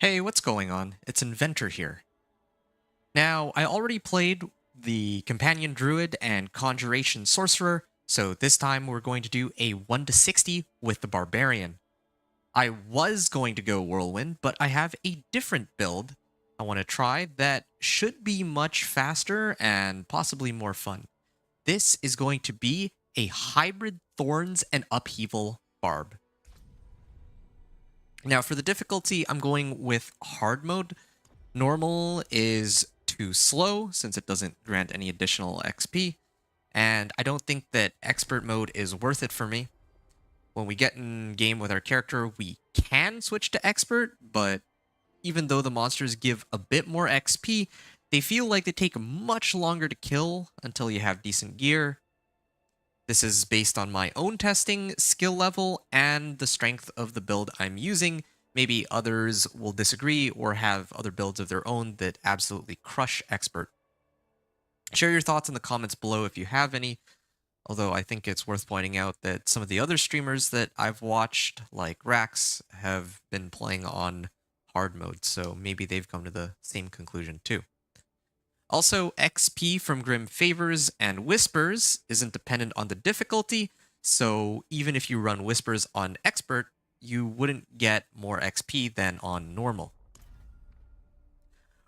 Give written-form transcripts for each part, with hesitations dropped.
Hey, what's going on? It's Inventor here. Now, I already played the Companion Druid and Conjuration Sorcerer, so this time we're going to do a 1 to 60 with the Barbarian. I was going to go Whirlwind, but I have a different build I want to try that should be much faster and possibly more fun. This is going to be a hybrid Thorns and Upheaval Barb. Now, for the difficulty, I'm going with hard mode. Normal is too slow since it doesn't grant any additional XP, and I don't think that expert mode is worth it for me. When we get in game with our character, we can switch to expert, but even though the monsters give a bit more XP, they feel like they take much longer to kill until you have decent gear. This is based on my own testing, skill level, and the strength of the build I'm using. Maybe others will disagree or have other builds of their own that absolutely crush expert. Share your thoughts in the comments below if you have any, although I think it's worth pointing out that some of the other streamers that I've watched, like Rax, have been playing on hard mode, so maybe they've come to the same conclusion too. Also, XP from Grim Favors and Whispers isn't dependent on the difficulty, so even if you run Whispers on Expert, you wouldn't get more XP than on normal.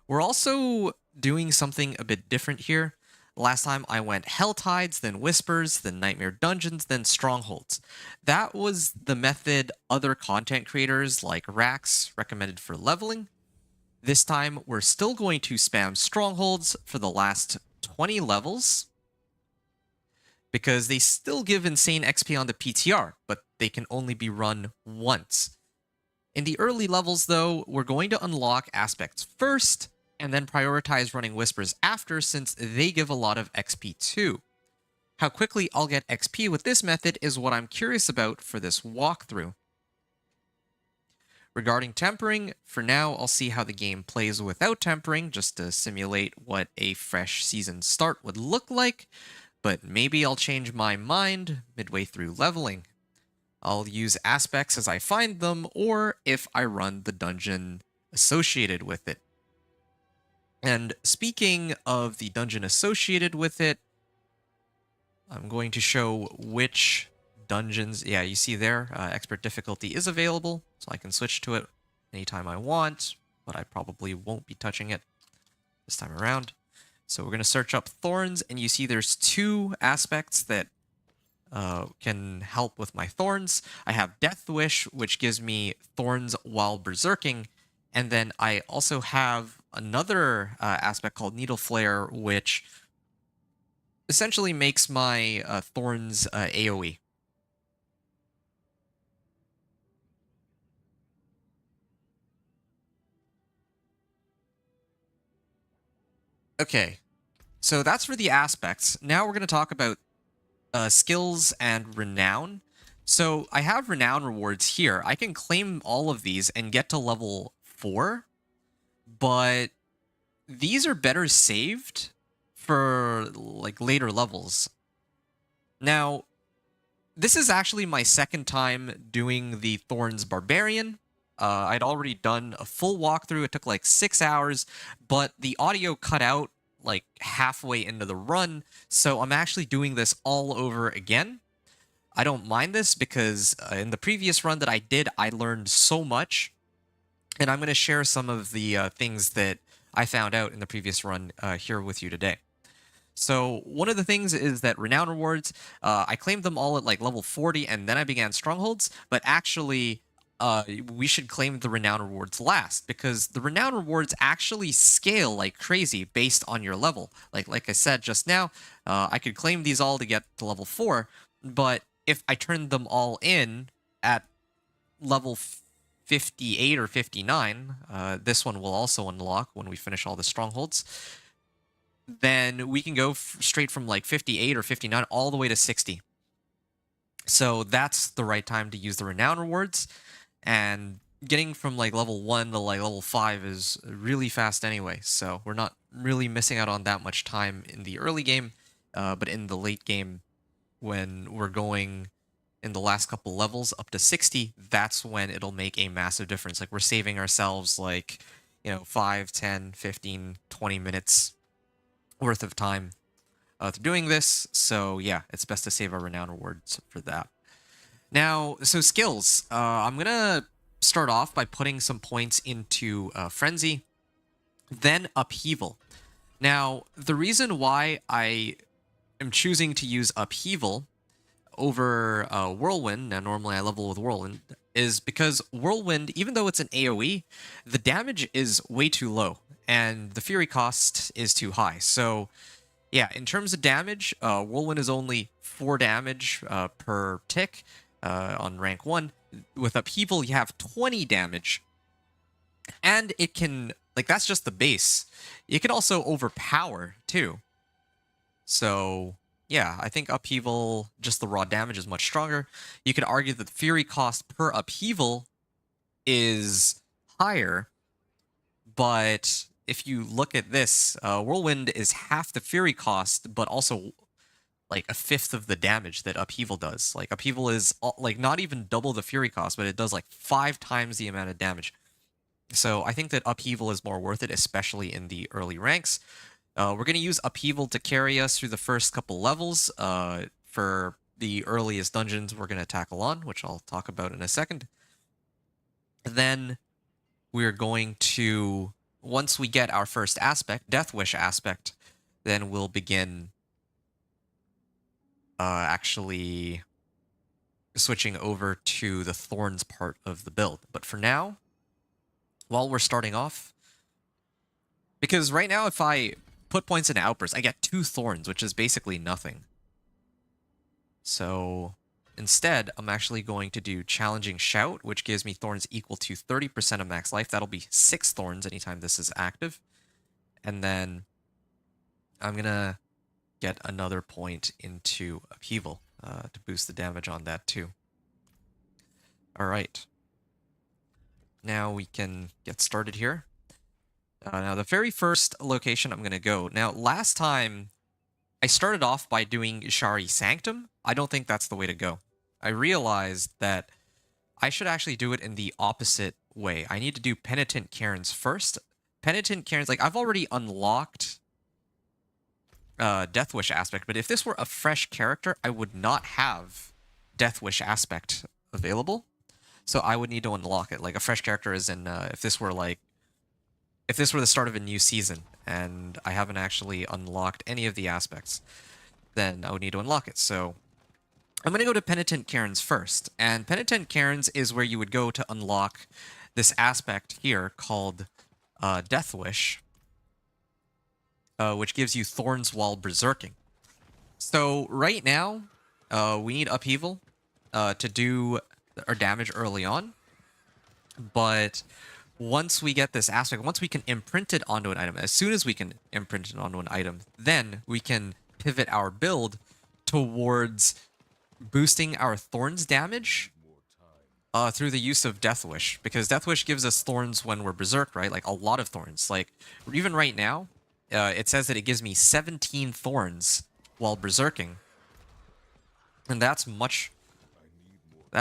We're also doing something a bit different here. Last time I went Helltides, then Whispers, then Nightmare Dungeons, then Strongholds. That was the method other content creators like Rax recommended for leveling. This time, we're still going to spam Strongholds for the last 20 levels, because they still give insane XP on the PTR, but they can only be run once. In the early levels, though, we're going to unlock aspects first, and then prioritize running Whispers after, since they give a lot of XP too. How quickly I'll get XP with this method is what I'm curious about for this walkthrough. Regarding tempering, for now I'll see how the game plays without tempering, just to simulate what a fresh season start would look like, but maybe I'll change my mind midway through leveling. I'll use aspects as I find them, or if I run the dungeon associated with it. And speaking of the dungeon associated with it, I'm going to show which dungeons. Yeah, you see there, expert difficulty is available, so I can switch to it anytime I want, but I probably won't be touching it this time around. So we're going to search up Thorns, and you see there's two aspects that can help with my Thorns. I have Death Wish, which gives me Thorns while berserking, and then I also have another aspect called Needle Flare, which essentially makes my Thorns AoE. Okay, so that's for the aspects. Now we're going to talk about skills and renown. So I have renown rewards here. I can claim all of these and get to level 4, but these are better saved for like later levels. Now, this is actually my second time doing the Thorns Barbarian. I'd already done a full walkthrough. It took like 6 hours, but the audio cut out like halfway into the run, so I'm actually doing this all over again. I don't mind this because in the previous run that I did, I learned so much, and I'm going to share some of the things that I found out in the previous run here with you today. So one of the things is that renown rewards, I claimed them all at like level 40, and then I began strongholds, but actually we should claim the renown rewards last, because the renown rewards actually scale like crazy based on your level. Like I said just now, I could claim these all to get to level 4, but if I turned them all in at level 58 or 59, this one will also unlock when we finish all the strongholds, then we can go straight from like 58 or 59 all the way to 60. So that's the right time to use the renown rewards, and getting from like level 1 to like level 5 is really fast anyway, so we're not really missing out on that much time in the early game, but in the late game, when we're going in the last couple levels up to 60, that's when it'll make a massive difference. Like we're saving ourselves like, 5, 10, 15, 20 minutes worth of time through doing this. So yeah, it's best to save our renown rewards for that. Now, so skills. I'm going to start off by putting some points into Frenzy, then Upheaval. Now, the reason why I am choosing to use Upheaval over Whirlwind, now normally I level with Whirlwind, is because Whirlwind, even though it's an AoE, the damage is way too low, and the Fury cost is too high. So, yeah, in terms of damage, Whirlwind is only 4 damage per tick on rank 1. With Upheaval, you have 20 damage, and it can, like, that's just the base. It can also overpower, too. So, yeah, I think Upheaval, just the raw damage is much stronger. You could argue that the Fury cost per Upheaval is higher, but if you look at this, Whirlwind is half the Fury cost, but also like a fifth of the damage that Upheaval does. Like Upheaval is like not even double the Fury cost, but it does like 5 times the amount of damage. So I think that Upheaval is more worth it, especially in the early ranks. We're going to use Upheaval to carry us through the first couple levels. For the earliest dungeons we're going to tackle on, which I'll talk about in a second. Then we're going to, once we get our first aspect, Death Wish aspect, then we'll begin actually switching over to the Thorns part of the build. But for now, while we're starting off, because right now if I put points into Outburst, I get 2 Thorns, which is basically nothing. So instead, I'm actually going to do Challenging Shout, which gives me Thorns equal to 30% of max life. That'll be 6 Thorns anytime this is active. And then I'm going to get another point into Upheaval to boost the damage on that too. All right. Now we can get started here. Now, the very first location I'm going to go. Now, last time, I started off by doing Shari Sanctum. I don't think that's the way to go. I realized that I should actually do it in the opposite way. I need to do Penitent Cairns first. Penitent Cairns, like, I've already unlocked Death Wish aspect, but if this were a fresh character, I would not have Death Wish aspect available. So I would need to unlock it. Like, a fresh character is in, if this were the start of a new season and I haven't actually unlocked any of the aspects, then I would need to unlock it. So I'm going to go to Penitent Cairns first. And Penitent Cairns is where you would go to unlock this aspect here called Death Wish, which gives you Thorns while berserking. So right now, we need Upheaval to do our damage early on. But once we get this aspect, once we can imprint it onto an item, as soon as we can imprint it onto an item, then we can pivot our build towards boosting our Thorns damage through the use of Death Wish. Because Death Wish gives us Thorns when we're berserk, right? Like, a lot of Thorns. Like, even right now, it says that it gives me 17 Thorns while berserking. And that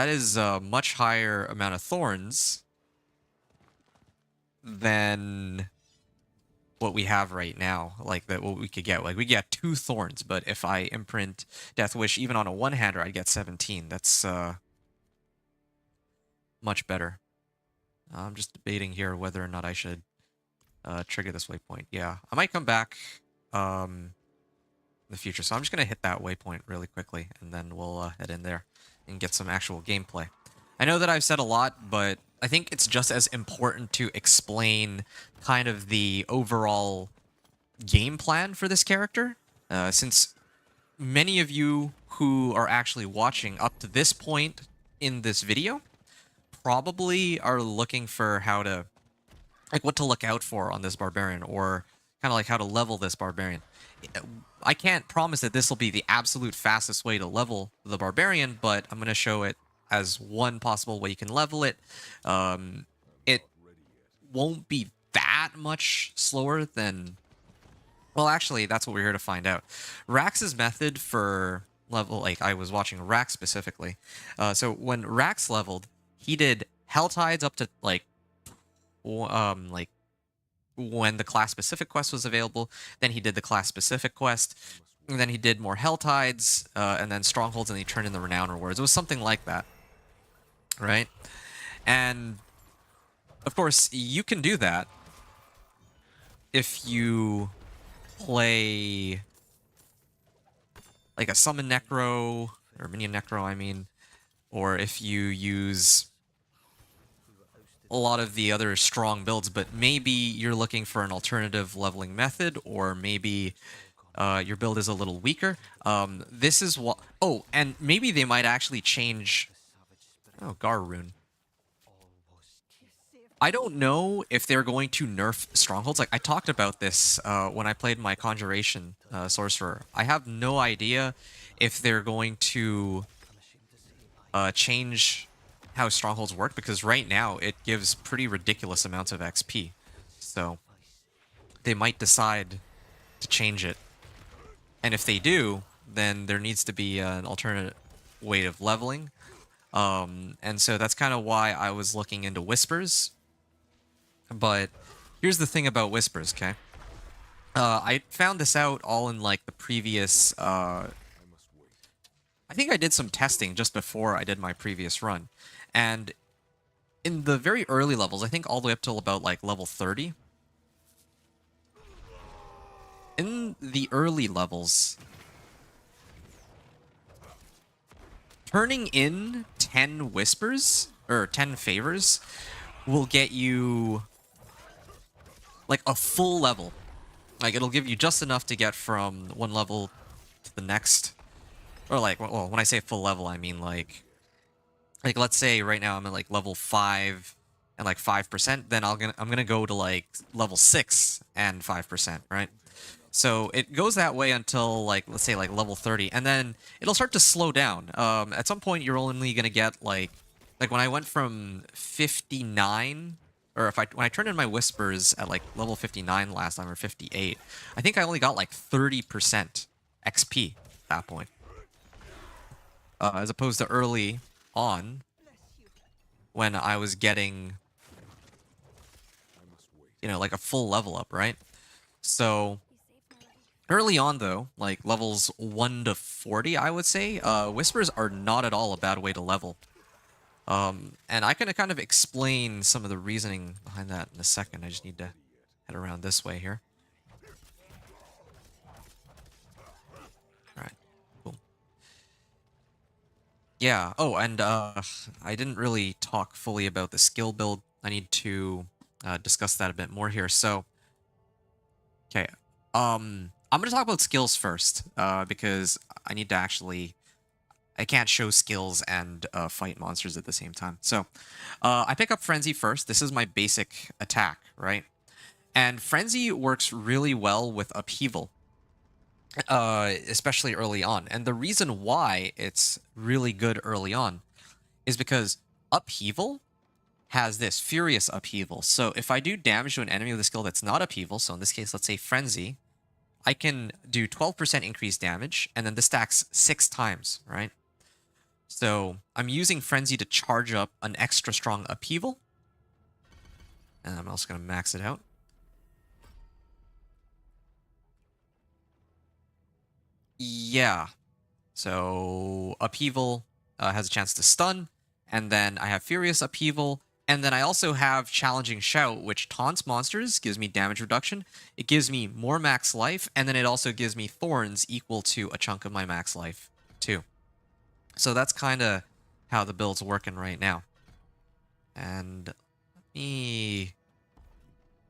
is a much higher amount of Thorns than what we have right now, like what we could get. Like, we get 2 Thorns, but if I imprint Death Wish even on a one-hander, I'd get 17. That's much better. I'm just debating here whether or not I should trigger this waypoint. Yeah, I might come back in the future, so I'm just gonna hit that waypoint really quickly, and then we'll head in there and get some actual gameplay. I know that I've said a lot, but I think it's just as important to explain kind of the overall game plan for this character, since many of you who are actually watching up to this point in this video probably are looking for how to, like, what to look out for on this barbarian, or kind of like how to level this barbarian. I can't promise that this will be the absolute fastest way to level the barbarian, but I'm going to show it as one possible way you can level it. It won't be that much slower than... Well, actually, that's what we're here to find out. Rax's method for level, like I was watching Rax specifically. So when Rax leveled, he did Hell Tides up to like when the class specific quest was available. Then he did the class specific quest. And then he did more Hell Tides, and then Strongholds, and he turned in the Renown rewards. It was something like that, right? And of course, you can do that if you play like a Summon Necro, or Minion Necro, I mean, or if you use a lot of the other strong builds, but maybe you're looking for an alternative leveling method, or maybe your build is a little weaker. This is what... Oh, and maybe they might actually change... Oh, Gar Rune. I don't know if they're going to nerf Strongholds. Like, I talked about this when I played my Conjuration Sorcerer. I have no idea if they're going to change how Strongholds work, because right now it gives pretty ridiculous amounts of XP. So they might decide to change it. And if they do, then there needs to be an alternate way of leveling. And so that's kind of why I was looking into Whispers. But here's the thing about Whispers, okay? I found this out all in like the previous... I think I did some testing just before I did my previous run. And in the very early levels, I think all the way up till about like level 30, in the early levels, turning in 10 Whispers, or 10 Favors, will get you like a full level. Like, it'll give you just enough to get from one level to the next. Or like, well, when I say full level, I mean like let's say right now I'm at like level 5 and like 5%, then I'm gonna go to like level 6 and 5%, right? So it goes that way until like, let's say like level 30, and then it'll start to slow down. At some point you're only gonna get like when I went from 59, or when I turned in my Whispers at like level 59 last time, or 58, I think I only got like 30% XP at that point. As opposed to early on, when I was getting, you know, like a full level up, right? So early on, though, like levels 1 to 40, I would say, Whispers are not at all a bad way to level. And I can kind of explain some of the reasoning behind that in a second. I just need to head around this way here. Alright, cool. Yeah, oh, and I didn't really talk fully about the skill build. I need to discuss that a bit more here. So, okay, I'm going to talk about skills first, because I need to actually... I can't show skills and fight monsters at the same time. So, I pick up Frenzy first. This is my basic attack, right? And Frenzy works really well with Upheaval, especially early on. And the reason why it's really good early on is because Upheaval has this Furious Upheaval. So if I do damage to an enemy with a skill that's not Upheaval, so in this case, let's say Frenzy, I can do 12% increased damage, and then this stacks 6 times, right? So I'm using Frenzy to charge up an extra strong Upheaval. And I'm also going to max it out. Yeah. So Upheaval has a chance to stun. And then I have Furious Upheaval. And then I also have Challenging Shout, which taunts monsters, gives me damage reduction. It gives me more max life. And then it also gives me Thorns equal to a chunk of my max life, too. So that's kind of how the build's working right now. And let me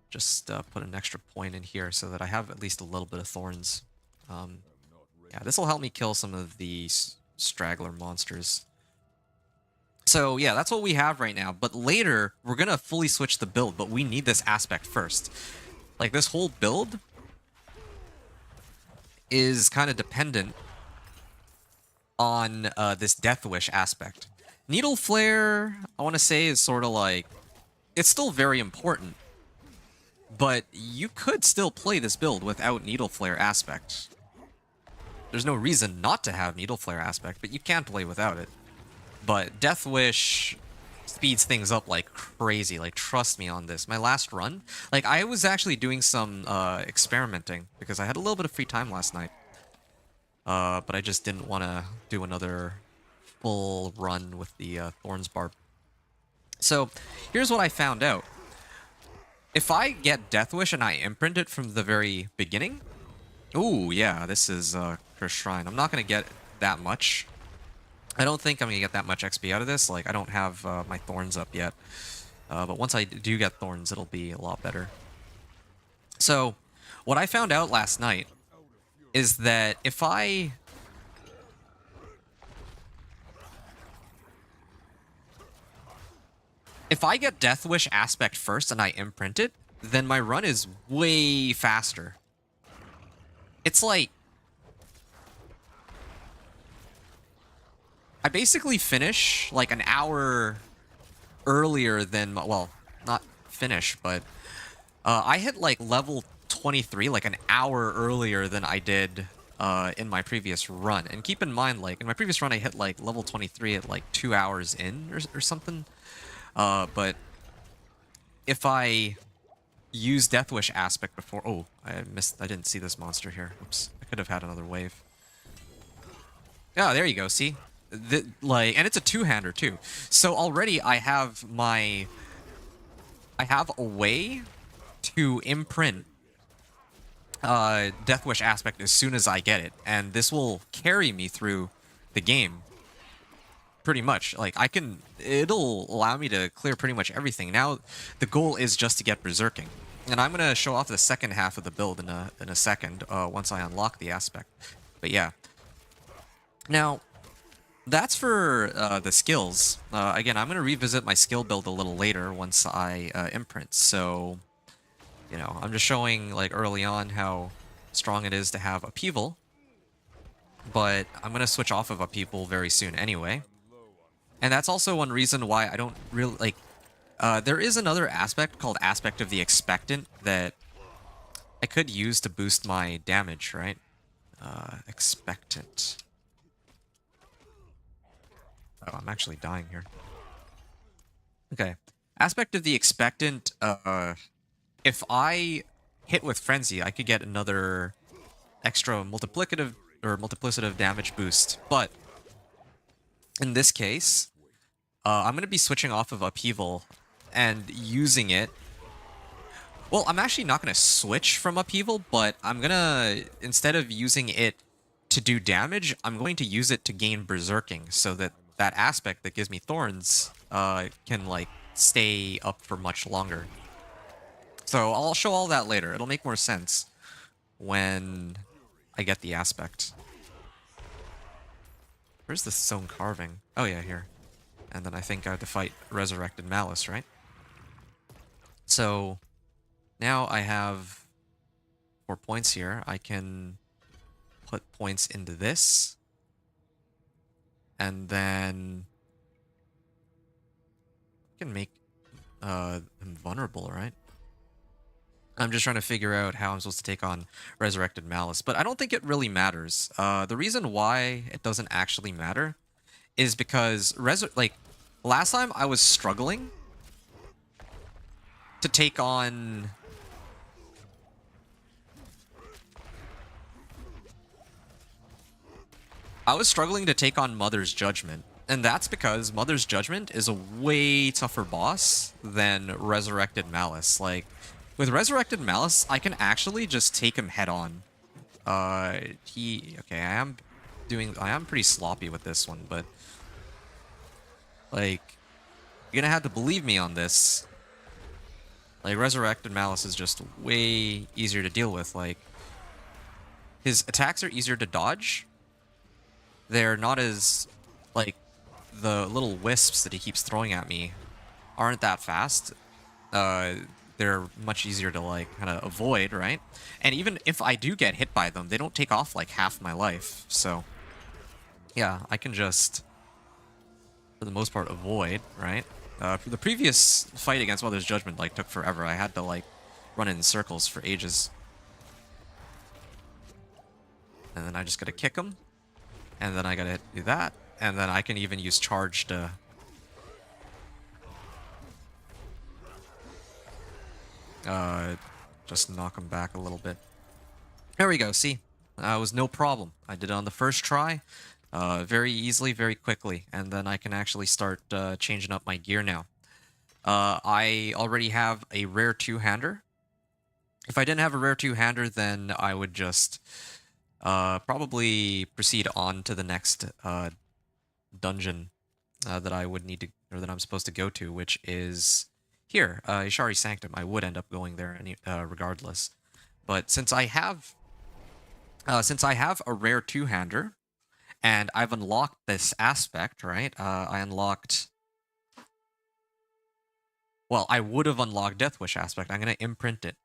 just put an extra point in here so that I have at least a little bit of Thorns. Yeah, this will help me kill some of the straggler monsters. So yeah, that's what we have right now. But later, we're going to fully switch the build, but we need this aspect first. Like, this whole build is kind of dependent on this Death Wish aspect. Needle Flare, I want to say, is sort of like... It's still very important, but you could still play this build without Needle Flare aspect. there's no reason not to have Needle Flare aspect, but you can play without it. But Death Wish speeds things up like crazy. Like, trust me on this. My last run, like, I was actually doing some experimenting because I had a little bit of free time last night. But I just didn't want to do another full run with the Thorns Barb. So, here's what I found out. If I get Death Wish and I imprint it from the very beginning... Ooh, yeah, this is Cursed Shrine. I'm not going to get that much. I don't think I'm going to get that much XP out of this. Like, I don't have my Thorns up yet. But once I do get Thorns, it'll be a lot better. So, what I found out last night is that if I get Death Wish aspect first and I imprint it, then my run is way faster. It's like I basically finish like an hour earlier than, well, not finish, but I hit like level 23 like an hour earlier than I did in my previous run. And keep in mind, like, in my previous run I hit like level 23 at like 2 hours in or something. But if I use Death Wish aspect before... Oh, I didn't see this monster here. Oops, I could have had another wave. Oh, there you go, see? Like, and it's a two-hander too. So already I have a way to imprint Death Wish aspect as soon as I get it, and this will carry me through the game. Pretty much. Like, it'll allow me to clear pretty much everything. Now, the goal is just to get Berserking. And I'm going to show off the second half of the build in a second, once I unlock the aspect. But yeah. Now, that's for the skills. Again, I'm going to revisit my skill build a little later once I imprint. So, you know, I'm just showing, like, early on how strong it is to have Upheaval. But I'm going to switch off of Upheaval very soon anyway. And that's also one reason why I don't really, like, there is another aspect called Aspect of the Expectant that I could use to boost my damage, right? Expectant. Oh, I'm actually dying here. Okay. Aspect of the Expectant, if I hit with Frenzy, I could get another extra multiplicative or multiplicative damage boost. But in this case, I'm going to be switching off of Upheaval and using it. Well, I'm actually not going to switch from Upheaval, but I'm going to, instead of using it to do damage, I'm going to use it to gain Berserking, so that that aspect that gives me Thorns can, like, stay up for much longer. So I'll show all that later. It'll make more sense when I get the aspect. Where's the stone carving? Oh yeah, here. And then I think I have to fight Resurrected Malice, right? So now I have 4 points here. I can put points into this. And then I can make him vulnerable, right? I'm just trying to figure out how I'm supposed to take on Resurrected Malice, but I don't think it really matters. The reason why it doesn't actually matter is because last time I was struggling to take on Mother's Judgment, and that's because Mother's Judgment is a way tougher boss than Resurrected Malice. Like, with Resurrected Malice, I can actually just take him head on. Okay, I am pretty sloppy with this one, but like, you're gonna have to believe me on this. Like, Resurrected Malice is just way easier to deal with. Like, his attacks are easier to dodge. They're not as, like, the little wisps that he keeps throwing at me aren't that fast. They're much easier to, like, kind of avoid, right? And even if I do get hit by them, they don't take off, like, half my life. So, yeah, I can just, for the most part, avoid, right? For the previous fight against Mother's Judgment, like, took forever. I had to, like, run in circles for ages. And then I just gotta kick him. And then I gotta do that. And then I can even use charge to... just knock him back a little bit. There we go, see? It was no problem. I did it on the first try. Very easily, very quickly. And then I can actually start changing up my gear now. I already have a rare two-hander. If I didn't have a rare two-hander, then I would just probably proceed on to the next dungeon that I would need to, or that I'm supposed to go to, which is here, Ishari Sanctum. I would end up going there regardless. But since I have a rare two-hander, and I've unlocked this aspect, right? I unlocked... Well, I would have unlocked Death Wish aspect. I'm going to imprint it.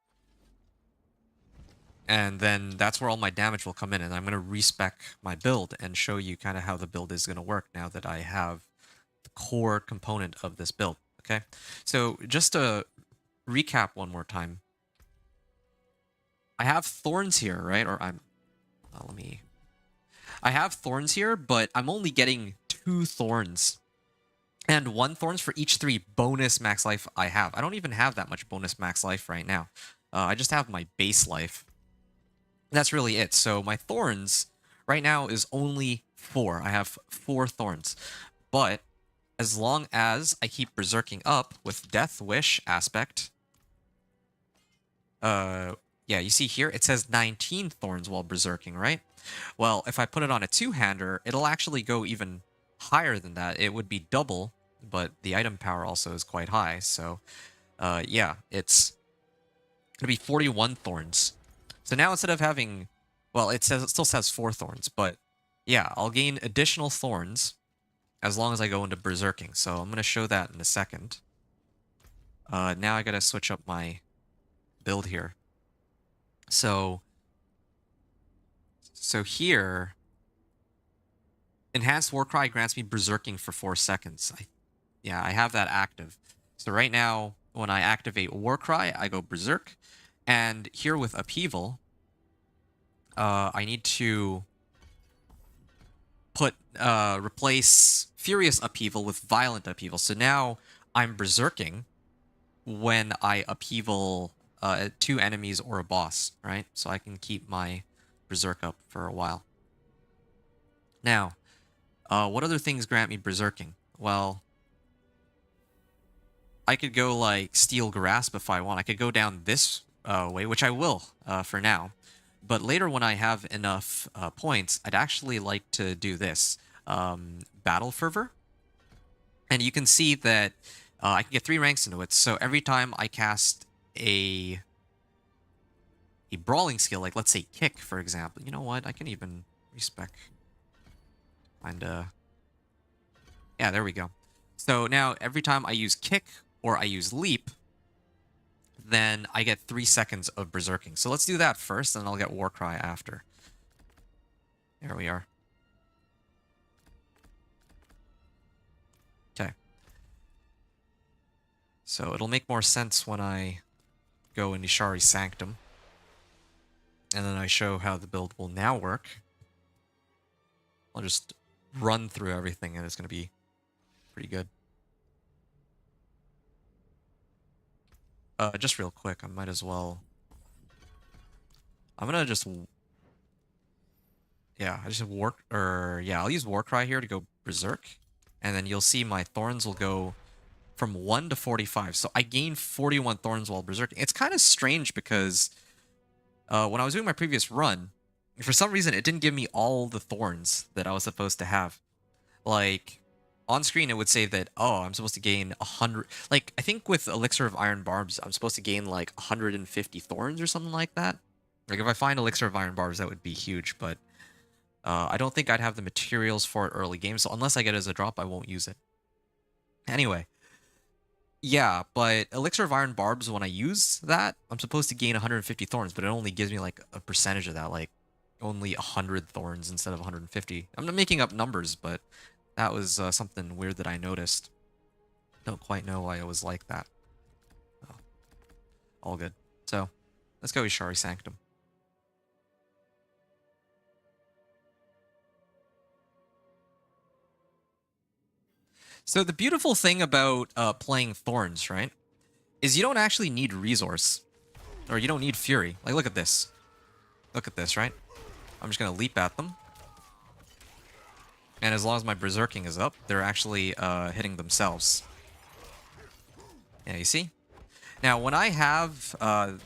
And then that's where all my damage will come in. And I'm going to respec my build and show you kind of how the build is going to work now that I have the core component of this build. Okay? So just to recap one more time. I have Thorns here, right? Or I'm... let me... I have Thorns here, but I'm only getting 2 Thorns. And 1 Thorns for each 3 bonus max life I have. I don't even have that much bonus max life right now. I just have my base life. That's really it. So my Thorns right now is only 4. I have 4 Thorns. But as long as I keep berserking up with Death Wish aspect... yeah, you see here, it says 19 Thorns while berserking, right? Well, if I put it on a two-hander, it'll actually go even higher than that. It would be double, but the item power also is quite high. So, yeah, it's going to be 41 Thorns. So now instead of having... Well, it still says 4 Thorns, but yeah, I'll gain additional Thorns as long as I go into berserking. So I'm going to show that in a second. Now I got to switch up my build here. So here, Enhanced Warcry grants me berserking for 4 seconds. I have that active. So right now, when I activate Warcry, I go berserk. And here with Upheaval, I need to replace Furious Upheaval with Violent Upheaval. So now I'm berserking when I upheaval 2 enemies or a boss, right? So I can keep my berserk up for a while. Now, what other things grant me berserking? Well, I could go like Steel Grasp if I want. I could go down this way, which I will for now. But later when I have enough points, I'd actually like to do this. Battle Fervor. And you can see that I can get 3 ranks into it. So every time I cast a brawling skill, like let's say Kick, for example. You know what? I can even respec. And yeah, there we go. So now every time I use Kick or I use Leap, then I get 3 seconds of berserking. So let's do that first, and I'll get Warcry after. There we are. Okay. So it'll make more sense when I go in Ishari Sanctum. And then I show how the build will now work. I'll just run through everything, and it's going to be pretty good. Just real quick, I might as well... I'm gonna just... Yeah, I'll use Warcry here to go Berserk. And then you'll see my Thorns will go from 1 to 45. So I gain 41 Thorns while Berserking. It's kind of strange because when I was doing my previous run, for some reason it didn't give me all the Thorns that I was supposed to have. Like... On screen, it would say that, oh, I'm supposed to gain 100... Like, I think with Elixir of Iron Barbs, I'm supposed to gain, like, 150 Thorns or something like that. Like, if I find Elixir of Iron Barbs, that would be huge, but I don't think I'd have the materials for it early game, so unless I get it as a drop, I won't use it. Anyway. Yeah, but Elixir of Iron Barbs, when I use that, I'm supposed to gain 150 Thorns, but it only gives me, like, a percentage of that, like, only 100 Thorns instead of 150. I'm not making up numbers, but... That was something weird that I noticed. Don't quite know why it was like that. Oh. All good. So, let's go Ishari Sanctum. So the beautiful thing about playing Thorns, right, is you don't actually need resource. Or you don't need fury. Like, look at this. Look at this, right? I'm just going to leap at them. And as long as my berserking is up, they're actually hitting themselves. Yeah, you see? Now, when I have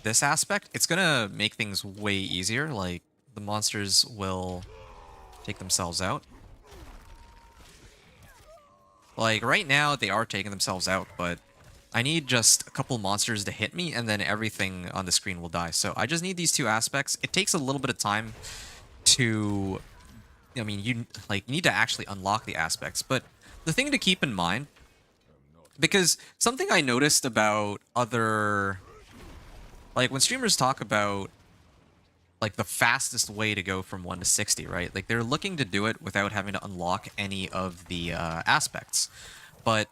this aspect, it's going to make things way easier. Like, the monsters will take themselves out. Like, right now, they are taking themselves out, but I need just a couple monsters to hit me, and then everything on the screen will die. So I just need these two aspects. It takes a little bit of time to... I mean, you need to actually unlock the aspects. But the thing to keep in mind, because something I noticed about other... Like, when streamers talk about, like, the fastest way to go from 1 to 60, right? Like, they're looking to do it without having to unlock any of the aspects. But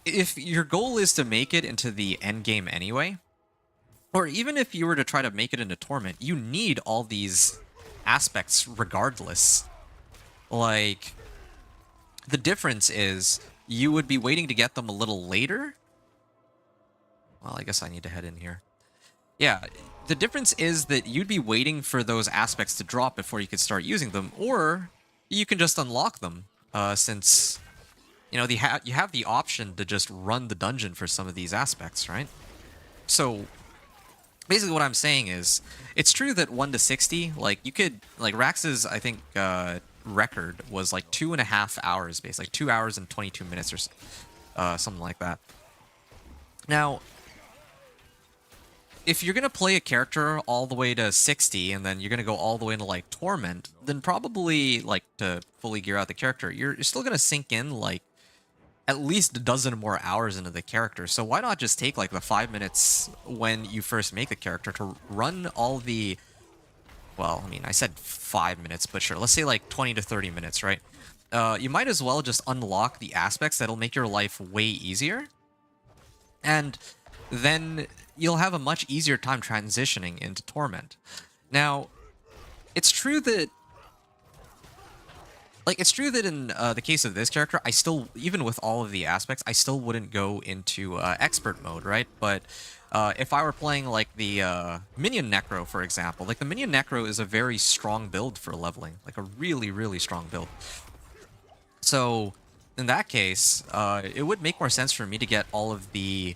if your goal is to make it into the end game anyway, or even if you were to try to make it into Torment, you need all these aspects regardless. Like, the difference is you would be waiting to get them a little later. Well, I guess I need to head in here. Yeah, the difference is that you'd be waiting for those aspects to drop before you could start using them, or you can just unlock them, since, you know, you have the option to just run the dungeon for some of these aspects, right? So basically what I'm saying is, it's true that 1 to 60, like, you could, like, Rax's, I think, record was, like, 2.5 hours, basically, like, 2 hours and 22 minutes or something like that. Now, if you're going to play a character all the way to 60, and then you're going to go all the way into, like, Torment, then probably, like, to fully gear out the character, you're still going to sink in, like, at least a dozen more hours into the character. So why not just take like the 5 minutes when you first make the character to run all the... Well, I mean, I said 5 minutes, but sure, let's say like 20 to 30 minutes, right? You might as well just unlock the aspects that'll make your life way easier. And then you'll have a much easier time transitioning into Torment. Now, it's true that... Like, it's true that in the case of this character, I still, even with all of the aspects, I still wouldn't go into expert mode, right? But if I were playing, like, the Minion Necro, for example, like, the Minion Necro is a very strong build for leveling. Like, a really, really strong build. So, in that case, it would make more sense for me to get all of the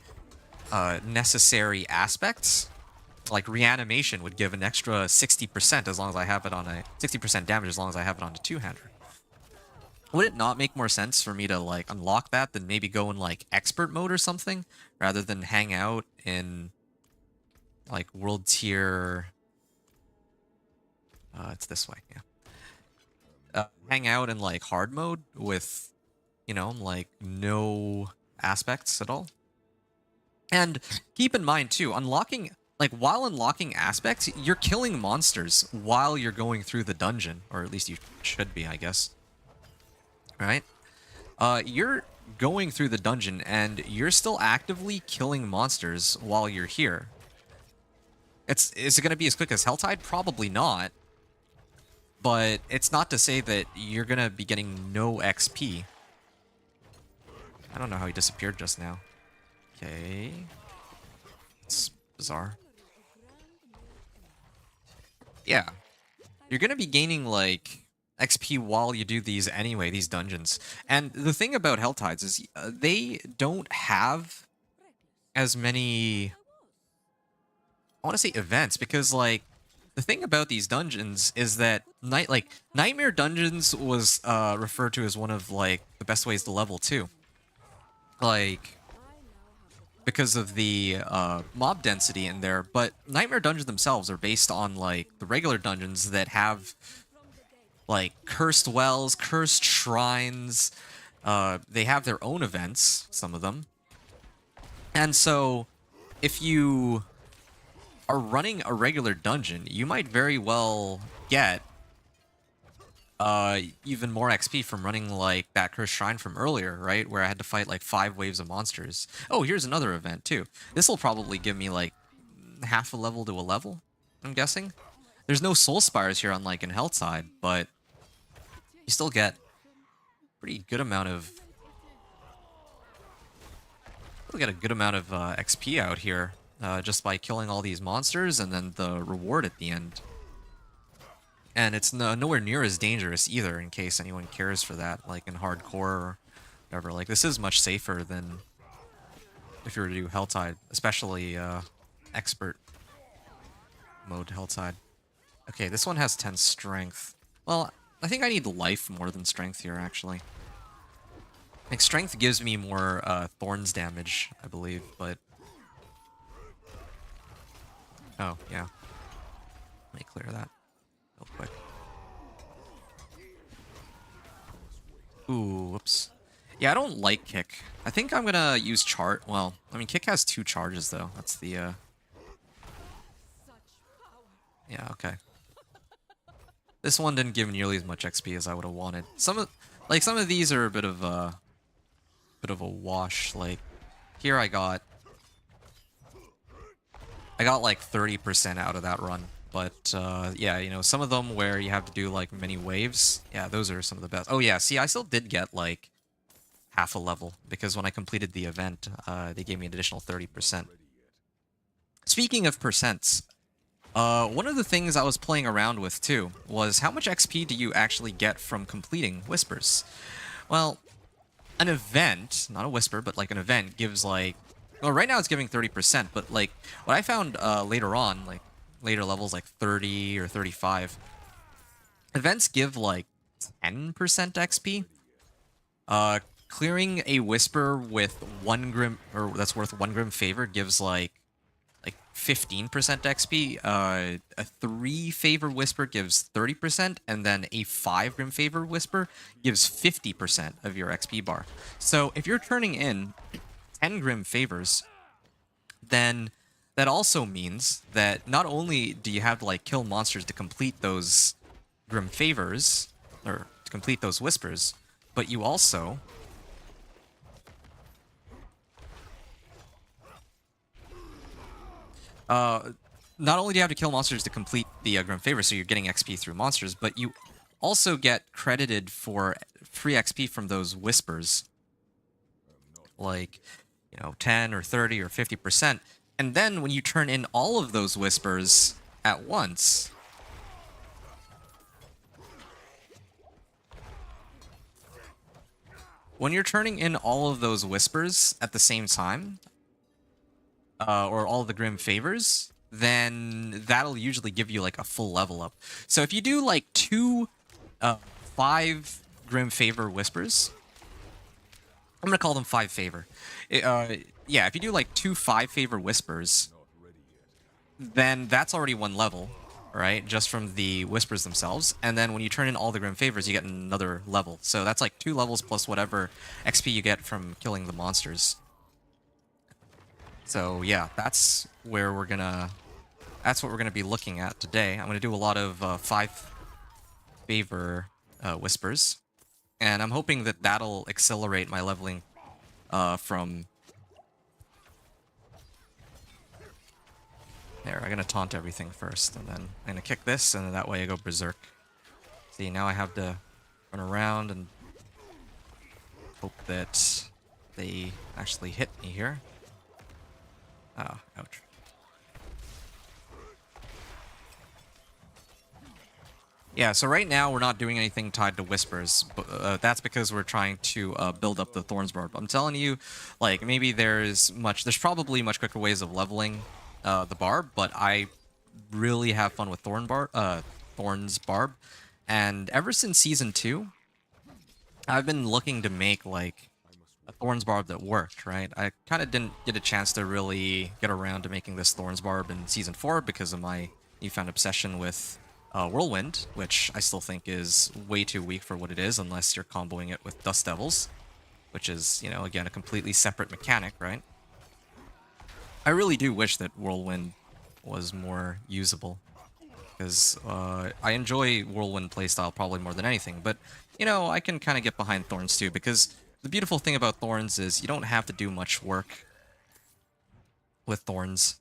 necessary aspects. Like, reanimation would give an extra 60% as long as I have it on a... 60% damage as long as I have it on a two-hander. Would it not make more sense for me to, like, unlock that than maybe go in, like, expert mode or something? Rather than hang out in, like, world tier... it's this way, yeah. Hang out in, like, hard mode with, you know, like, no aspects at all. And keep in mind, too, unlocking... Like, while unlocking aspects, you're killing monsters while you're going through the dungeon. Or at least you should be, I guess. Right? You're going through the dungeon, and you're still actively killing monsters while you're here. Is it going to be as quick as Helltide? Probably not. But it's not to say that you're going to be getting no XP. I don't know how he disappeared just now. Okay. It's bizarre. Yeah. You're going to be gaining, like... XP while you do these anyway, these dungeons. And the thing about Helltides is they don't have as many, I want to say, events, because, like, the thing about these dungeons is that Nightmare Dungeons was referred to as one of, like, the best ways to level too. Like, because of the mob density in there, but Nightmare Dungeons themselves are based on, like, the regular dungeons that have, like, cursed wells, cursed shrines. They have their own events, some of them. And so, if you are running a regular dungeon, you might very well get even more XP from running, like, that cursed shrine from earlier, right? Where I had to fight, like, 5 waves of monsters. Oh, here's another event, too. This will probably give me, like, half a level to a level, I'm guessing. There's no soul spires here, unlike in Helltide, but... you still get pretty good amount of... We got a good amount of XP out here just by killing all these monsters and then the reward at the end. And it's nowhere near as dangerous either, in case anyone cares for that, like in hardcore or whatever. Like, this is much safer than if you were to do Helltide, especially expert mode Helltide. Okay, this one has 10 strength. Well, I think I need life more than strength here, actually. Like, strength gives me more thorns damage, I believe, but... Oh, yeah. Let me clear that real quick. Ooh, whoops. Yeah, I don't like kick. I think I'm gonna use chart. Well, I mean, kick has 2 charges, though. That's the, Yeah, okay. This one didn't give nearly as much XP as I would have wanted. Some of these are a bit of a wash. Like, here I got like 30% out of that run. But, yeah, you know, some of them where you have to do, like, many waves, yeah, those are some of the best. Oh, yeah, see, I still did get, like, half a level, because when I completed the event, they gave me an additional 30%. Speaking of percents, one of the things I was playing around with, too, was how much XP do you actually get from completing Whispers? Well, an event, not a Whisper, but, like, an event gives, like... Well, right now it's giving 30%, but, like, what I found later on, like, later levels like 30 or 35. Events give like 10% XP. Clearing a Whisper with 1 Grim, or that's worth 1 Grim Favor gives like 15% XP. A 3 Favor Whisper gives 30%, and then a 5 Grim Favor Whisper gives 50% of your XP bar. So if you're turning in 10 Grim Favors, then that also means that not only do you have to, like, kill monsters to complete those Grim Favors, or to complete those Whispers, but you also... not only do you have to kill monsters to complete the Grim Favors, so you're getting XP through monsters, but you also get credited for free XP from those Whispers. Like, you know, 10 or 30 or 50%. And then when you turn in all of those Whispers at once... When you're turning in all of those Whispers at the same time, or all of the Grim Favors, then that'll usually give you, like, a full level up. So if you do, like, 5 Grim Favor Whispers... I'm gonna call them 5 Favor. Yeah, if you do like 2 5 Favor Whispers, then that's already 1 level, right? Just from the Whispers themselves. And then when you turn in all the Grim Favors, you get another level. So that's like 2 levels plus whatever XP you get from killing the monsters. So yeah, that's where we're gonna... That's what we're gonna be looking at today. I'm gonna do a lot of 5 Favor Whispers. And I'm hoping that that'll accelerate my leveling from... There, I'm going to taunt everything first, and then I'm going to kick this, and then that way I go berserk. See, now I have to run around and hope that they actually hit me here. Oh, ouch. Yeah, so right now we're not doing anything tied to Whispers, but that's because we're trying to build up the Thorns Barb. I'm telling you, like, maybe there's probably much quicker ways of leveling the Barb, but I really have fun with Thorns Barb, and ever since Season 2, I've been looking to make, like, a Thorns Barb that worked, right? I kind of didn't get a chance to really get around to making this Thorns Barb in Season 4 because of my newfound obsession with Whirlwind, which I still think is way too weak for what it is, unless you're comboing it with Dust Devils, which is, you know, again, a completely separate mechanic, right? I really do wish that Whirlwind was more usable, because I enjoy Whirlwind playstyle probably more than anything, but, you know, I can kind of get behind Thorns too, because the beautiful thing about Thorns is you don't have to do much work with Thorns.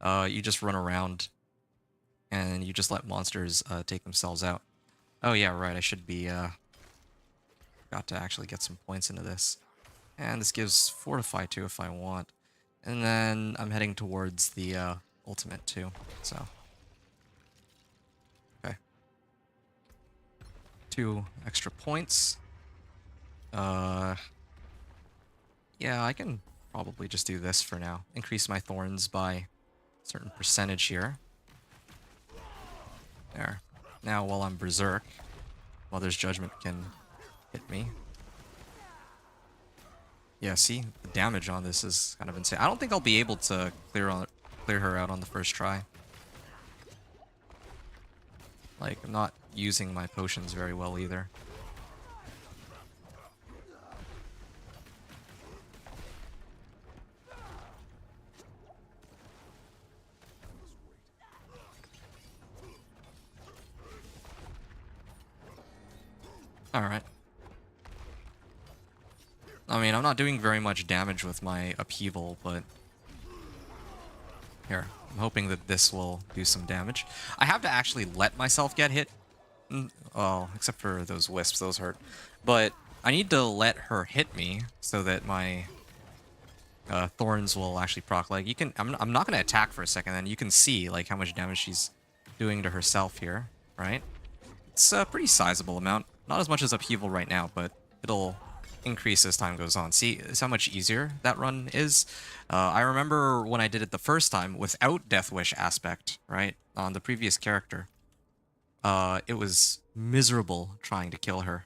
You just run around and you just let monsters take themselves out. Oh yeah, right, I should be Forgot to actually get some points into this. And this gives Fortify too if I want. And then I'm heading towards the ultimate too, so. Okay. 2 extra points. Yeah, I can probably just do this for now. Increase my thorns by a certain percentage here. There. Now while I'm Berserk, Mother's Judgment can hit me. Yeah, see? The damage on this is kind of insane. I don't think I'll be able to clear her out on the first try. Like, I'm not using my potions very well either. Alright. I mean, I'm not doing very much damage with my upheaval, but... Here, I'm hoping that this will do some damage. I have to actually let myself get hit. Oh, except for those wisps, those hurt. But I need to let her hit me so that my thorns will actually proc. Like, you can... I'm not going to attack for a second, then you can see, like, how much damage she's doing to herself here, right? It's a pretty sizable amount. Not as much as upheaval right now, but it'll increase as time goes on. See how much easier that run is? I remember when I did it the first time without Death Wish aspect, right? On the previous character. It was miserable trying to kill her.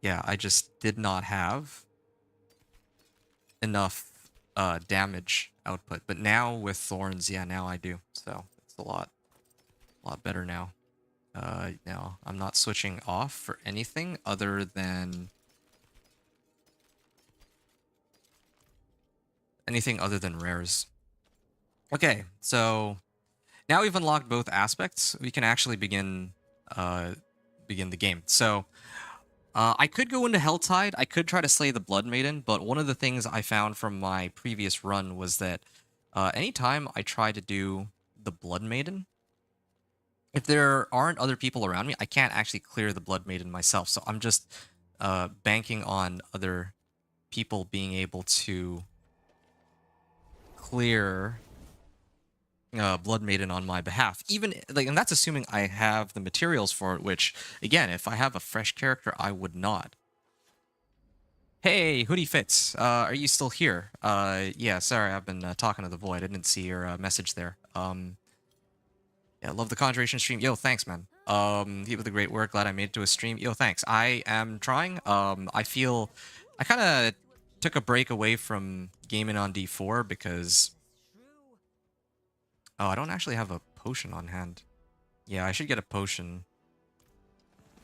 Yeah, I just did not have enough damage output. But now with Thorns, yeah, now I do. So it's a lot better now. No, I'm not switching off for anything other than... rares. Okay, so now we've unlocked both aspects. We can actually begin the game. So I could go into Helltide. I could try to slay the Blood Maiden, but one of the things I found from my previous run was that anytime I try to do the Blood Maiden, if there aren't other people around me, I can't actually clear the Blood Maiden myself. So I'm just banking on other people being able to clear Blood Maiden on my behalf. Even like, and that's assuming I have the materials for it. Which, again, if I have a fresh character, I would not. Hey, Hoodie Fits, are you still here? Yeah, sorry, I've been talking to the void. I didn't see your message there. Yeah, love the Conjuration stream. Yo, thanks, man. Keep up the great work. Glad I made it to a stream. Yo, thanks. I am trying. I feel... I kind of took a break away from gaming on D4 because... Oh, I don't actually have a potion on hand. Yeah, I should get a potion.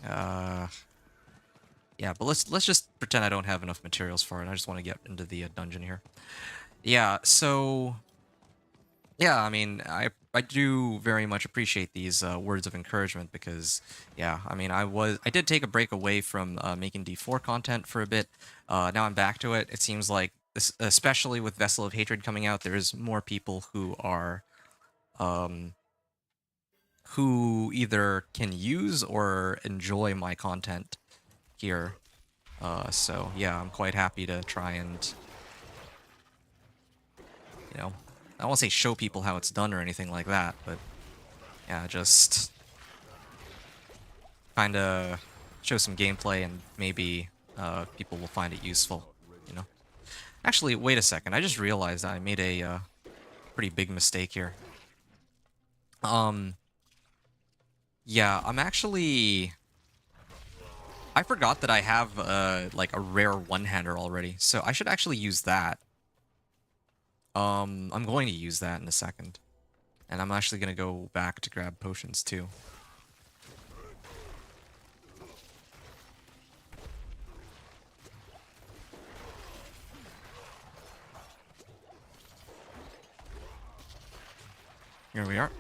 Yeah, but let's just pretend I don't have enough materials for it. I just want to get into the dungeon here. Yeah, so... Yeah, I mean, I do very much appreciate these words of encouragement because, yeah, I mean, I did take a break away from making D4 content for a bit. Now I'm back to it. It seems like, especially with Vessel of Hatred coming out, there's more people who are, who either can use or enjoy my content here. So, yeah, I'm quite happy to try and, you know, I don't want to say show people how it's done or anything like that, but yeah, just kind of show some gameplay and maybe people will find it useful, you know. Actually, wait a second. I just realized I made a pretty big mistake here. Yeah, I'm actually... I forgot that I have like a rare one-hander already, so I should actually use that. I'm going to use that in a second. And I'm actually going to go back to grab potions too. Here we are.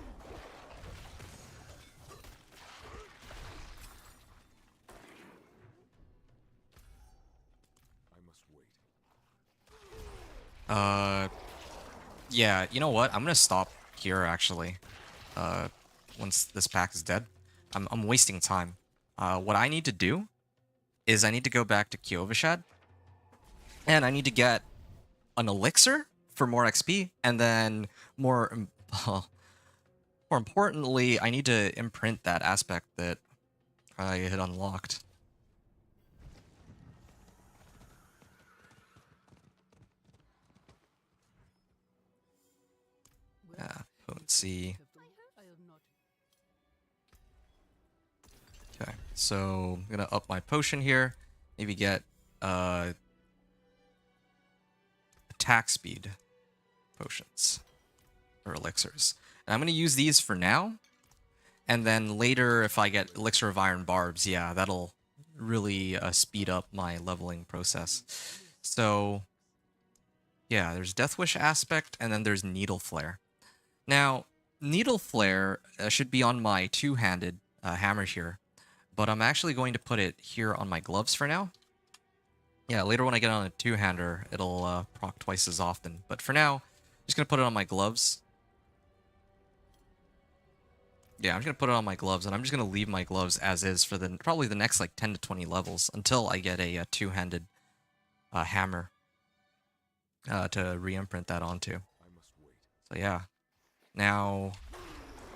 Yeah, you know what? I'm gonna stop here, actually. Once this pack is dead. I'm wasting time. What I need to do is I need to go back to Kyovashad, and I need to get an elixir for more XP, and then more importantly, I need to imprint that aspect that I had unlocked. Yeah, potency. Okay, so I'm gonna up my potion here. Maybe get attack speed potions or elixirs. And I'm gonna use these for now, and then later if I get elixir of iron barbs, yeah, that'll really speed up my leveling process. So yeah, there's Death Wish aspect, and then there's Needle Flare. Now, Needle Flare should be on my two-handed hammer here, but I'm actually going to put it here on my gloves for now. Yeah, later when I get on a two-hander, it'll proc twice as often. But for now, I'm just going to put it on my gloves. Yeah, I'm just going to put it on my gloves, and I'm just going to leave my gloves as is for probably the next like 10 to 20 levels until I get a two-handed hammer to re-imprint that onto. So yeah. Now,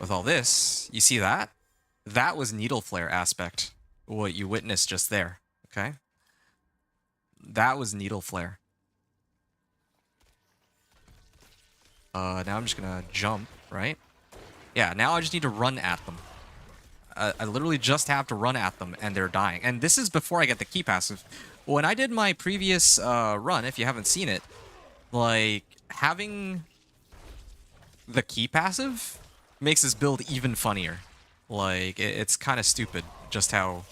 with all this, you see that? That was Needle Flare aspect, what you witnessed just there, okay? That was Needle Flare. Now I'm just gonna jump, right? Yeah, now I just need to run at them. I literally just have to run at them, and they're dying. And this is before I get the key passive. When I did my previous run, if you haven't seen it, like, having the key passive makes this build even funnier. Like, it's kind of stupid just how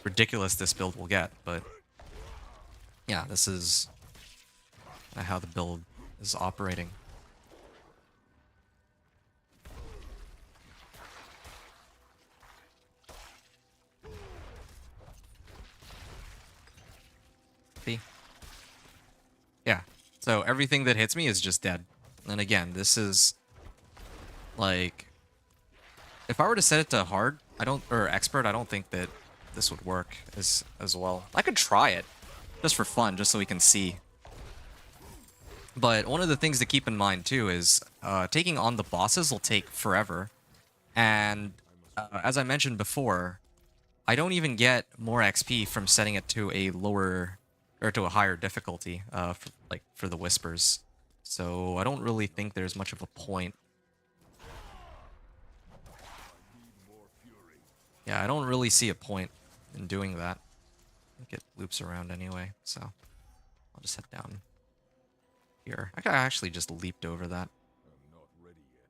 ridiculous this build will get, but yeah, this is how the build is operating. See? Yeah, so everything that hits me is just dead. And again, this is like, if I were to set it to hard, or expert, I don't think that this would work as well. I could try it just for fun, just so we can see. But one of the things to keep in mind too is taking on the bosses will take forever, and as I mentioned before, I don't even get more XP from setting it to a lower or to a higher difficulty for the whispers. So I don't really think there's much of a point. Yeah, I don't really see a point in doing that. I think it loops around anyway, so I'll just head down here. I actually just leaped over that. I'm not ready yet.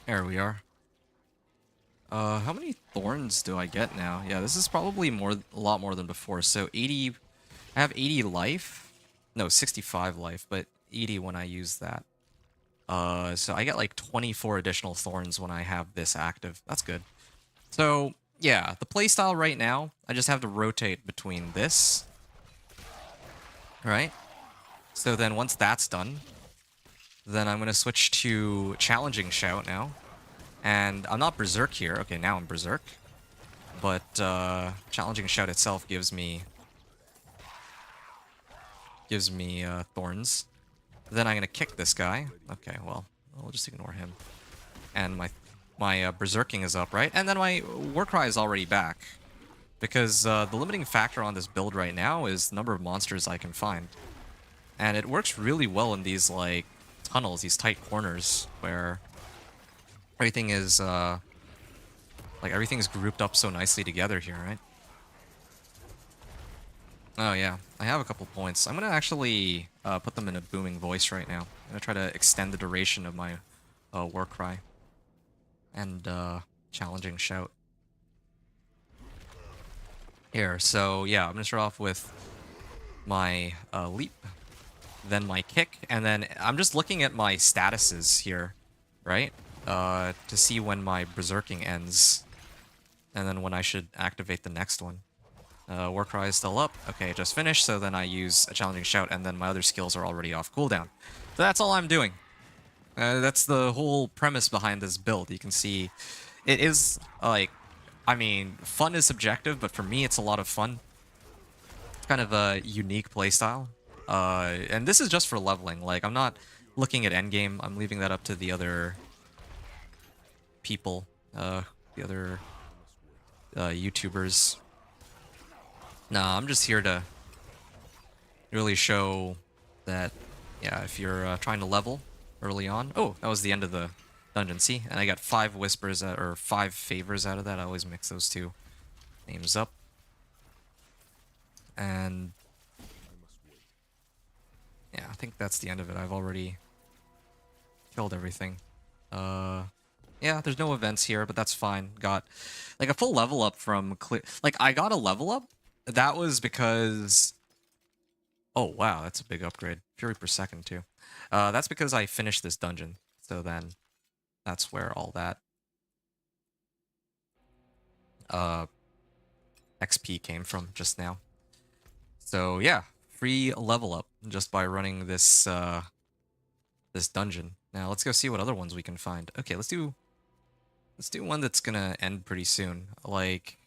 There we are. How many thorns do I get now? Yeah, this is probably a lot more than before. So 80, I have 80 life. No, 65 life, but 80 when I use that. So I get like 24 additional thorns when I have this active. That's good. So yeah, the playstyle right now, I just have to rotate between this. Right? So then once that's done, then I'm going to switch to Challenging Shout now. And I'm not Berserk here. Okay, now I'm Berserk. But Challenging Shout itself gives me thorns. Then I'm going to kick this guy. Okay, well, we'll just ignore him. And my Berserking is up, right? And then my Warcry is already back. Because the limiting factor on this build right now is the number of monsters I can find. And it works really well in these, like, tunnels, these tight corners, where everything is, everything's grouped up so nicely together here, right? Oh, yeah. I have a couple points. I'm going to actually put them in a booming voice right now. I'm going to try to extend the duration of my Warcry and Challenging Shout. Here, so yeah, I'm going to start off with my leap, then my kick, and then I'm just looking at my statuses here, right? To see when my Berserking ends, and then when I should activate the next one. Warcry is still up. Okay, just finished, so then I use a Challenging Shout, and then my other skills are already off cooldown. So that's all I'm doing. That's the whole premise behind this build. You can see it is, like, I mean, fun is subjective, but for me, it's a lot of fun. It's kind of a unique playstyle. And this is just for leveling. Like, I'm not looking at endgame. I'm leaving that up to the other people, the other YouTubers. Nah, I'm just here to really show that, yeah, if you're trying to level early on. Oh, that was the end of the dungeon. See, and I got 5 whispers or 5 favors out of that. I always mix those two names up. And yeah, I think that's the end of it. I've already killed everything. Yeah, there's no events here, but that's fine. Got like a full level up from clear. Like I got a level up. That was because. Oh wow, that's a big upgrade. Fury per second too. That's because I finished this dungeon. So then, that's where all that XP came from just now. So yeah, free level up just by running this this dungeon. Now let's go see what other ones we can find. Okay, let's do one that's gonna end pretty soon. Like,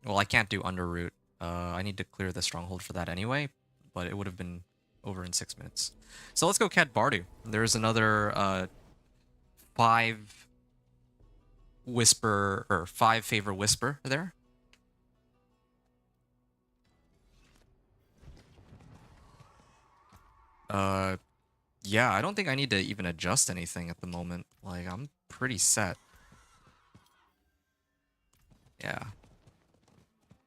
well, I can't do Underroot. I need to clear the stronghold for that anyway, but it would have been over in 6 minutes. So let's go Cat Bardu. There's another 5 whisper or 5 favor whisper there. Yeah, I don't think I need to even adjust anything at the moment. Like, I'm pretty set. Yeah.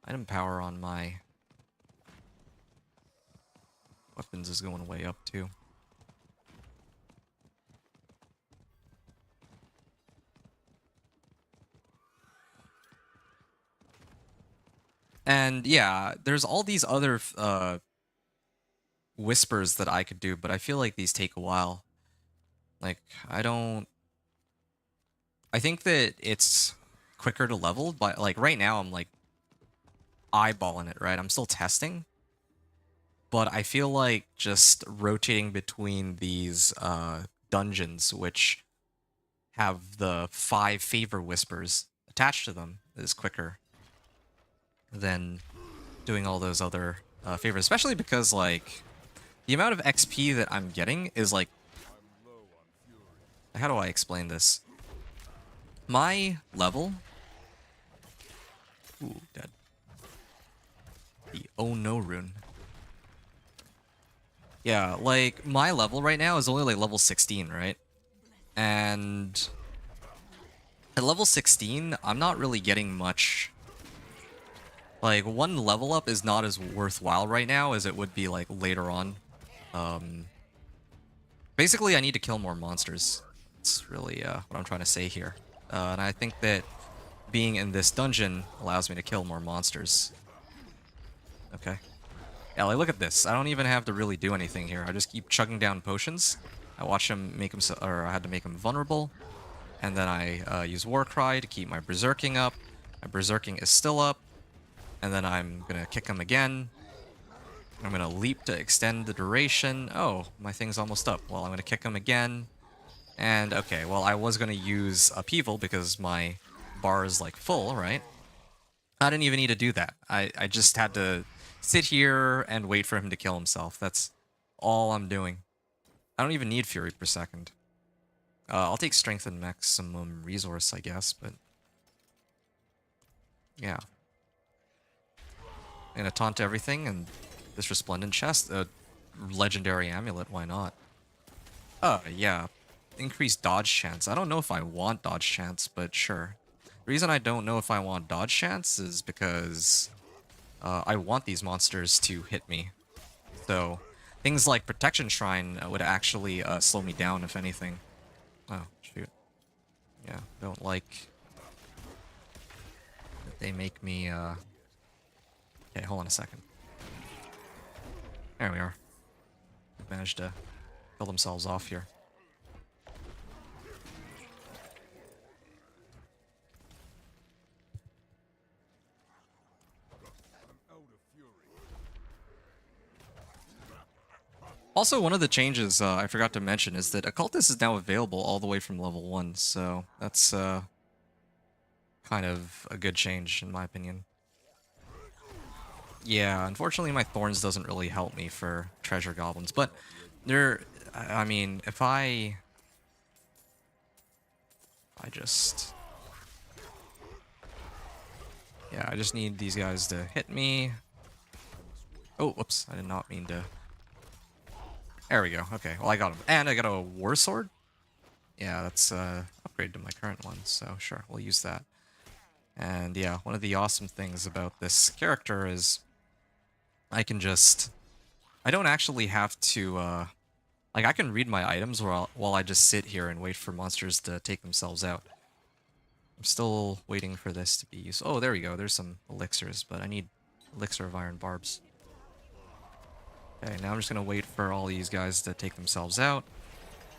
Item power on my weapons is going way up, too. And, yeah, there's all these other whispers that I could do, but I feel like these take a while. Like, I think that it's quicker to level, but, like, right now I'm, like, eyeballing it, right? I'm still testing. But I feel like just rotating between these dungeons, which have the 5 favor whispers attached to them, is quicker than doing all those other favors. Especially because, like, the amount of XP that I'm getting is, like... How do I explain this? My level... Ooh, dead. The Oh No rune. Yeah, like, my level right now is only, like, level 16, right? And at level 16, I'm not really getting much. Like, one level up is not as worthwhile right now as it would be, like, later on. Basically, I need to kill more monsters. That's really what I'm trying to say here. And I think that being in this dungeon allows me to kill more monsters. Okay. Yeah, like, look at this. I don't even have to really do anything here. I just keep chugging down potions. I watch him make him, or I had to make him vulnerable. And then I use Warcry to keep my Berserking up. My Berserking is still up. And then I'm gonna kick him again. I'm gonna leap to extend the duration. Oh, my thing's almost up. Well, I'm gonna kick him again. And, okay, well, I was gonna use Upheaval because my bar is, like, full, right? I didn't even need to do that. I just had to sit here and wait for him to kill himself. That's all I'm doing. I don't even need Fury per second. I'll take Strength and Maximum Resource, I guess, but... yeah. I'm gonna taunt everything, and this Resplendent Chest, a Legendary Amulet, why not? Yeah. Increased dodge chance. I don't know if I want dodge chance, but sure. The reason I don't know if I want dodge chance is because I want these monsters to hit me. So things like Protection Shrine would actually slow me down, if anything. Oh, shoot. Yeah, don't like that they make me... Okay, hold on a second. There we are. Managed to kill themselves off here. Also, one of the changes I forgot to mention is that Occultist is now available all the way from level 1, so that's kind of a good change in my opinion. Yeah, unfortunately my Thorns doesn't really help me for treasure goblins, but I mean, if I just... Yeah, I just need these guys to hit me. Oh, whoops, I did not mean to... There we go, okay, well I got him. And I got a War Sword? Yeah, that's upgrade to my current one, so sure, we'll use that. And yeah, one of the awesome things about this character is I can just... I don't actually have to, like, I can read my items while I just sit here and wait for monsters to take themselves out. I'm still waiting for this to be used. Oh, there we go. There's some elixirs, but I need elixir of iron barbs. Okay, now I'm just going to wait for all these guys to take themselves out.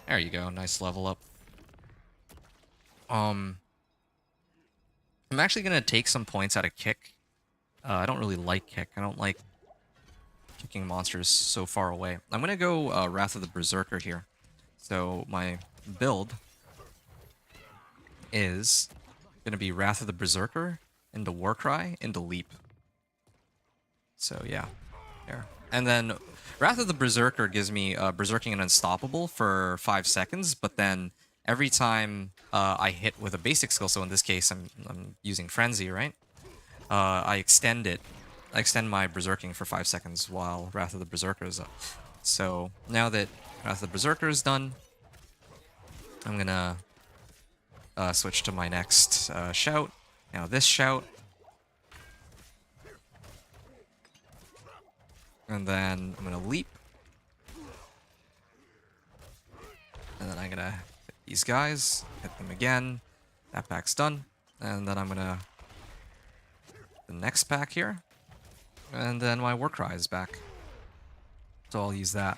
There you go. Nice level up. I'm actually going to take some points out of Kick. I don't really like Kick. I don't like kicking monsters so far away. I'm going to go Wrath of the Berserker here. So my build is going to be Wrath of the Berserker into Warcry into Leap. So yeah, there. And then Wrath of the Berserker gives me Berserking and Unstoppable for 5 seconds, but then every time I hit with a basic skill, so in this case I'm using Frenzy, right? I extend it. I extend my Berserking for 5 seconds while Wrath of the Berserker is up. So now that Wrath of the Berserker is done, I'm gonna switch to my next shout. Now this shout. And then I'm gonna leap. And then I'm gonna hit these guys, hit them again. That pack's done. And then I'm gonna the next pack here. And then my Warcry is back. So I'll use that.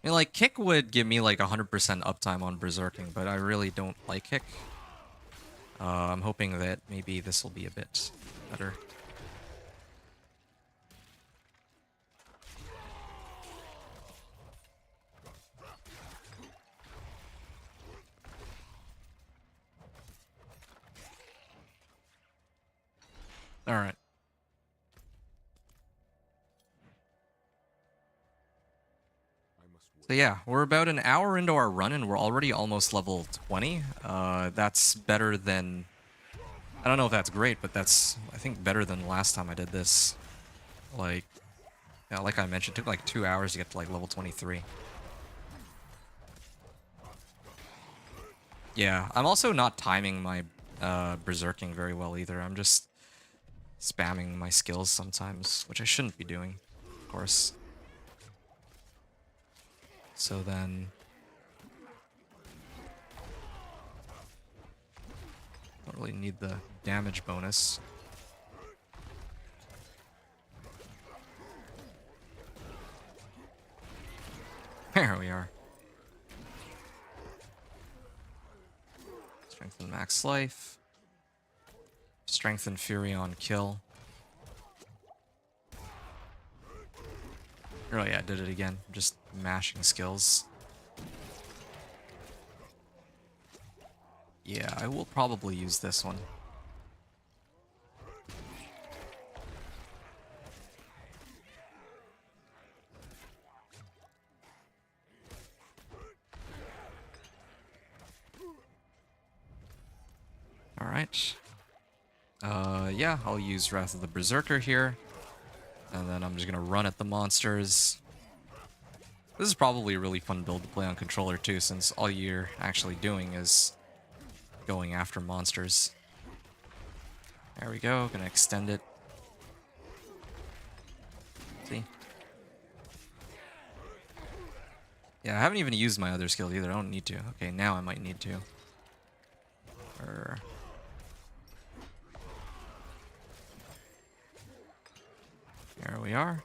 I mean, like, Kick would give me like 100% uptime on Berserking, but I really don't like Kick. I'm hoping that maybe this will be a bit better. Alright. So yeah, we're about an hour into our run and we're already almost level 20. That's better than... I don't know if that's great, but that's, I think, better than last time I did this. Like, yeah, like I mentioned, it took like 2 hours to get to like level 23. Yeah, I'm also not timing my Berserking very well either. I'm just spamming my skills sometimes, which I shouldn't be doing, of course. So then... don't really need the damage bonus. There we are. Strengthen max life. Strengthen Fury on kill. Oh yeah, I did it again. Just mashing skills. Yeah, I will probably use this one. Alright. Yeah, I'll use Wrath of the Berserker here. And then I'm just gonna run at the monsters. This is probably a really fun build to play on controller too, since all you're actually doing is going after monsters. There we go, gonna extend it. See? Yeah, I haven't even used my other skills either, I don't need to. Okay, now I might need to. There we are.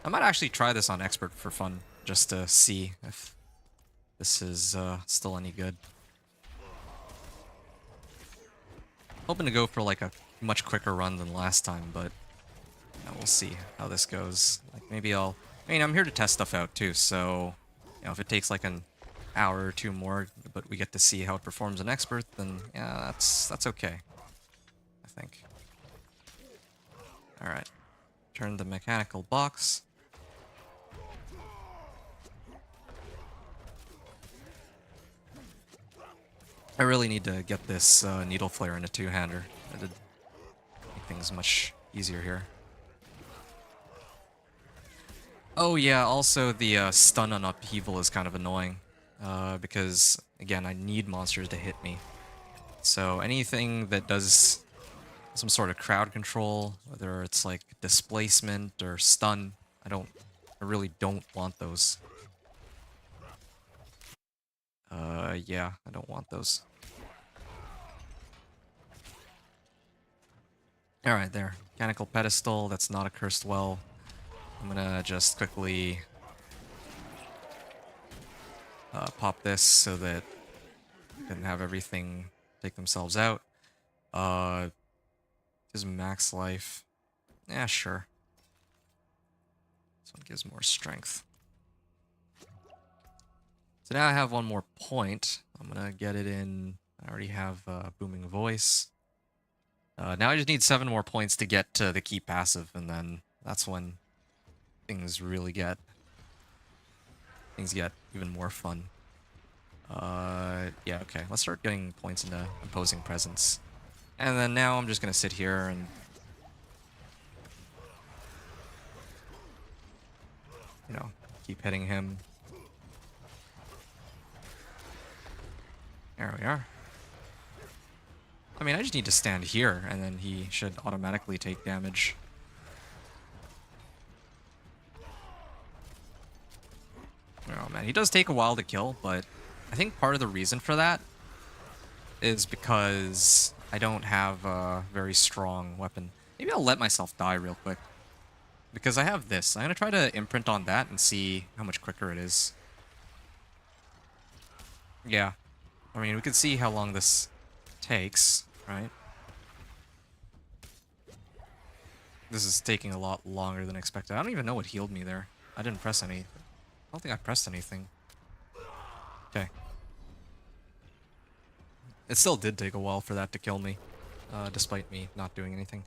I might actually try this on Expert for fun, just to see if this is still any good. Hoping to go for like a much quicker run than last time, but And we'll see how this goes. Like maybe I mean, I'm here to test stuff out too, so you know, if it takes like an hour or two more, but we get to see how it performs in expert, then yeah, that's okay, I think. All right, turn the mechanical box. I really need to get this needle flare in a two-hander. That'd make things much easier here. Oh yeah, also the stun on upheaval is kind of annoying. Because, again, I need monsters to hit me. So anything that does some sort of crowd control, whether it's like displacement or stun, I really don't want those. Yeah, I don't want those. Alright, there. Mechanical pedestal, that's not a cursed well. I'm gonna just quickly pop this so that I can have everything take themselves out. Gives max life. Yeah, sure. This one gives more strength. So now I have one more point. I'm gonna get it in. I already have booming voice. Now I just need 7 more points to get to the key passive, and then that's when things get even more fun. Yeah, okay. Let's start getting points into imposing presence. And then now I'm just gonna sit here and you know, keep hitting him. There we are. I mean, I just need to stand here, and then he should automatically take damage. Oh man, he does take a while to kill, but I think part of the reason for that is because I don't have a very strong weapon. Maybe I'll let myself die real quick. Because I have this. I'm going to try to imprint on that and see how much quicker it is. Yeah. I mean, we can see how long this takes, right? This is taking a lot longer than expected. I don't even know what healed me there. I didn't press any. I don't think I pressed anything. Okay. It still did take a while for that to kill me, despite me not doing anything.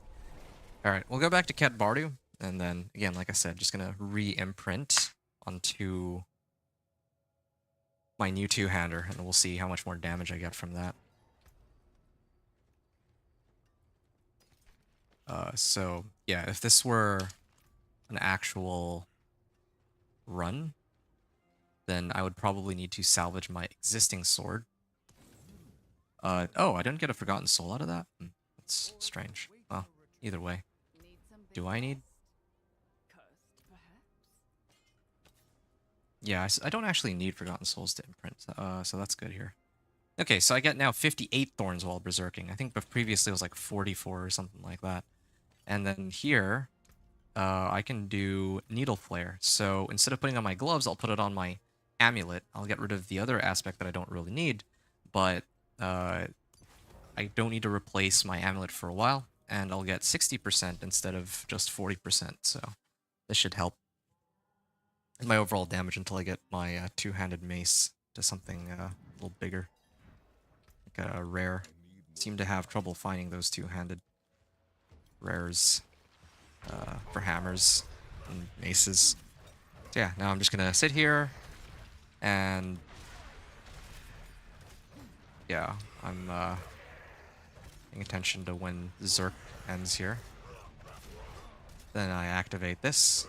Alright, we'll go back to Ket Bardu, and then, again, like I said, just gonna re-imprint onto my new two-hander, and we'll see how much more damage I get from that. So, yeah, if this were an actual run, then I would probably need to salvage my existing sword. Oh, I didn't get a Forgotten Soul out of that? That's strange. Well, either way. Do I need? Yeah, I don't actually need Forgotten Souls to imprint, so that's good here. Okay, so I get now 58 Thorns while Berserking. I think previously it was like 44 or something like that. And then here, I can do Needle Flare. So instead of putting on my gloves, I'll put it on my amulet. I'll get rid of the other aspect that I don't really need, but I don't need to replace my amulet for a while, and I'll get 60% instead of just 40%, so this should help my overall damage until I get my two-handed mace to something a little bigger. Like a rare. Seem to have trouble finding those two-handed rares for hammers and maces. So yeah, now I'm just gonna sit here and yeah, I'm paying attention to when Zerk ends here. Then I activate this.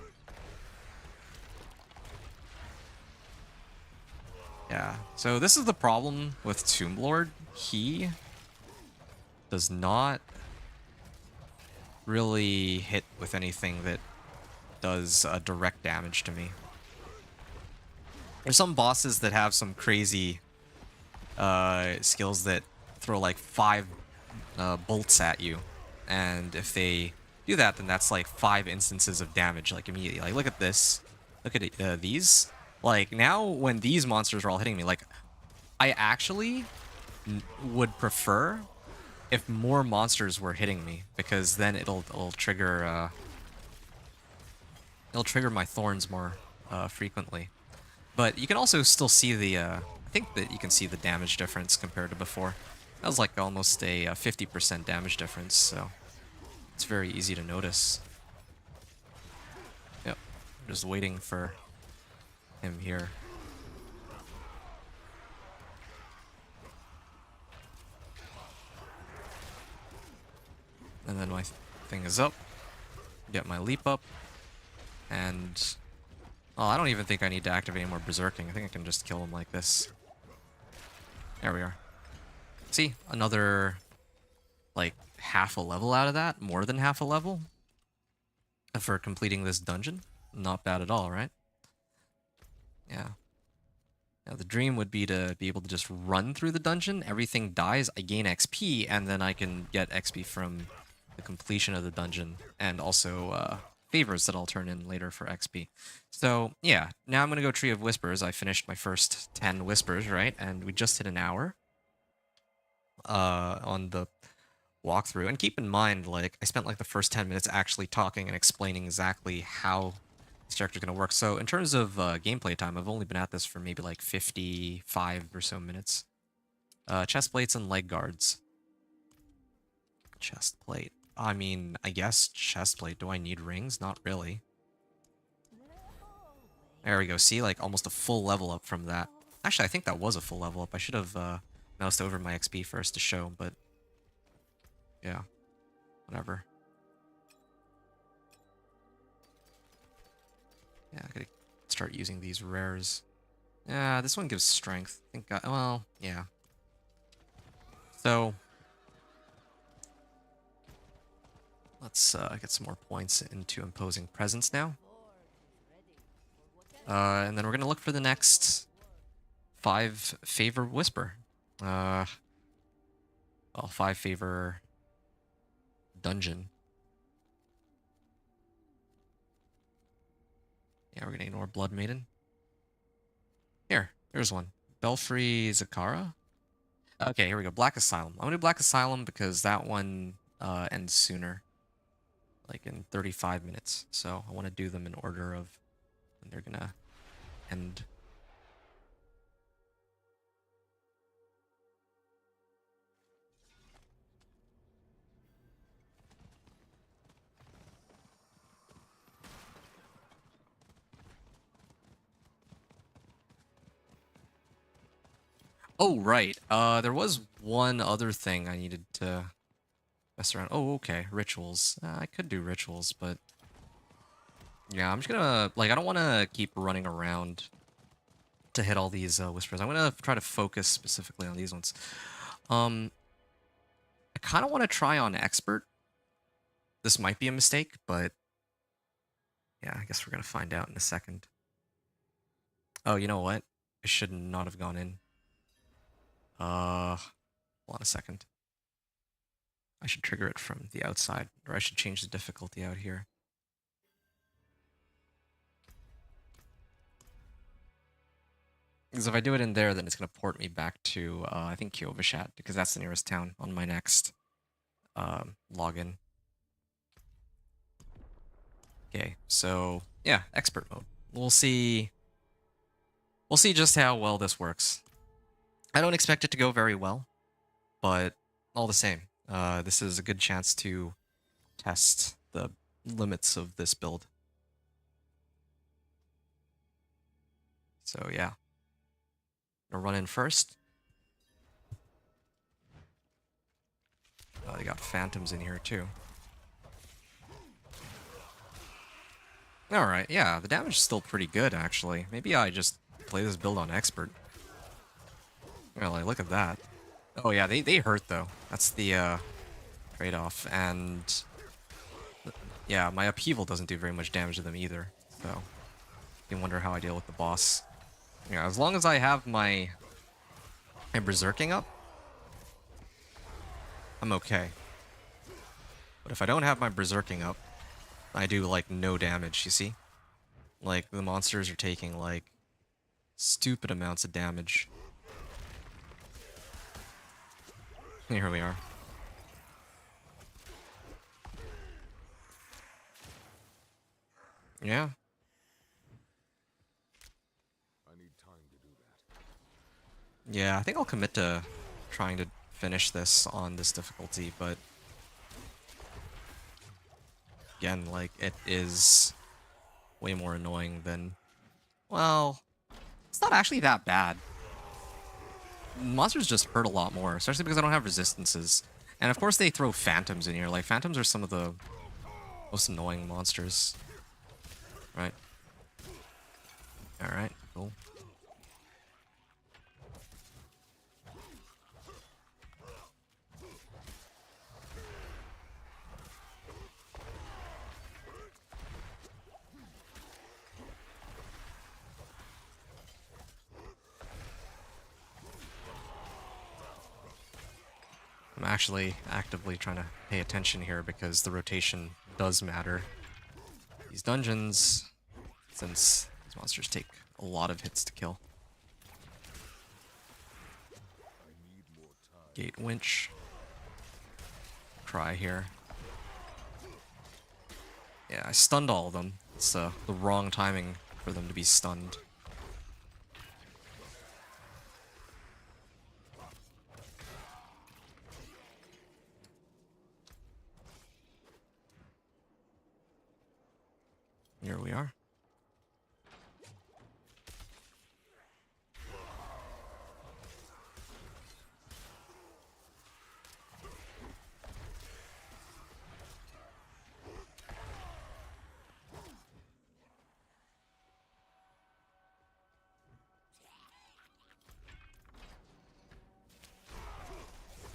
Yeah, so this is the problem with Tomb Lord. He does not really hit with anything that does direct damage to me. There's some bosses that have some crazy skills that throw like 5 bolts at you, and if they do that, then that's like 5 instances of damage, like immediately. Like, look at this. Look at these. Like, now when these monsters are all hitting me, like, I actually would prefer if more monsters were hitting me, because then it'll trigger It'll trigger my thorns more frequently. But you can also still see the, I think that you can see the damage difference compared to before. That was like almost a 50% damage difference, so it's very easy to notice. Yep, I'm just waiting for him here. And then my thing is up. Get my leap up. And... well, I don't even think I need to activate any more berserking. I think I can just kill him like this. There we are. See? Another... like, half a level out of that. More than half a level. For completing this dungeon. Not bad at all, right? Yeah. Now, the dream would be to be able to just run through the dungeon. Everything dies, I gain XP, and then I can get XP from the completion of the dungeon. And also, favors that I'll turn in later for XP. So, yeah. Now I'm going to go Tree of Whispers. I finished my first 10 Whispers, right? And we just hit an hour on the walkthrough. And keep in mind, like, I spent like the first 10 minutes actually talking and explaining exactly how this character's going to work. So in terms of gameplay time, I've only been at this for maybe like 55 or so minutes. Chest plates and leg guards. Chest plate. I mean, I guess chest plate. Do I need rings? Not really. There we go. See, like almost a full level up from that. Actually, I think that was a full level up. I should have moused over my XP first to show, but yeah, whatever. Yeah, I gotta start using these rares. Yeah, this one gives strength. I think, well, yeah. So, let's get some more points into imposing presence now. And then we're gonna look for the next 5 favor whisper. Well, 5 favor dungeon. Yeah, we're gonna ignore Blood Maiden. There's one. Belfry Zakara? Okay, here we go. Black Asylum. I'm gonna do Black Asylum because that one ends sooner. Like in 35 minutes. So I want to do them in order of when they're gonna end. Oh, right. There was one other thing I needed to mess around. Oh, okay. Rituals. I could do rituals, but... yeah, I'm just gonna... like, I don't want to keep running around to hit all these whispers. I'm gonna try to focus specifically on these ones. I kind of want to try on Expert. This might be a mistake, but... yeah, I guess we're gonna find out in a second. Oh, you know what? I should not have gone in. Hold on a second. I should trigger it from the outside, or I should change the difficulty out here. Because if I do it in there, then it's going to port me back to, I think, Kiovishat, because that's the nearest town on my next login. Okay, so, yeah, expert mode. We'll see just how well this works. I don't expect it to go very well, but all the same, this is a good chance to test the limits of this build. So yeah, gonna run in first. Oh, they got phantoms in here too. Alright, yeah, the damage is still pretty good actually. Maybe I just play this build on expert. Well, like, look at that. Oh yeah, they hurt though. That's the trade-off, and yeah, my upheaval doesn't do very much damage to them either. So you wonder how I deal with the boss. Yeah, as long as I have my berserking up, I'm okay. But if I don't have my berserking up, I do like no damage, you see? Like the monsters are taking like stupid amounts of damage. Here we are. Yeah, Yeah, I think I'll commit to trying to finish this on this difficulty, but again, like, it is way more annoying than... Well, it's not actually that bad. Monsters just hurt a lot more, especially because I don't have resistances. And of course they throw phantoms in here. Like, phantoms are some of the most annoying monsters. Right. Alright, cool. I'm actually actively trying to pay attention here because the rotation does matter. These dungeons, since these monsters take a lot of hits to kill. Gate winch. Cry here. Yeah, I stunned all of them. It's the wrong timing for them to be stunned. Here we are.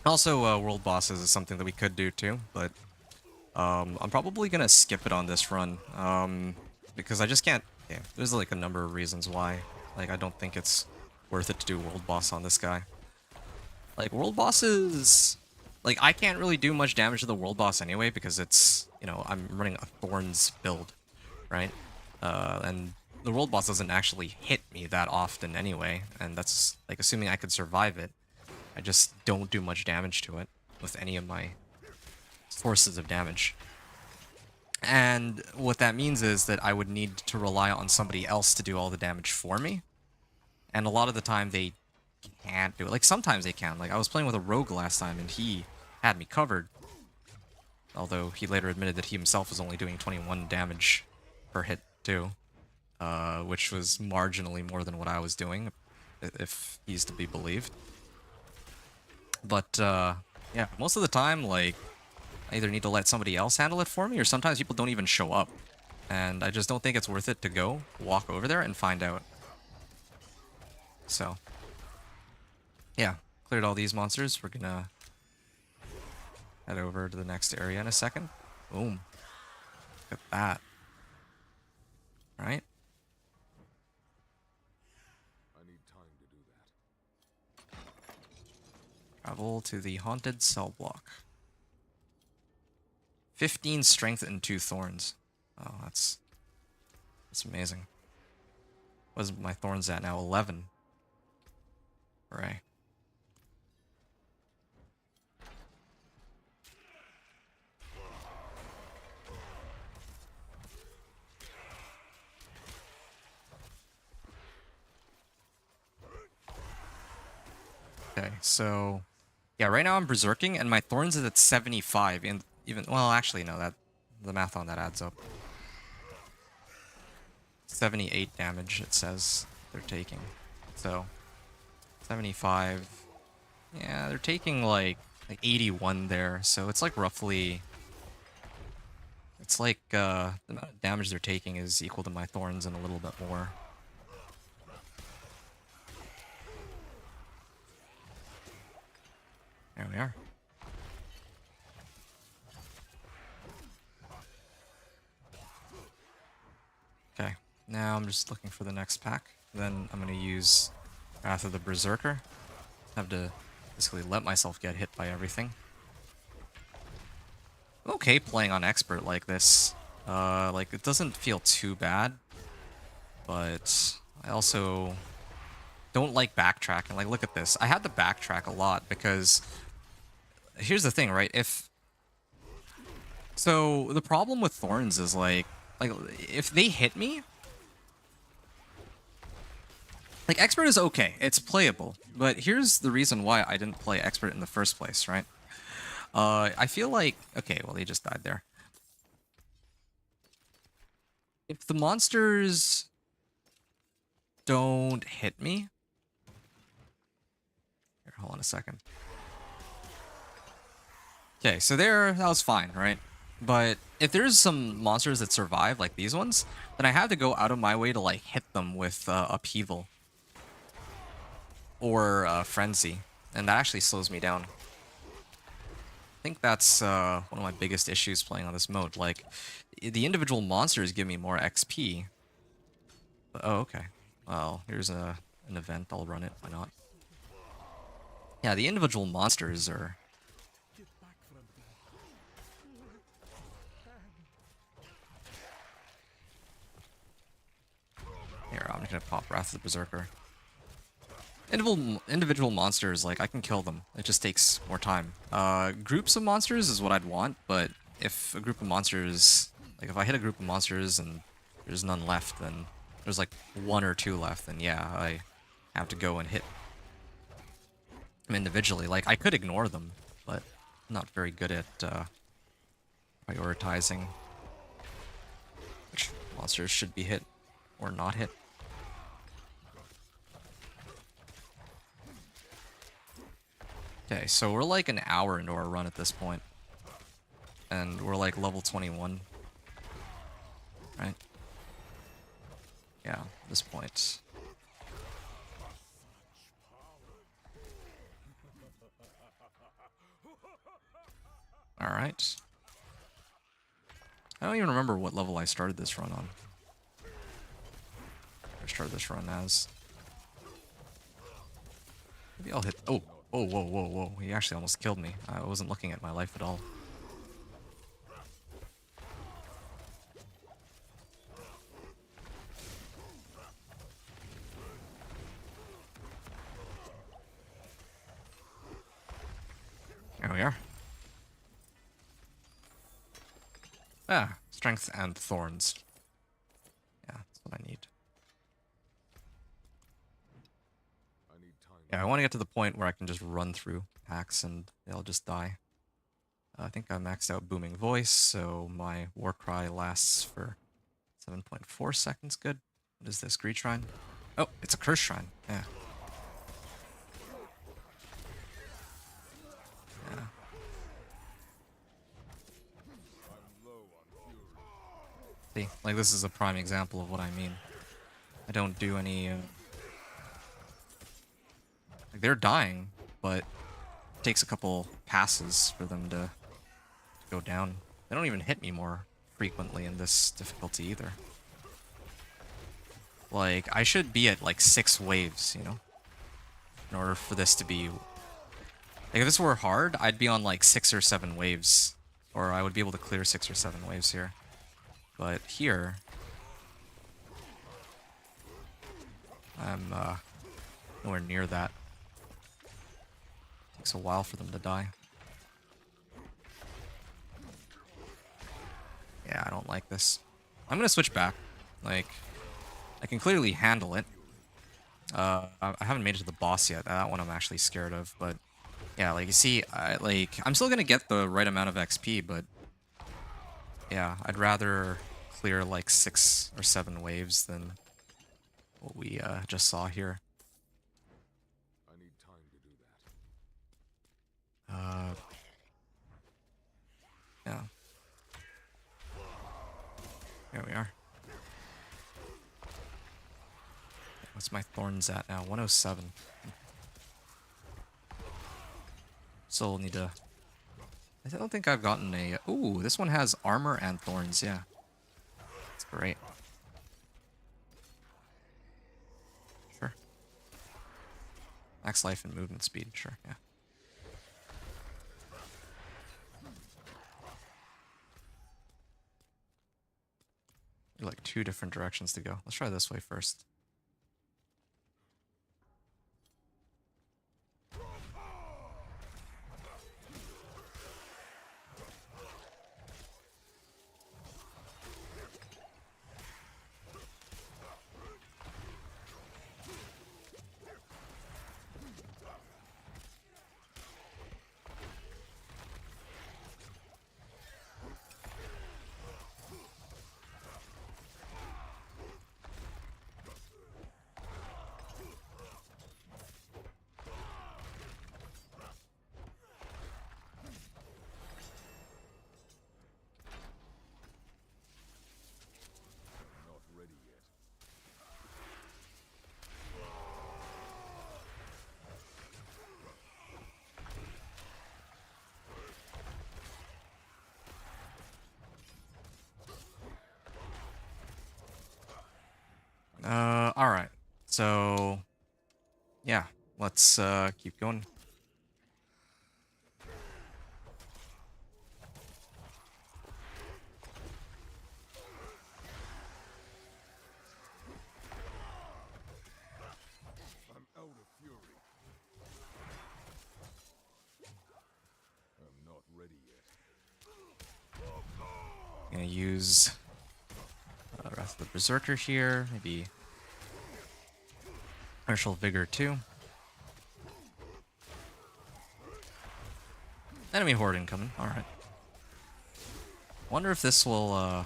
Also, world bosses is something that we could do too, but I'm probably gonna skip it on this run, because I just can't. Yeah, there's like a number of reasons why. Like, I don't think it's worth it to do world boss on this guy. Like, world bosses, like, I can't really do much damage to the world boss anyway because it's, you know, I'm running a Thorns build, right? And the world boss doesn't actually hit me that often anyway, and that's like assuming I could survive it. I just don't do much damage to it with any of my sources of damage. And what that means is that I would need to rely on somebody else to do all the damage for me. And a lot of the time they can't do it. Like, sometimes they can. Like, I was playing with a rogue last time and he had me covered. Although he later admitted that he himself was only doing 21 damage per hit too. Which was marginally more than what I was doing, if he's to be believed. But, yeah, most of the time, like, I either need to let somebody else handle it for me, or sometimes people don't even show up. And I just don't think it's worth it to go walk over there and find out. So, yeah, cleared all these monsters. We're gonna head over to the next area in a second. Boom. Look at that. Right? I need time to do that. Travel to the haunted cell block. 15 strength and 2 thorns. Oh, that's amazing. What's my thorns at now? 11. Hooray. Okay, so yeah, right now I'm berserking and my thorns is at 75, and even, well, actually no, that the math on that adds up. 78 damage it says they're taking. So 75. Yeah, they're taking like 81 there, so it's like roughly, it's like the amount of damage they're taking is equal to my thorns and a little bit more. There we are. Okay, now I'm just looking for the next pack. Then I'm going to use Wrath of the Berserker. Have to basically let myself get hit by everything. I'm okay playing on Expert like this. Like, it doesn't feel too bad. But I also don't like backtracking. Like, look at this. I had to backtrack a lot because... Here's the thing, right? So, the problem with Thorns is, like, if they hit me, Like, Expert is okay. It's playable. But here's the reason why I didn't play Expert in the first place, right? I feel like... Okay, well, he just died there. If the monsters don't hit me... Here, hold on a second. Okay, so there, that was fine, right? But if there's some monsters that survive, like these ones, then I have to go out of my way to, like, hit them with Upheaval. Or Frenzy. And that actually slows me down. I think that's one of my biggest issues playing on this mode. Like, the individual monsters give me more XP. But, oh, okay. Well, here's an event. I'll run it. Why not? Yeah, the individual monsters are... Here, I'm gonna pop Wrath of the Berserker. Individual monsters, like, I can kill them. It just takes more time. Groups of monsters is what I'd want, but if a group of monsters... Like, if I hit a group of monsters and there's none left, then there's, like, 1 or 2 left, then yeah, I have to go and hit them individually. Like, I could ignore them, but I'm not very good at prioritizing which monsters should be hit or not hit. Okay, so we're like an hour into our run at this point. And we're like level 21. Right? Yeah, at this point. Alright. I don't even remember what level I started this run on. I started this run as... Maybe I'll hit... Oh! Oh, whoa, whoa, whoa. He actually almost killed me. I wasn't looking at my life at all. There we are. Ah, strength and thorns. Yeah, that's what I need. Yeah, I want to get to the point where I can just run through packs and they'll just die. I think I maxed out Booming Voice, so my Warcry lasts for 7.4 seconds. Good. What is this? Greed Shrine? Oh, it's a Curse Shrine. Yeah. Yeah. See, like, this is a prime example of what I mean. I don't do any... Like, they're dying, but it takes a couple passes for them to go down. They don't even hit me more frequently in this difficulty either. Like, I should be at like 6 waves, you know? In order for this to be... Like, if this were hard, I'd be on like 6 or 7 waves. Or I would be able to clear 6 or 7 waves here. But here... I'm nowhere near that. Takes a while for them to die. Yeah, I don't like this. I'm gonna switch back. Like, I can clearly handle it. I haven't made it to the boss yet. That one I'm actually scared of, but yeah, like, you see, I'm still gonna get the right amount of XP, but yeah, I'd rather clear like 6 or 7 waves than what we just saw here. I need time to do that. Yeah. Here we are. What's my thorns at now? 107. Still need to... I don't think I've gotten a... Ooh, this one has armor and thorns, yeah. That's great. Sure. Max life and movement speed, sure, yeah. Like 2 different directions to go. Let's try this way first. Alright. So, yeah. Let's keep going. I'm out of fury. I'm not ready yet. Gonna use the rest of the Berserker here. Maybe Martial Vigor too. Enemy horde incoming. Alright. Wonder if this will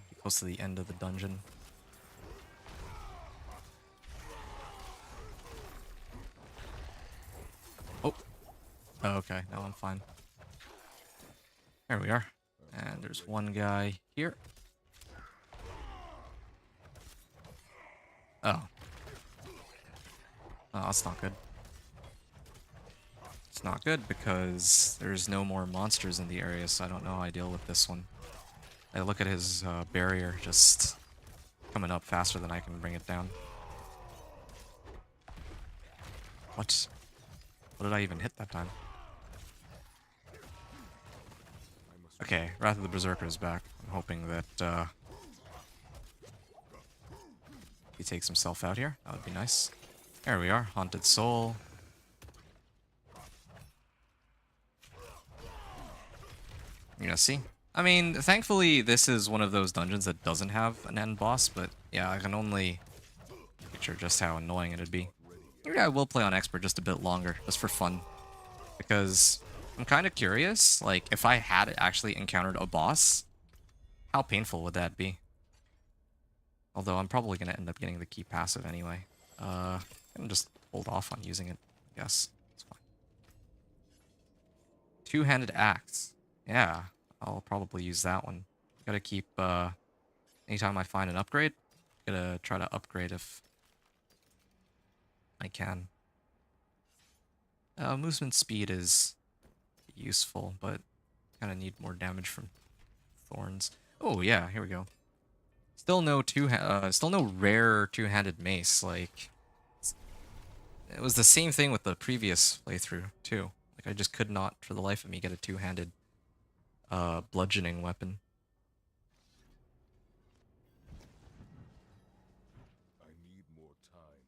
be close to the end of the dungeon. Oh. Oh, okay. No, I'm fine. There we are. And there's one guy here. Oh. Oh, that's not good. It's not good because there's no more monsters in the area, so I don't know how I deal with this one. I look at his barrier just coming up faster than I can bring it down. What? What did I even hit that time? Okay, Wrath of the Berserker is back. I'm hoping that he takes himself out here. That would be nice. There we are, Haunted Soul. You're gonna see. I mean, thankfully, this is one of those dungeons that doesn't have an end boss, but yeah, I can only picture just how annoying it'd be. Maybe I will play on Expert just a bit longer, just for fun. Because I'm kind of curious, like, if I had actually encountered a boss, how painful would that be? Although I'm probably going to end up getting the key passive anyway. I'm just hold off on using it, I guess. It's fine. Two-handed axe. Yeah, I'll probably use that one. Gotta keep, anytime I find an upgrade, gotta try to upgrade if I can. Movement speed is useful, but kind of need more damage from thorns. Oh yeah, here we go. Still no still no rare two-handed mace. Like, it was the same thing with the previous playthrough too. Like, I just could not, for the life of me, get a two-handed bludgeoning weapon. I need more time.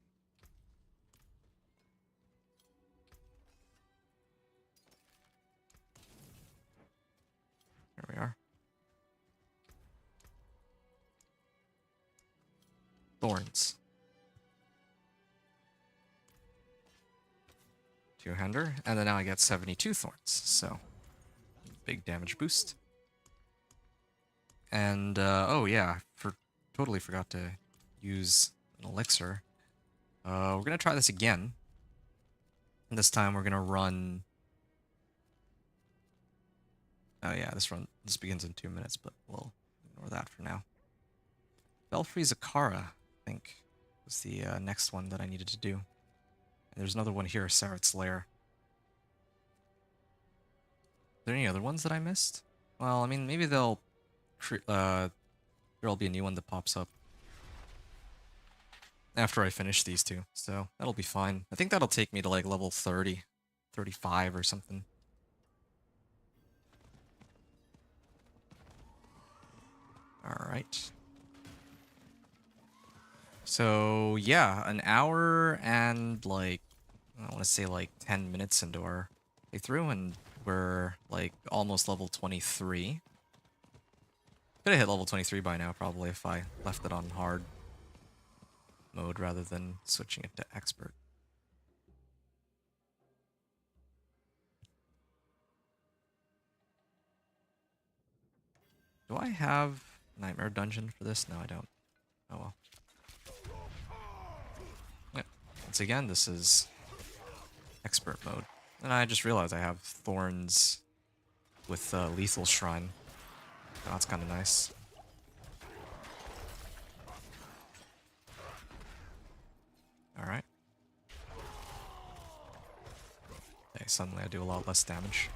Here we are. Thorns. Two-hander, and then now I get 72 thorns, so big damage boost. And oh yeah, totally forgot to use an elixir. We're gonna try this again. And this time we're gonna run. Oh yeah, this begins in 2 minutes, but we'll ignore that for now. Belfry Zakara, I think, was the next one that I needed to do. And there's another one here, Saret's Lair. Are there any other ones that I missed? Well, I mean, maybe there'll be a new one that pops up after I finish these two, so that'll be fine. I think that'll take me to like level 30, 35 or something. Alright. So, yeah, an hour and like, I want to say like 10 minutes into our playthrough, and we're like almost level 23. Could have hit level 23 by now, probably, if I left it on hard mode rather than switching it to expert. Do I have Nightmare Dungeon for this? No, I don't. Oh well. Yep. Once again, this is expert mode. And I just realized I have Thorns with Lethal Shrine. Oh, that's kind of nice. Alright. Okay, suddenly I do a lot less damage.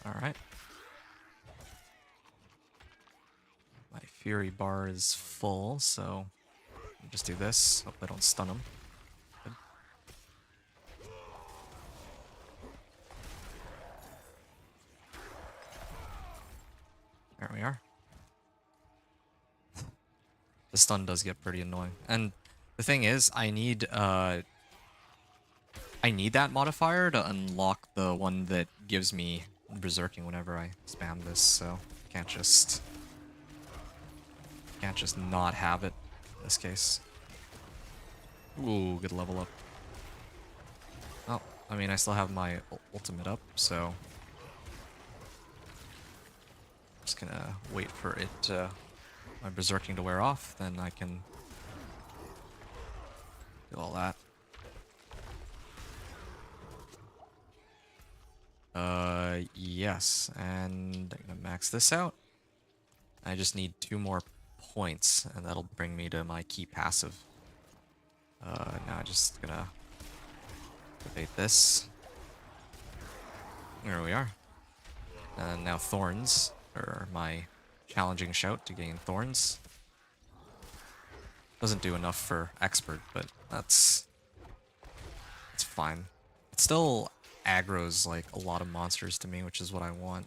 Alright. My Fury bar is full, so I'll just do this. Hope I don't stun him. Good. There we are. The stun does get pretty annoying. And the thing is, I need that modifier to unlock the one that gives me berserking whenever I spam this, so can't just not have it in this case. Ooh, good level up. Oh, I mean, I still have my ultimate up, so just gonna wait for it, my berserking to wear off, then I can do all that. Yes, and I'm gonna max this out. I just need 2 more points, and that'll bring me to my key passive. Now I'm just gonna activate this. There we are. And now Thorns, or my challenging shout to gain Thorns. Doesn't do enough for Expert, but that's fine. It still aggroes like a lot of monsters to me, which is what I want.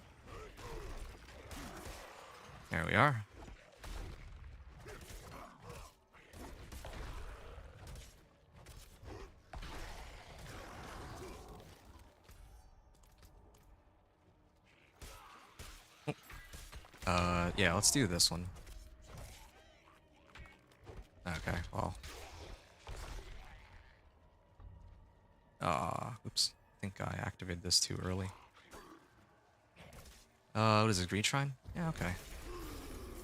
There we are. Yeah, let's do this one. Okay, well. Oops. I think I activated this too early. What is it, Green Shrine? Yeah, okay.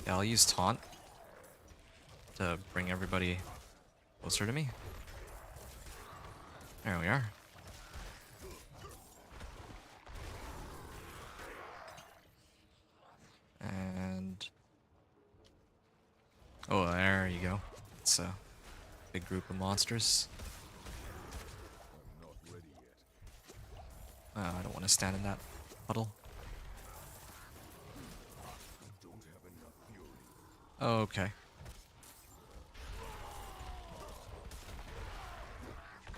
Yeah, I'll use Taunt to bring everybody closer to me. There we are. And... oh, there you go. It's a big group of monsters. I'm not ready yet. I don't want to stand in that puddle. I don't have enough fury. Okay.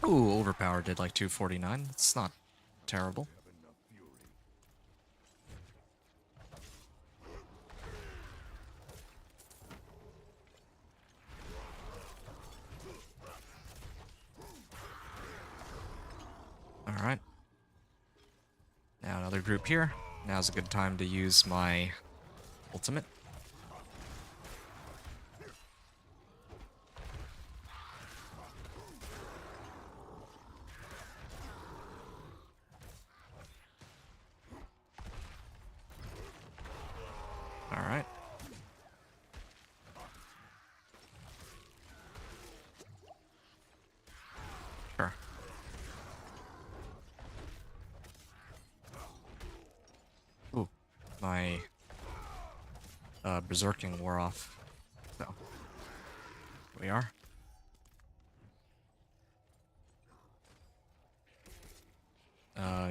Ooh, overpowered did like 249. It's not terrible. Have enough fury. Alright. Now another group here. Now's a good time to use my ultimate. Alright. Sure. Ooh, my berserking wore off. So, here we are.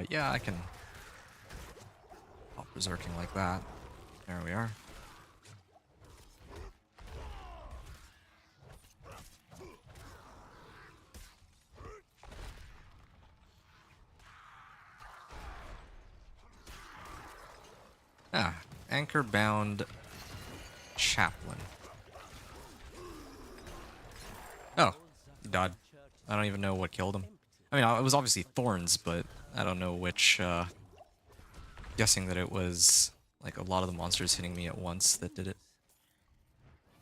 Yeah, I can pop berserking like that. There we are. Ah, anchor-bound chaplain. Oh, he died. I don't even know what killed him. I mean, it was obviously Thorns, but I don't know which, guessing that it was, like, a lot of the monsters hitting me at once that did it.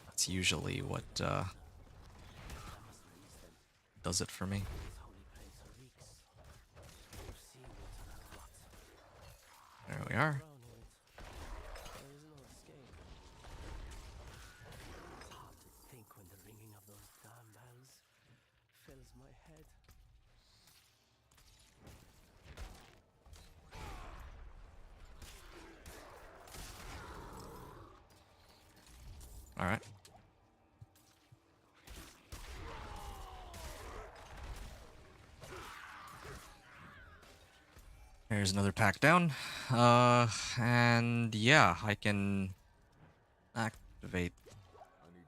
That's usually what, does it for me. There we are. Alright. There's another pack down. And yeah, I can activate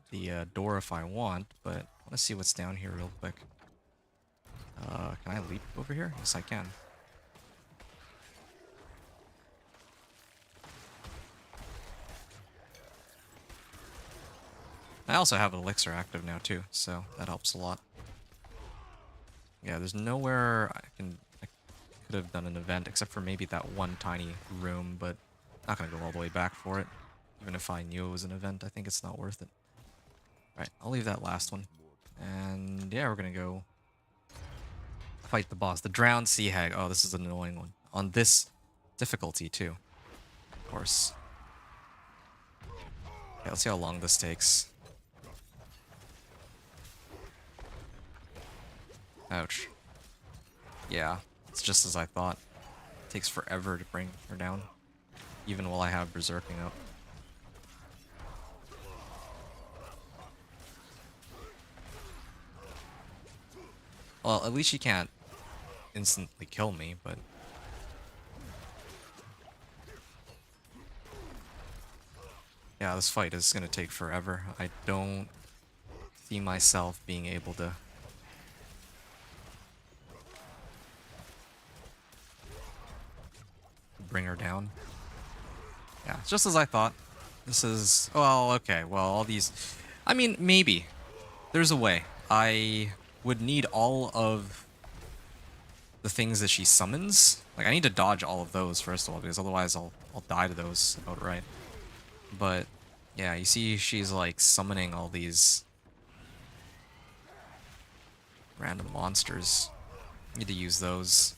the door if I want, but I want to see what's down here real quick. Can I leap over here? Yes, I can. I also have Elixir active now too, so that helps a lot. Yeah, there's nowhere I could have done an event except for maybe that one tiny room, but not gonna go all the way back for it. Even if I knew it was an event, I think it's not worth it. Right, I'll leave that last one. And yeah, we're gonna go fight the boss. The Drowned Sea Hag. Oh, this is an annoying one. On this difficulty too, of course. Okay, let's see how long this takes. Ouch. Yeah, it's just as I thought. It takes forever to bring her down, even while I have Berserking up. Well, at least she can't instantly kill me, but... yeah, this fight is gonna take forever. I don't see myself being able to... bring her down. Yeah, it's just as I thought. This is... well, okay, well, all these... I mean, maybe. There's a way. I would need all of the things that she summons. Like, I need to dodge all of those, first of all, because otherwise I'll die to those outright. But, yeah, you see she's, like, summoning all these random monsters. Need to use those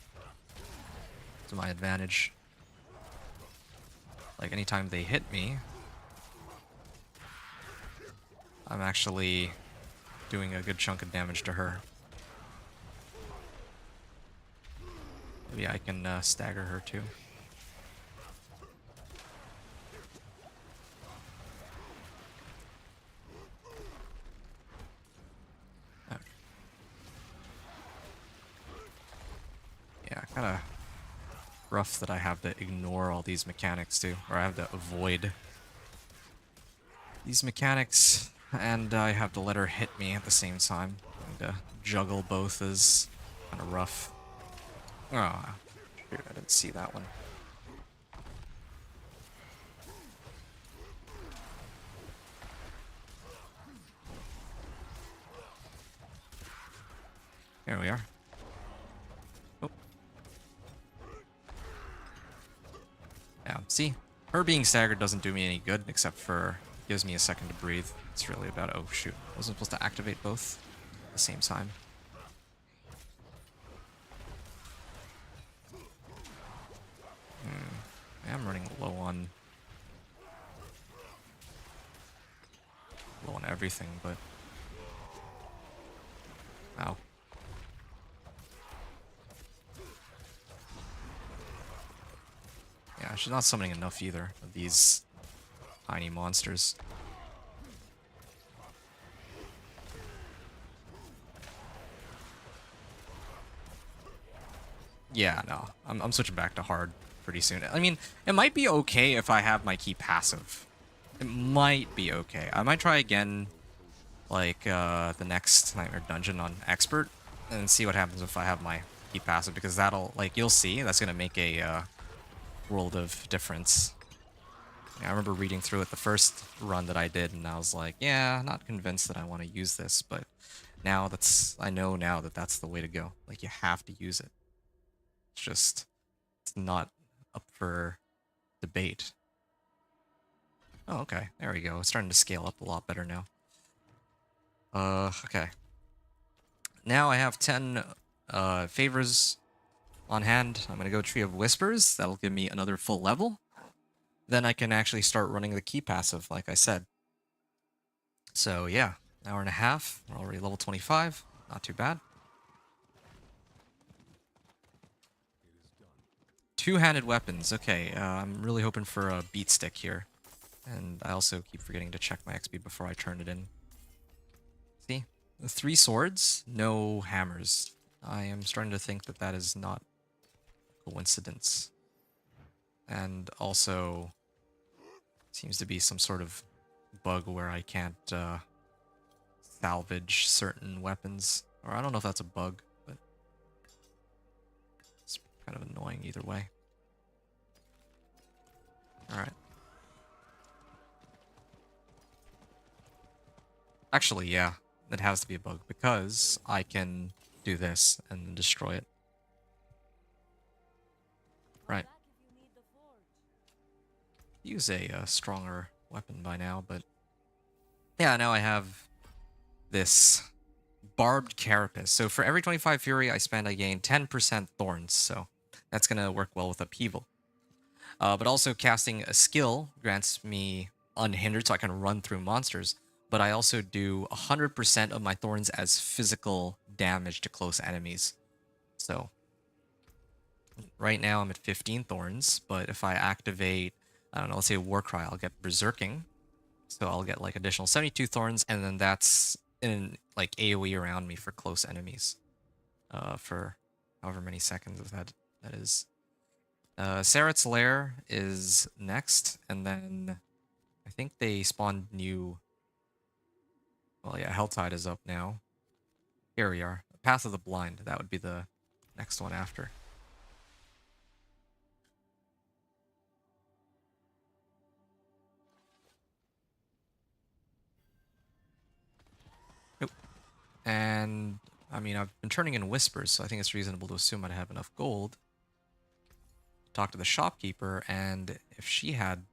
to my advantage. Like, anytime they hit me, I'm actually doing a good chunk of damage to her. Maybe I can stagger her too. Okay. Yeah, kind of rough that I have to ignore all these mechanics too, or I have to avoid these mechanics, and I have to let her hit me at the same time. Trying to juggle both is kind of rough. Oh, shoot, I didn't see that one. There we are. Oh. Yeah, see? Her being staggered doesn't do me any good, except for gives me a second to breathe. It's really about... oh, shoot. I wasn't supposed to activate both at the same time. I am running low on everything, but... ow. Yeah, she's not summoning enough either of these tiny monsters. Yeah, no. I'm switching back to hard pretty soon. I mean, it might be okay if I have my key passive. It might be okay. I might try again, like, the next Nightmare Dungeon on Expert, and see what happens if I have my key passive, because that'll, like, you'll see, that's gonna make a, world of difference. Yeah, I remember reading through it the first run that I did, and I was like, yeah, not convinced that I want to use this, but now I know now that that's the way to go. Like, you have to use it. It's just, it's not up for debate. Oh, okay, there we go. It's starting to scale up a lot better now. Okay. Now I have 10 favors on hand. I'm gonna go Tree of Whispers. That'll give me another full level. Then I can actually start running the key passive, like I said. So yeah, hour and a half. We're already level 25. Not too bad. Two-handed weapons. Okay, I'm really hoping for a beat stick here. And I also keep forgetting to check my XP before I turn it in. See? 3 swords, no hammers. I am starting to think that that is not coincidence. And also seems to be some sort of bug where I can't salvage certain weapons. Or I don't know if that's a bug, but it's kind of annoying either way. Alright. Actually, yeah, it has to be a bug because I can do this and destroy it. Right. Use a stronger weapon by now, but yeah, now I have this barbed carapace. So for every 25 fury I spend, I gain 10% thorns, so that's going to work well with upheaval. But also casting a skill grants me unhindered, so I can run through monsters. But I also do 100% of my thorns as physical damage to close enemies. So right now I'm at 15 thorns, but if I activate, I don't know, let's say War Cry, I'll get Berserking. So I'll get like additional 72 thorns, and then that's in like AoE around me for close enemies. For however many seconds that is. Saret's Lair is next, and then I think they spawned new. Well, yeah, Helltide is up now. Here we are. Path of the Blind. That would be the next one after. Nope. And I mean, I've been turning in whispers, so I think it's reasonable to assume I'd have enough gold. Talk to the shopkeeper, and if she had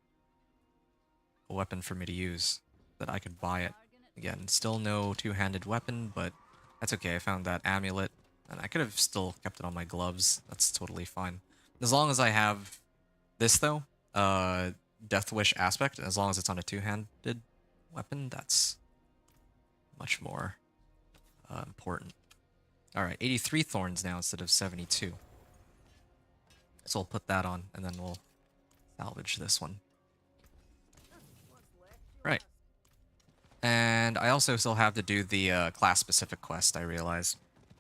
a weapon for me to use, that I could buy it. Again, still no two-handed weapon, but that's okay. I found that amulet, and I could have still kept it on my gloves. That's totally fine. As long as I have this, though, Death Wish aspect, as long as it's on a two-handed weapon, that's much more important. Alright, 83 thorns now instead of 72. So we'll put that on, and then we'll salvage this one. Right. And I also still have to do the class-specific quest, I realize.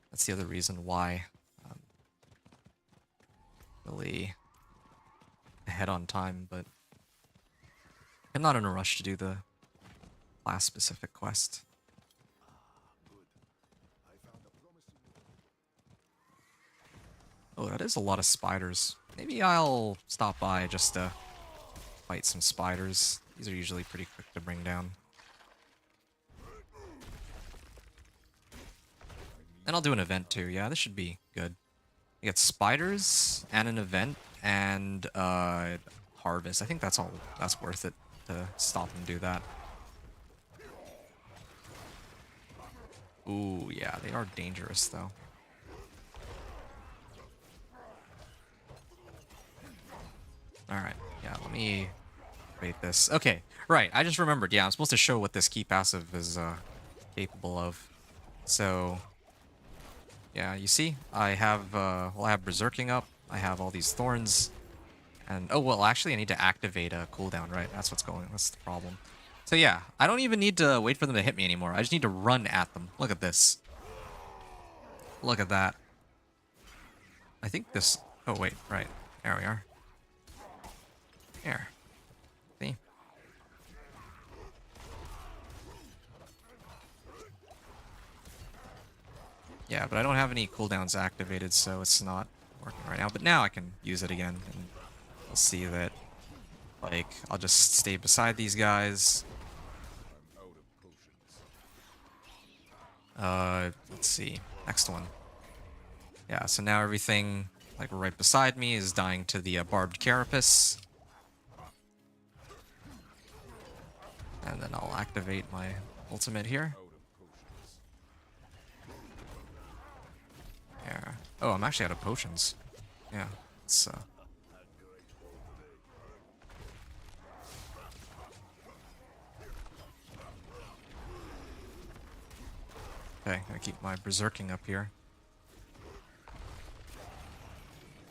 That's the other reason why I'm really ahead on time, but I'm not in a rush to do the class-specific quest. Oh, that is a lot of spiders. Maybe I'll stop by just to fight some spiders. These are usually pretty quick to bring down. And I'll do an event too. Yeah, this should be good. You get spiders and an event and harvest. I think that's all. That's worth it to stop and do that. Ooh, yeah, they are dangerous though. Alright, yeah, let me wait this. Okay, right, I just remembered. Yeah, I'm supposed to show what this key passive is capable of. So, yeah, you see? I have, well, I have Berserking up. I have all these Thorns. And, oh, well, actually, I need to activate a cooldown, right? That's what's going, that's the problem. So, yeah, I don't even need to wait for them to hit me anymore. I just need to run at them. Look at this. Look at that. I think this, oh, wait, right. There we are. Here. See? Yeah, but I don't have any cooldowns activated, so it's not working right now. But now I can use it again, and we'll see that, like, I'll just stay beside these guys. Let's see. Next one. Yeah, so now everything, like, right beside me is dying to the barbed carapace. And then I'll activate my ultimate here. Yeah. Oh, I'm actually out of potions. Yeah, it's okay, gonna keep my berserking up here.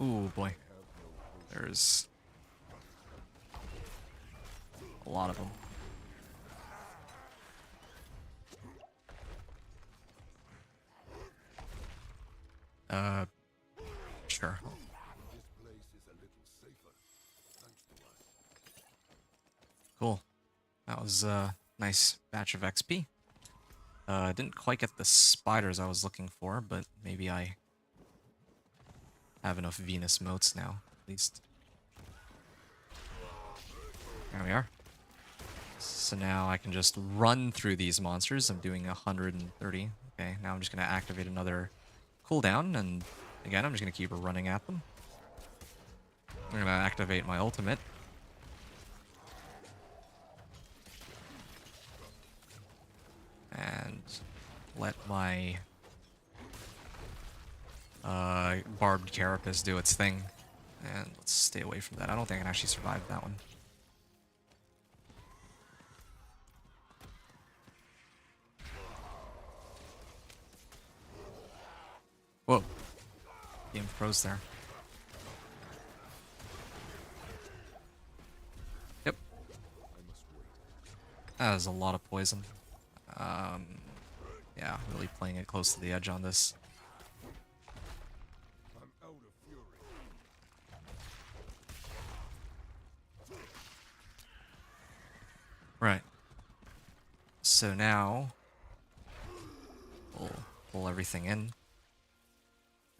Ooh, boy. There's a lot of them. Sure. Cool. That was a nice batch of XP. Didn't quite get the spiders I was looking for, but maybe I have enough Venus motes now, at least. There we are. So now I can just run through these monsters. I'm doing 130. Okay, now I'm just going to activate another cooldown, and again, I'm just going to keep running at them. I'm going to activate my ultimate. And let my barbed carapace do its thing. And let's stay away from that. I don't think I can actually survive that one. Whoa. Game froze there. Yep. That is a lot of poison. Yeah, really playing it close to the edge on this. I'm out of fury. Right. So now we'll pull everything in.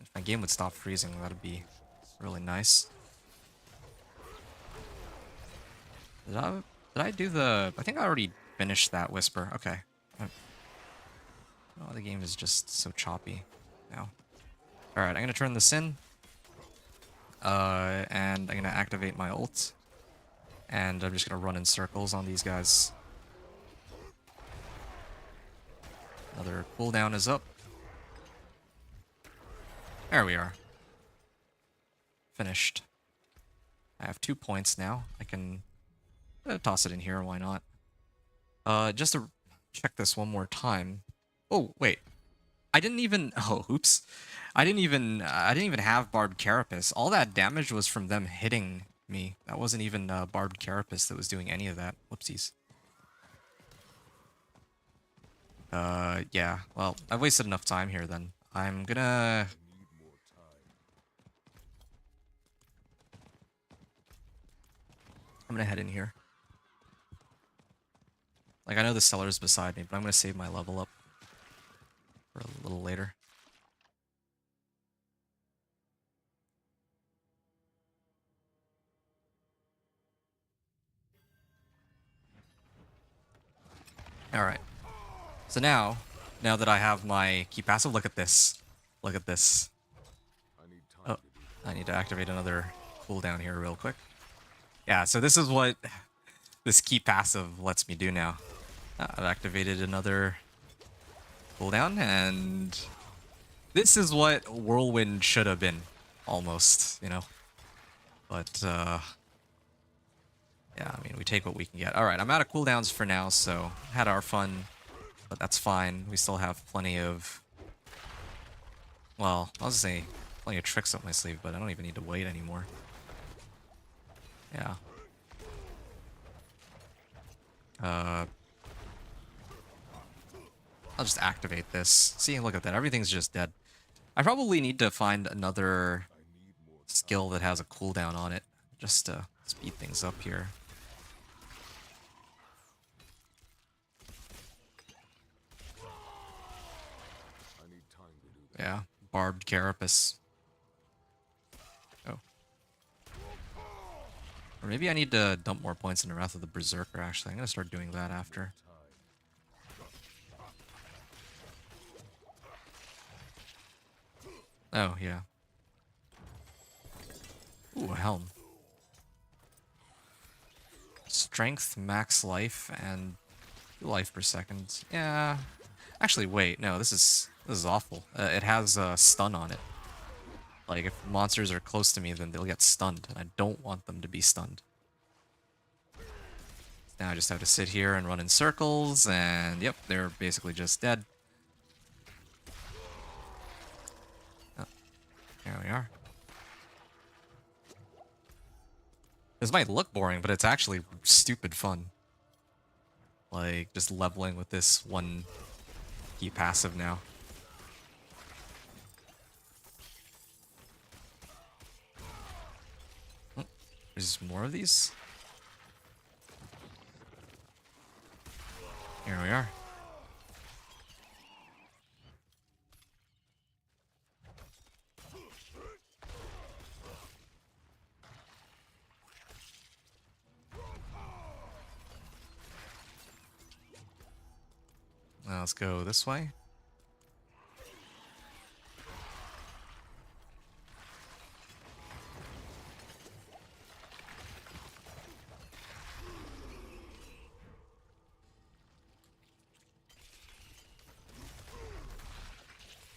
If my game would stop freezing, that'd be really nice. Did I do the... I think I already finished that whisper. Okay. Oh, the game is just so choppy now. Alright, I'm gonna turn this in. And I'm gonna activate my ult. And I'm just gonna run in circles on these guys. Another cooldown is up. There we are. Finished. I have 2 points now. I can toss it in here, why not? Just to check this one more time. Oh, wait. I didn't even... Oh, oops. I didn't even have Barbed Carapace. All that damage was from them hitting me. That wasn't even Barbed Carapace that was doing any of that. Whoopsies. Yeah. Well, I've wasted enough time here then. I'm gonna... I'm gonna head in here. Like, I know the cellar's beside me, but I'm gonna save my level up for a little later. Alright. So now that I have my key passive, look at this. Look at this. Oh, I need to activate another cooldown here real quick. Yeah, so this is what this key passive lets me do now. I've activated another cooldown, and this is what Whirlwind should have been, almost, you know? But, yeah, I mean, we take what we can get. Alright, I'm out of cooldowns for now, so had our fun, but that's fine. We still have plenty of... Well, I'll just say plenty of tricks up my sleeve, but I don't even need to wait anymore. Yeah. I'll just activate this. See, look at that. Everything's just dead. I probably need to find another skill that has a cooldown on it, just to speed things up here. Yeah, Barbed Carapace. Oh. Or maybe I need to dump more points into Wrath of the Berserker, actually. I'm gonna start doing that after. Oh, yeah. Ooh, a helm. Strength, max life, and life per second. Yeah. Actually, wait. No, this is awful. It has a stun on it. Like, if monsters are close to me, then they'll get stunned, and I don't want them to be stunned. Now I just have to sit here and run in circles, and yep, they're basically just dead. Oh, there we are. This might look boring, but it's actually stupid fun. Like, just leveling with this one key passive now. Oh, there's more of these? Here we are. Now let's go this way.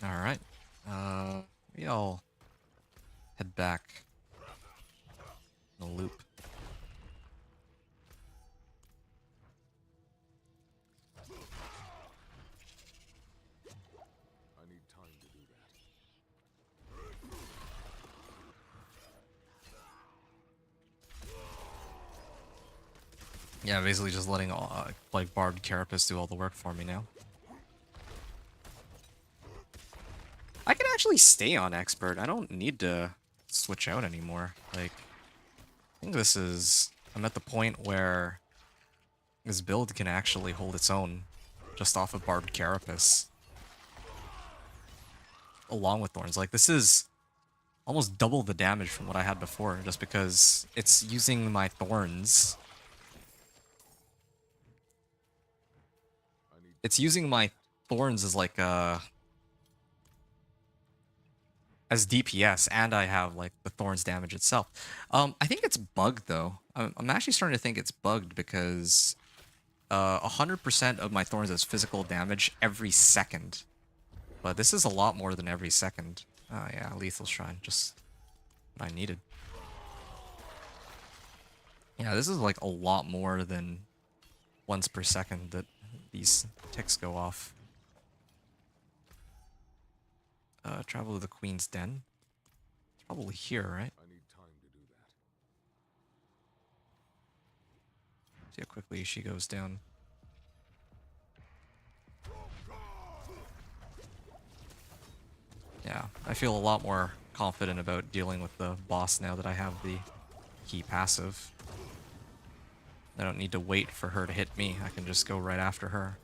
Alright. Maybe I'll head back in the loop. I need time to do that. Yeah, basically just letting like Barbed Carapace do all the work for me now. I can actually stay on Expert. I don't need to switch out anymore. Like, I think this is... I'm at the point where this build can actually hold its own just off of Barbed Carapace. Along with Thorns. Like, this is almost double the damage from what I had before, just because it's using my Thorns. It's using my Thorns as like as DPS, and I have like the Thorns damage itself. I think it's bugged though. I'm actually starting to think it's bugged because 100% of my Thorns has physical damage every second. But this is a lot more than every second. Oh yeah, Lethal Shrine, just what I needed. Yeah, this is like a lot more than once per second that these ticks go off. Travel to the Queen's Den. It's probably here, right? I need time to do that. See how quickly she goes down. Yeah, I feel a lot more confident about dealing with the boss now that I have the key passive. I don't need to wait for her to hit me. I can just go right after her.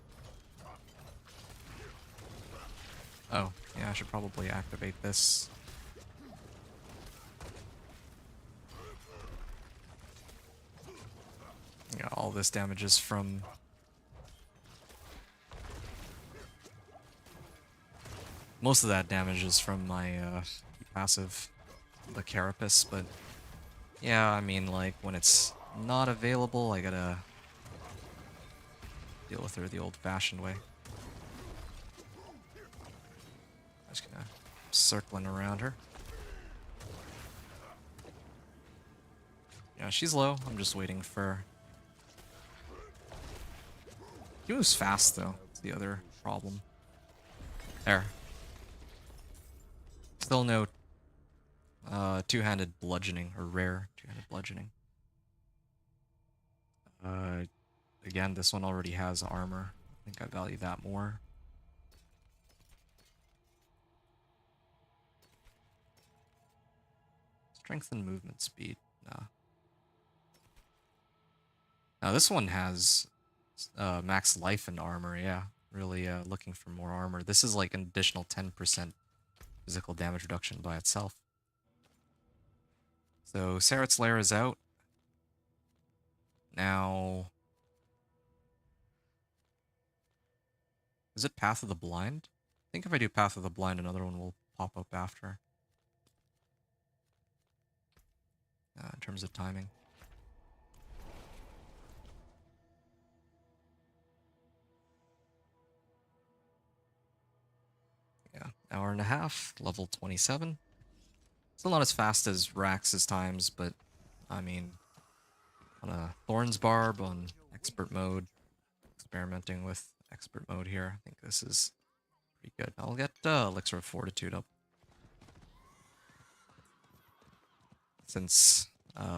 Oh, yeah, I should probably activate this. Yeah, all this damage is from... Most of that damage is from my passive, the Carapace, but... Yeah, I mean, like, when it's not available, I gotta deal with her the old-fashioned way. I'm just gonna circling around her. Yeah, she's low. I'm just waiting for... He moves fast, though. That's the other problem. There. Still no two-handed bludgeoning, or rare two-handed bludgeoning. Again, this one already has armor. I think I value that more. Strength and movement speed. Nah. Now this one has max life and armor, yeah. Really looking for more armor. This is like an additional 10% physical damage reduction by itself. So Saret's Lair is out. Now... Is it Path of the Blind? I think if I do Path of the Blind, another one will pop up after. In terms of timing. Yeah, hour and a half, level 27. Still not as fast as Rax's times, but I mean, on a Thorns Barb on expert mode, experimenting with expert mode here, I think this is pretty good. I'll get Elixir of Fortitude up. Since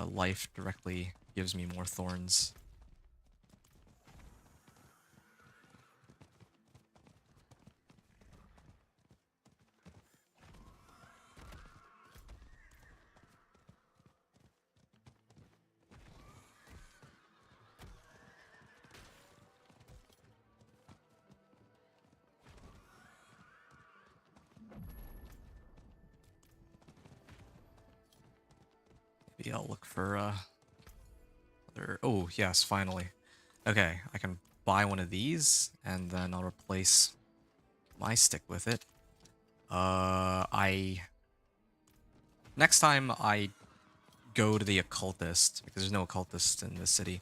life directly gives me more thorns. Maybe I'll look for other. Oh yes, finally. Okay, I can buy one of these, and then I'll replace my stick with it. Next time I go to the occultist, because there's no occultist in this city,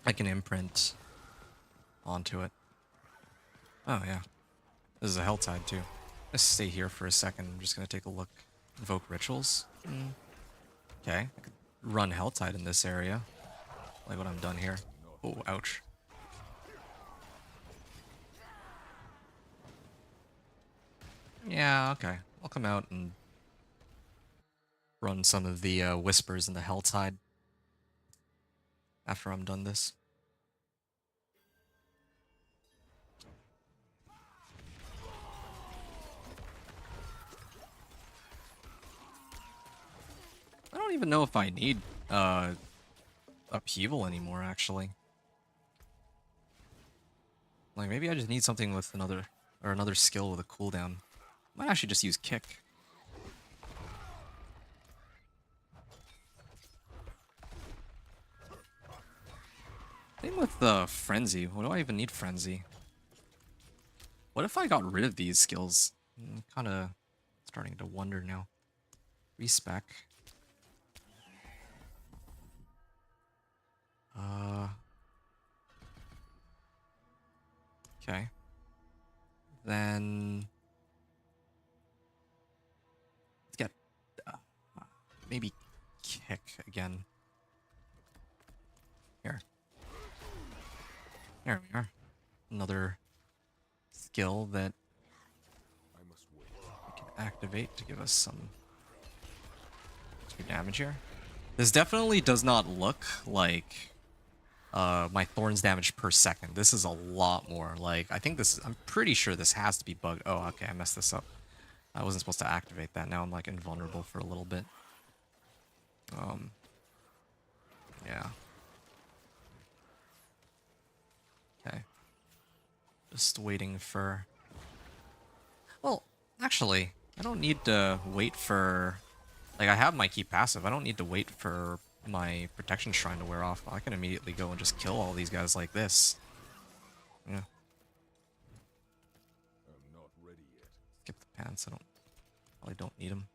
I can imprint onto it. Oh yeah, this is a Helltide too. Let's stay here for a second. I'm just gonna take a look. Invoke rituals. Okay, I could run Helltide in this area, like what I've done here. Oh, ouch. Yeah, okay. I'll come out and run some of the whispers in the Helltide after I'm done this. I don't even know if I need upheaval anymore, actually. Like, maybe I just need something with another skill with a cooldown. Might actually just use kick. Same with frenzy. What do I even need frenzy? What if I got rid of these skills? I'm kind of starting to wonder now. Respec. Okay. Then let's get maybe kick again. Here. There we are. Another skill that I must wait. we can activate to give us some extra damage here. This definitely does not look like my Thorns damage per second. This is a lot more. Like, I think this is, I'm pretty sure this has to be bugged. Oh, okay, I messed this up. I wasn't supposed to activate that. Now I'm like invulnerable for a little bit. Yeah. Okay. Just waiting for... Well, actually, I don't need to wait for... Like, I have my key passive. I don't need to wait for my protection shrine to wear off. I can immediately go and just kill all these guys like this. Yeah. I'm not ready yet. Skip the pants. Probably don't need them.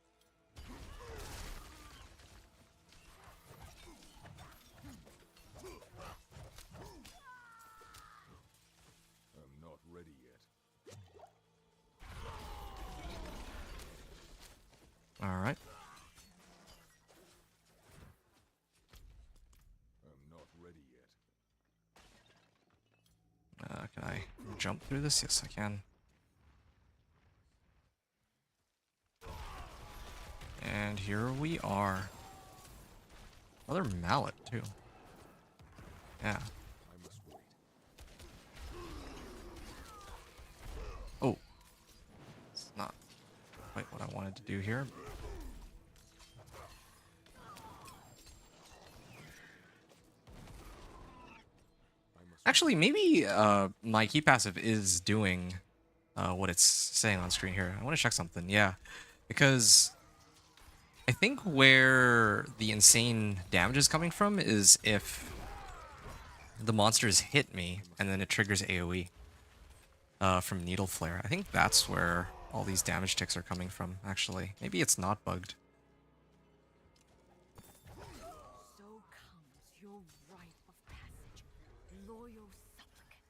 I'm not ready yet. All right. I'm not ready yet. Can I jump through this? Yes, I can. And here we are. Another mallet, too. Yeah. I must wait. Oh. It's not quite what I wanted to do here. Actually, maybe my key passive is doing what it's saying on screen here. I want to check something. Yeah. Because I think where the insane damage is coming from is if the monsters hit me and then it triggers AoE from Needle Flare. I think that's where all these damage ticks are coming from, actually. Maybe it's not bugged. So comes your rite of passage, loyal supplicant.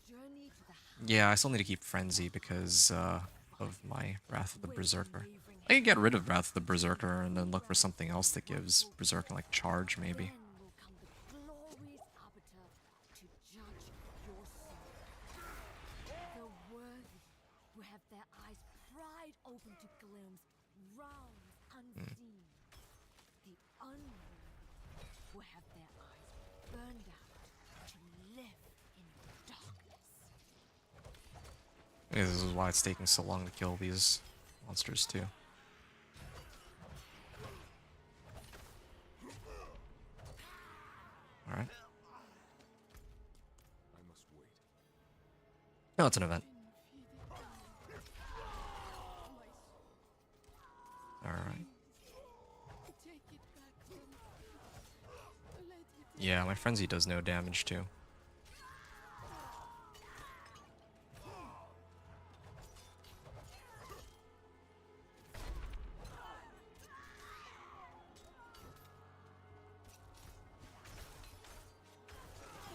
Journey to the Yeah, I still need to keep Frenzy because of my Wrath of the Berserker. I can get rid of Wrath of the Berserker and then look for something else that gives Berserker like charge, maybe. Then will come the glorious arbiter to judge your soul. The worthy who have their eyes pried open to glimpse realms unseen. The unworthy who have their eyes burned out to live in darkness. Maybe this is why it's taking so long to kill these monsters too. Alright. I must wait. No, it's an event. Alright. Yeah, my frenzy does no damage too.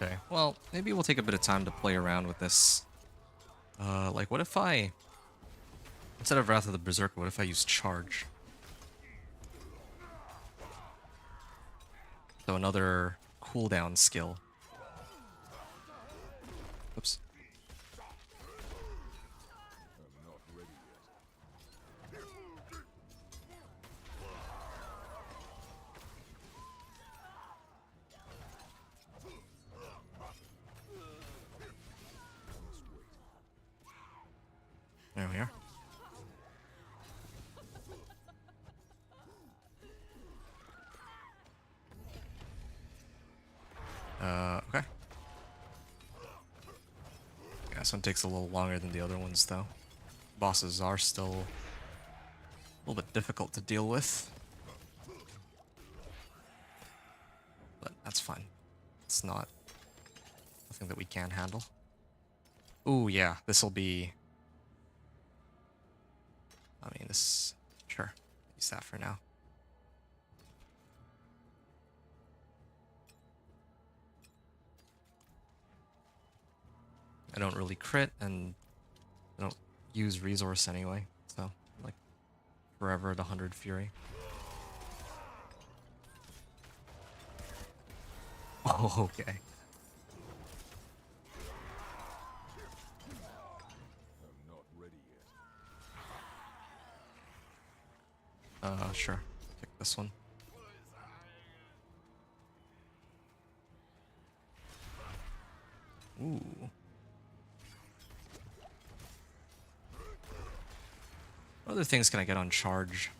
Okay, well, maybe we'll take a bit of time to play around with this. Like, what if I... Instead of Wrath of the Berserker, what if I use Charge? So another cooldown skill. Oops. I'm not ready yet. There we are. Okay. Yeah, this one takes a little longer than the other ones, though. Bosses are still a little bit difficult to deal with. But that's fine. It's not nothing that we can't handle. Ooh, yeah, this'll be... I mean, this... Sure, use that for now. I don't really crit, and I don't use resource anyway, so, like, forever at 100 Fury. Oh, okay. I'm not ready yet. Sure. Pick this one. Ooh. What other things can I get on charge?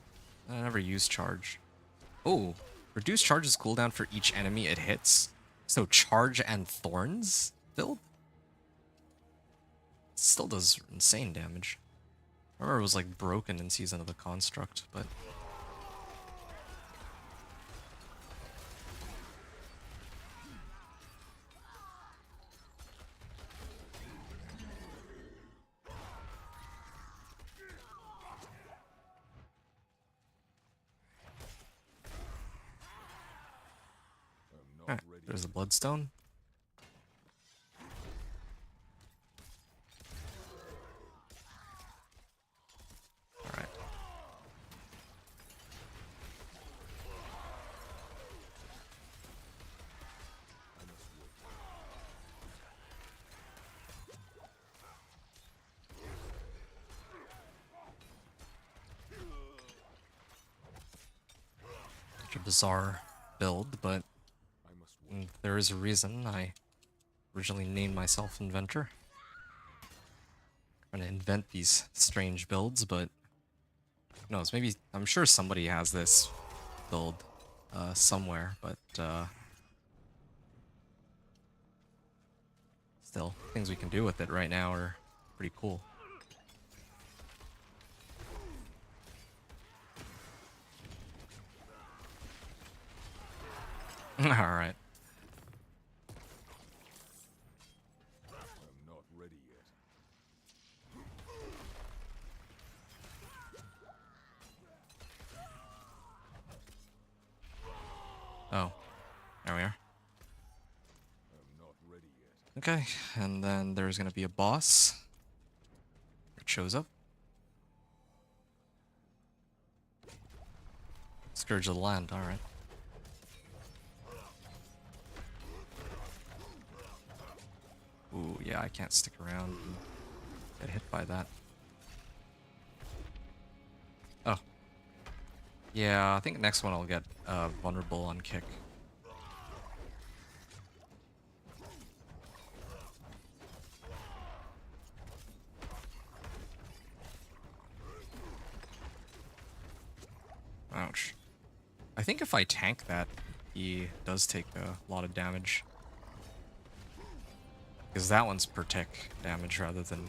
I never use charge. Oh, reduce charge's cooldown for each enemy it hits. So charge and thorns build? Still does insane damage. I remember it was like broken in Season of the Construct, but... I'm not Alright, ready. there's the Bloodstone. Alright. Such a bizarre build, but I must wait. there is a reason I originally named myself Inventor. Trying to invent these strange builds, but who knows, maybe I'm sure somebody has this build somewhere, but still, things we can do with it right now are pretty cool. Alright. I'm not ready yet. Oh, there we are. I'm not ready yet. Okay, and then there's gonna be a boss. It shows up. Scourge of the Land, alright. Ooh, yeah, I can't stick around and get hit by that. Oh. Yeah, I think next one I'll get vulnerable on kick. Ouch. I think if I tank that, he does take a lot of damage. Because that one's per tick damage rather than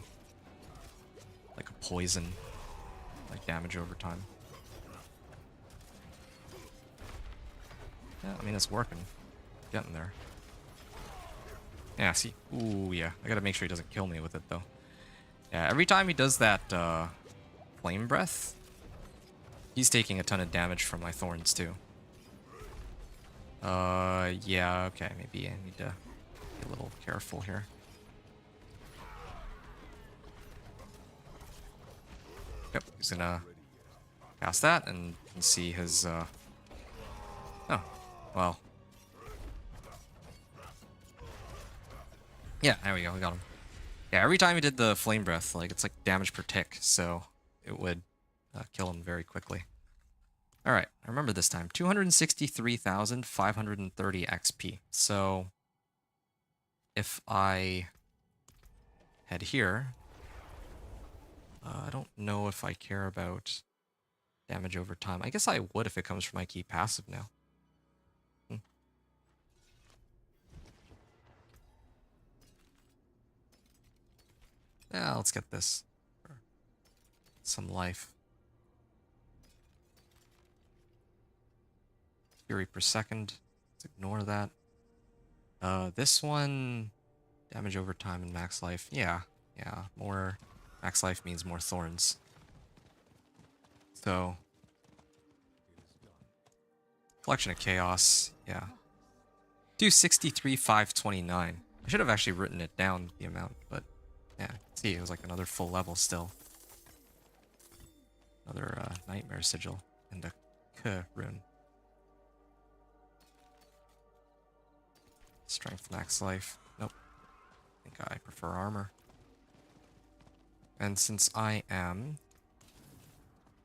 like a poison, like damage over time. Yeah, I mean, it's working. Getting there. Yeah, see? Ooh, yeah. I gotta make sure he doesn't kill me with it, though. Yeah, every time he does that flame breath, he's taking a ton of damage from my thorns, too. Yeah, okay. Maybe I need to be a little careful here. Yep, he's gonna cast that and see his, Oh, well. Yeah, there we go, we got him. Yeah, every time he did the flame breath, like, it's like damage per tick, so it would kill him very quickly. Alright, I remember this time. 263,530 XP. So, if I head here, I don't know if I care about damage over time. I guess I would if it comes from my key passive now. Yeah, let's get this. For some life. Fury per second. Let's ignore that. This one, damage over time and max life. Yeah, more max life means more thorns. So, collection of chaos. Yeah, 263,529. I should have actually written it down the amount, but yeah, see, it was like another full level still. Another nightmare sigil and a K rune. Strength max life. Nope. I think I prefer armor. And since I am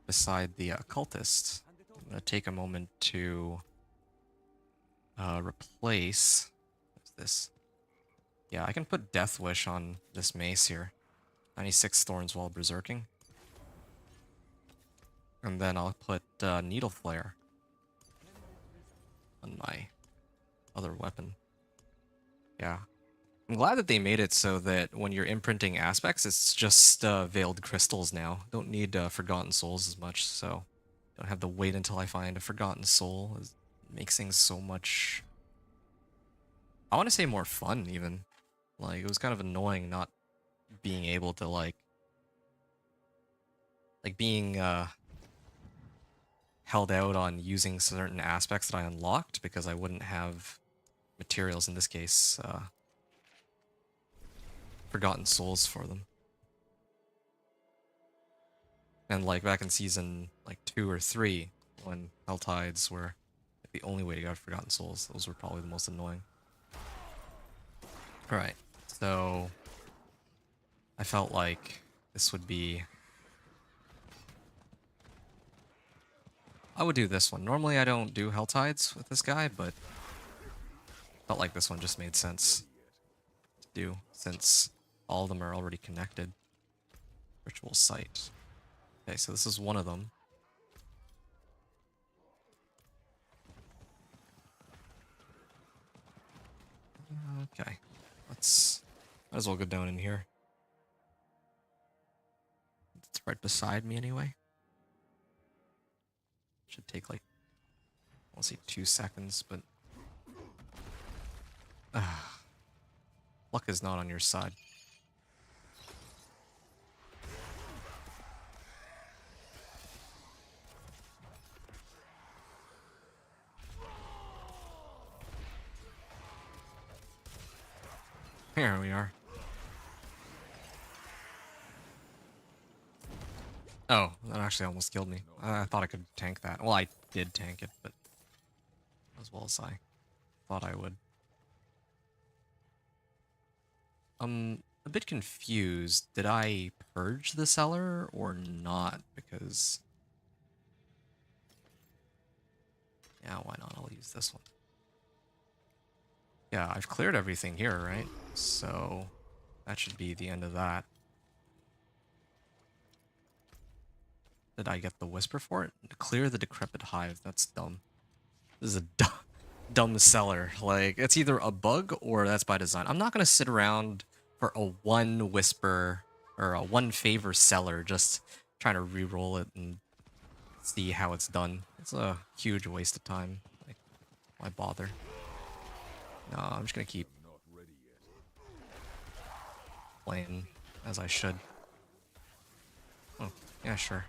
beside the cultist, I'm going to take a moment to replace... What's this? Yeah, I can put Death Wish on this mace here. 96 thorns while berserking. And then I'll put Needle Flare on my other weapon. Yeah. I'm glad that they made it so that when you're imprinting aspects, it's just veiled crystals now. Don't need Forgotten Souls as much, so don't have to wait until I find a Forgotten Soul. It makes things so much... I want to say more fun, even. Like, it was kind of annoying not being able to, like being held out on using certain aspects that I unlocked because I wouldn't have materials, in this case, Forgotten Souls for them. And like back in season like 2 or 3, when Helltides were like, the only way to get Forgotten Souls, those were probably the most annoying. Alright, so I felt like this would be... I would do this one. Normally I don't do Helltides with this guy, but felt like this one just made sense to do, since all of them are already connected. Ritual Site. Okay, so this is one of them. Okay, let's... might as well go down in here. It's right beside me anyway. Should take like, I'll say 2 seconds, but... luck is not on your side. Here we are. Oh, that actually almost killed me. I thought I could tank that. Well, I did tank it, but as well as I thought I would. I'm a bit confused. Did I purge the cellar or not? Because... yeah, why not? I'll use this one. Yeah, I've cleared everything here, right? So that should be the end of that. Did I get the whisper for it? Clear the decrepit hive. That's dumb. This is a dumb cellar. Like, it's either a bug or that's by design. I'm not going to sit around for a 1 whisper or a 1 favor cellar just trying to re-roll it and see how it's done. It's a huge waste of time. Like, why bother? No, I'm just gonna keep I'm not ready yet. playing as I should. Oh, yeah, sure.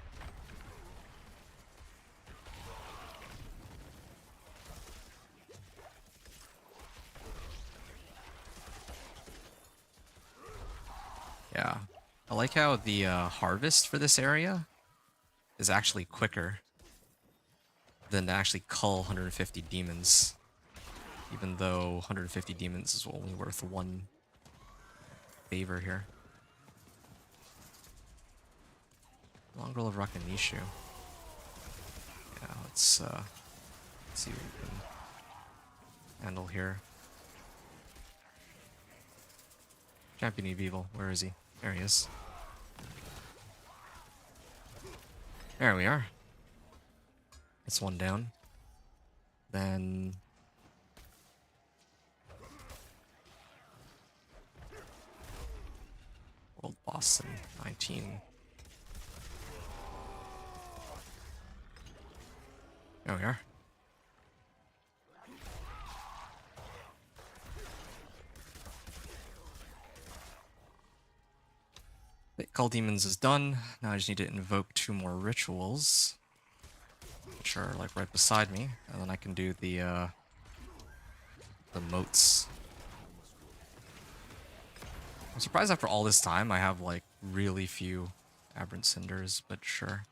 Yeah. I like how the harvest for this area is actually quicker than to actually cull 150 demons. Even though 150 demons is only worth 1 favor here. Mongrel of Rakanishu. Yeah, let's see what we can handle here. Champion of Evil, where is he? There he is. There we are. That's one down. Then... World Boss in 19. There we are. Call Demons is done. Now I just need to invoke 2 more rituals, which are like right beside me, and then I can do the moats. I'm surprised after all this time I have like really few Aberrant Cinders, but sure.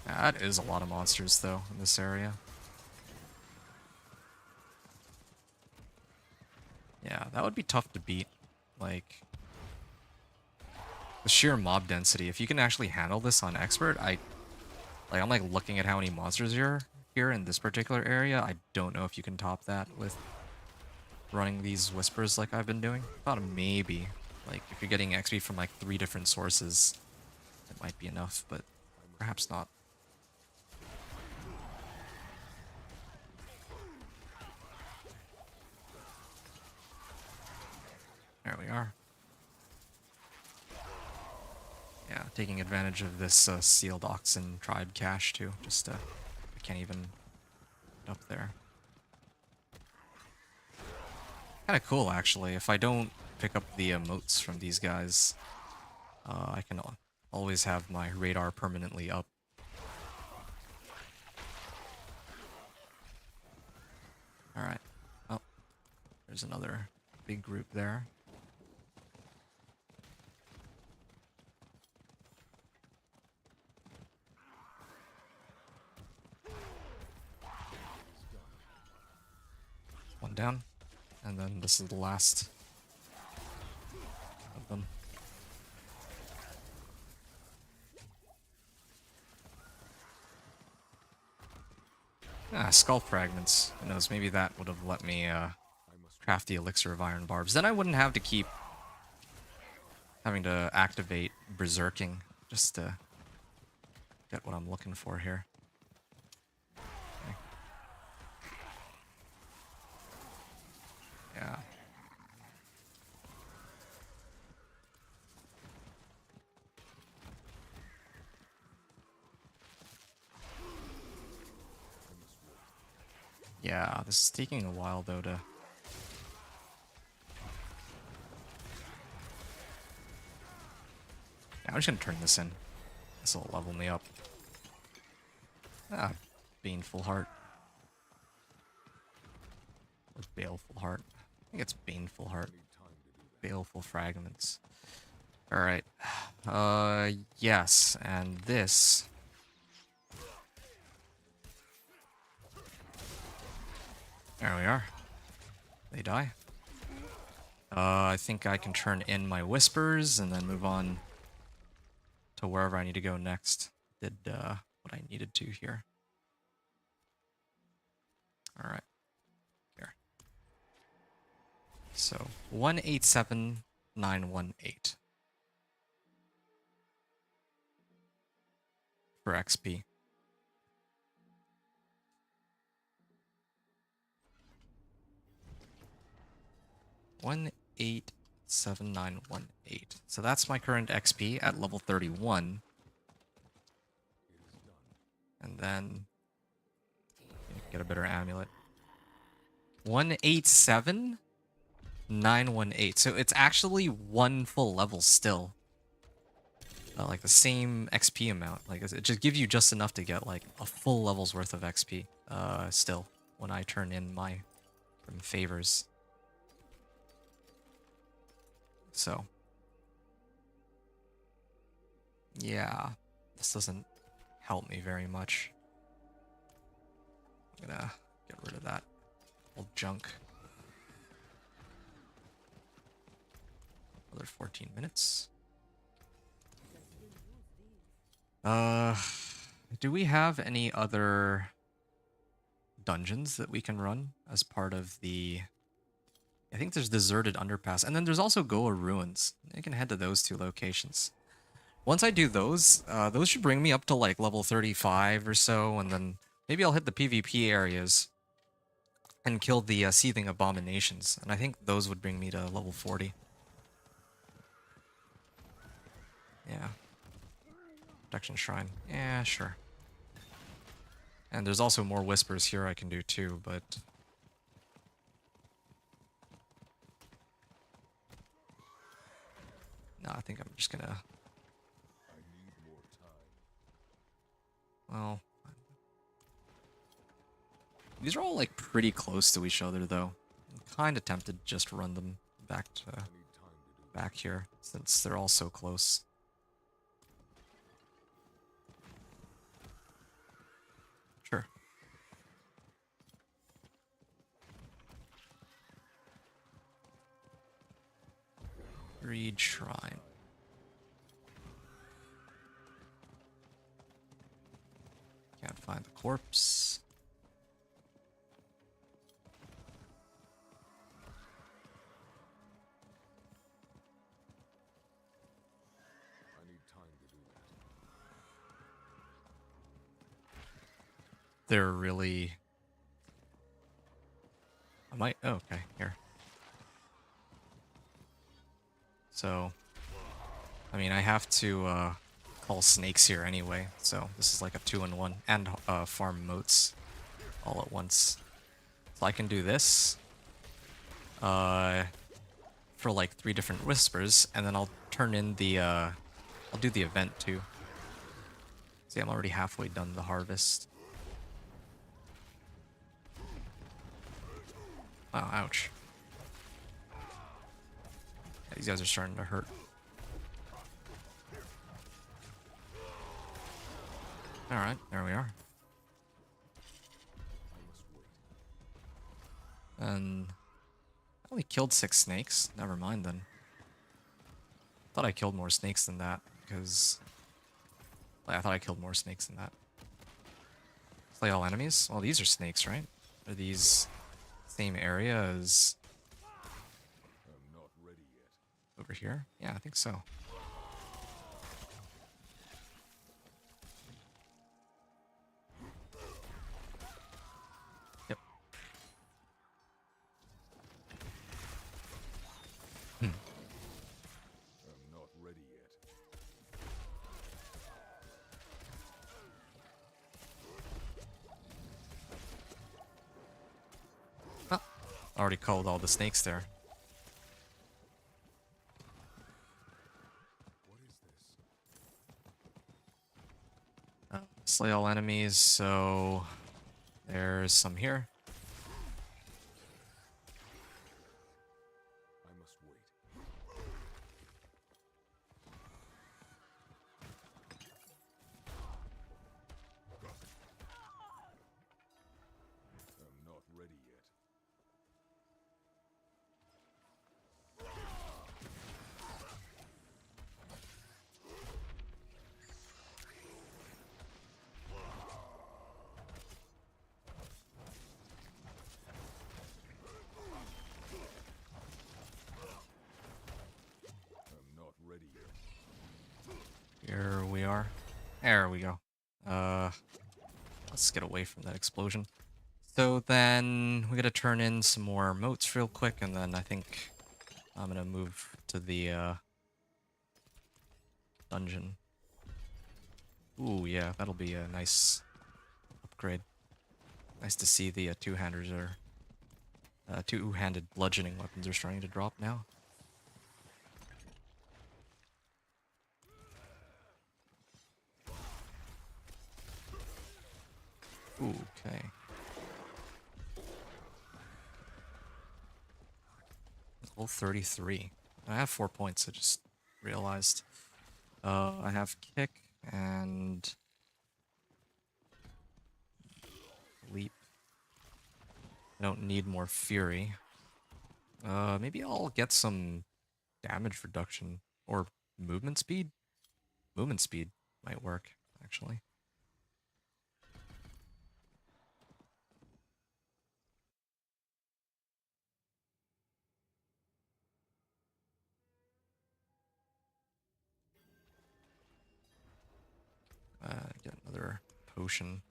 Yeah, that is a lot of monsters though in this area. Yeah, that would be tough to beat. Like, the sheer mob density. If you can actually handle this on expert, I'm like looking at how many monsters are here in this particular area. I don't know if you can top that with running these whispers like I've been doing. Thought maybe, like, if you're getting XP from like 3 different sources, it might be enough, but perhaps not. There we are. Yeah, taking advantage of this sealed oxen tribe cache too. Just I can't even get up there. Kind of cool actually. If I don't pick up the emotes from these guys, I can always have my radar permanently up. All right. Oh, there's another big group there. One down, and then this is the last of them. Ah, skull fragments. Who knows, maybe that would have let me craft the elixir of iron barbs. Then I wouldn't have to keep having to activate berserking just to get what I'm looking for here. Okay. Yeah. Yeah, this is taking a while though to... Yeah, I'm just gonna turn this in. This will level me up. Ah, Baneful Heart. Or Baleful Heart. I think it's Baneful Heart. Baleful Fragments. Alright. Yes, and this... There we are. They die. I think I can turn in my whispers and then move on to wherever I need to go next. Did what I needed to here. Alright. Here. So 187918 for XP. One 87918. So that's my current XP at level 31. And then get a better amulet. 187 918. So it's actually one full level still. Like the same XP amount. Like it just gives you just enough to get like a full level's worth of XP. Still, when I turn in my favors. So yeah, this doesn't help me very much. I'm gonna get rid of that old junk. Another 14 minutes. Do we have any other dungeons that we can run as part of the... I think there's Deserted Underpass, and then there's also Goa Ruins. I can head to those two locations. Once I do those should bring me up to like level 35 or so, and then maybe I'll hit the PvP areas and kill the Seething Abominations, and I think those would bring me to level 40. Yeah. Protection Shrine. Yeah, sure. And there's also more Whispers here I can do too, but... No, I think I'm just gonna... I need more time. Well... These are all, like, pretty close to each other, though. I'm kinda tempted to just run them back to... I need time to do back here, since they're all so close. Sure. Reed Shrine. Can't find the corpse. I need time to do that. They're really... I might... Oh, okay, here. So... I mean, I have to, call snakes here anyway, so this is like a 2-in-1, and, farm moats all at once. So I can do this, for like 3 different whispers, and then I'll turn in the, I'll do the event too. See, I'm already halfway done the harvest. Oh, ouch. Yeah, these guys are starting to hurt. Alright, there we are. And I only killed 6 snakes. Never mind then. Thought I killed more snakes than that, because... I thought I killed more snakes than that. Slay all enemies? Well, these are snakes, right? Are these same area as I'm not ready yet. over here? Yeah, I think so. Yep. I'm not ready yet. Oh, already called all the snakes there. What is this? Slay all enemies, so there's some here. I must wait. I'm not ready yet. I'm not ready yet. Here we are. There we go. Let's get away from that explosion. So then we gotta turn in some more moats real quick, and then I think I'm gonna move to the dungeon. Ooh, yeah, that'll be a nice upgrade. Nice to see the two-handers are two-handed bludgeoning weapons are starting to drop now. Ooh, okay. Level 33. I have 4 points, I just realized. I have kick and leap. I don't need more fury. Maybe I'll get some damage reduction or movement speed. Movement speed might work, actually. Get another potion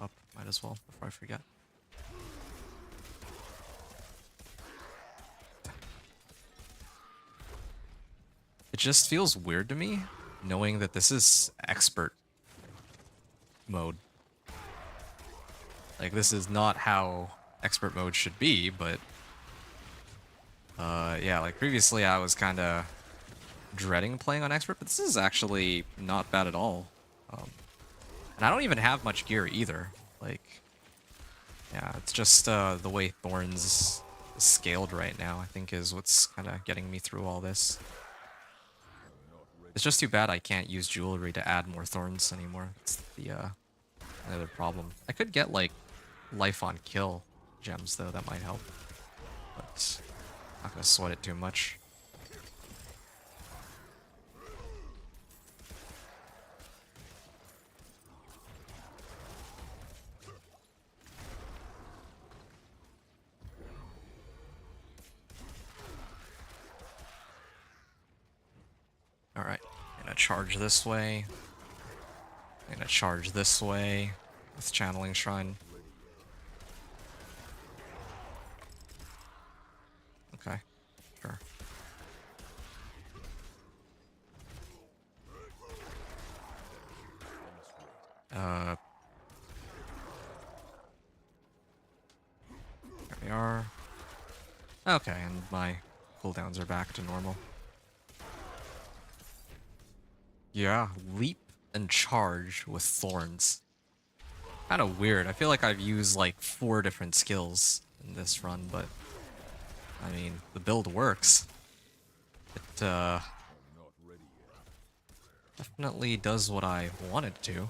up, might as well, before I forget. It just feels weird to me, knowing that this is expert mode. Like, this is not how expert mode should be, but... yeah, like, previously I was kinda dreading playing on expert, but this is actually not bad at all. And I don't even have much gear either. Like, yeah, it's just the way Thorns is scaled right now, I think, is what's kind of getting me through all this. It's just too bad I can't use jewelry to add more thorns anymore. It's the another problem. I could get like life on kill gems though, that might help. But not gonna sweat it too much. Alright, I'm gonna charge this way. I'm gonna charge this way with Channeling Shrine. Okay, sure. There we are. Okay, and my cooldowns are back to normal. Yeah, leap and charge with thorns. Kind of weird. I feel like I've used like 4 different skills in this run, but I mean, the build works. It Not ready yet. definitely does what I want it to.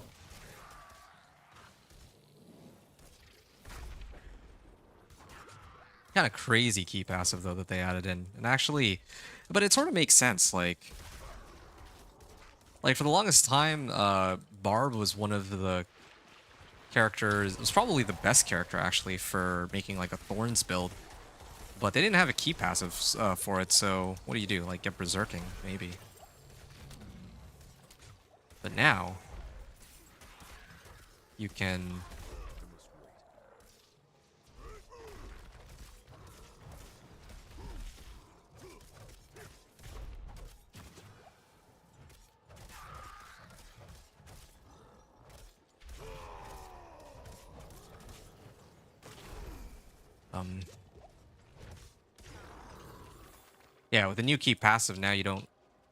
Kind of crazy key passive though that they added in, and actually, but it sort of makes sense. Like for the longest time, Barb was one of the characters. It was probably the best character actually for making like a Thorns build, but they didn't have a key passive for it. So what do? Like get berserking maybe? But now you can. Yeah, with the new key passive now you don't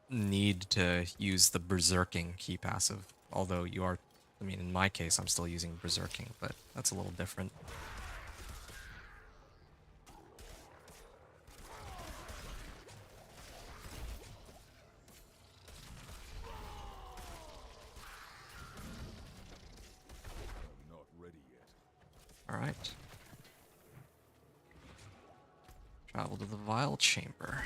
need to use the berserking key passive, although you are, I mean in my case I'm still using berserking, but that's a little different. I'm not ready yet. Alright. Travel to the Vile Chamber.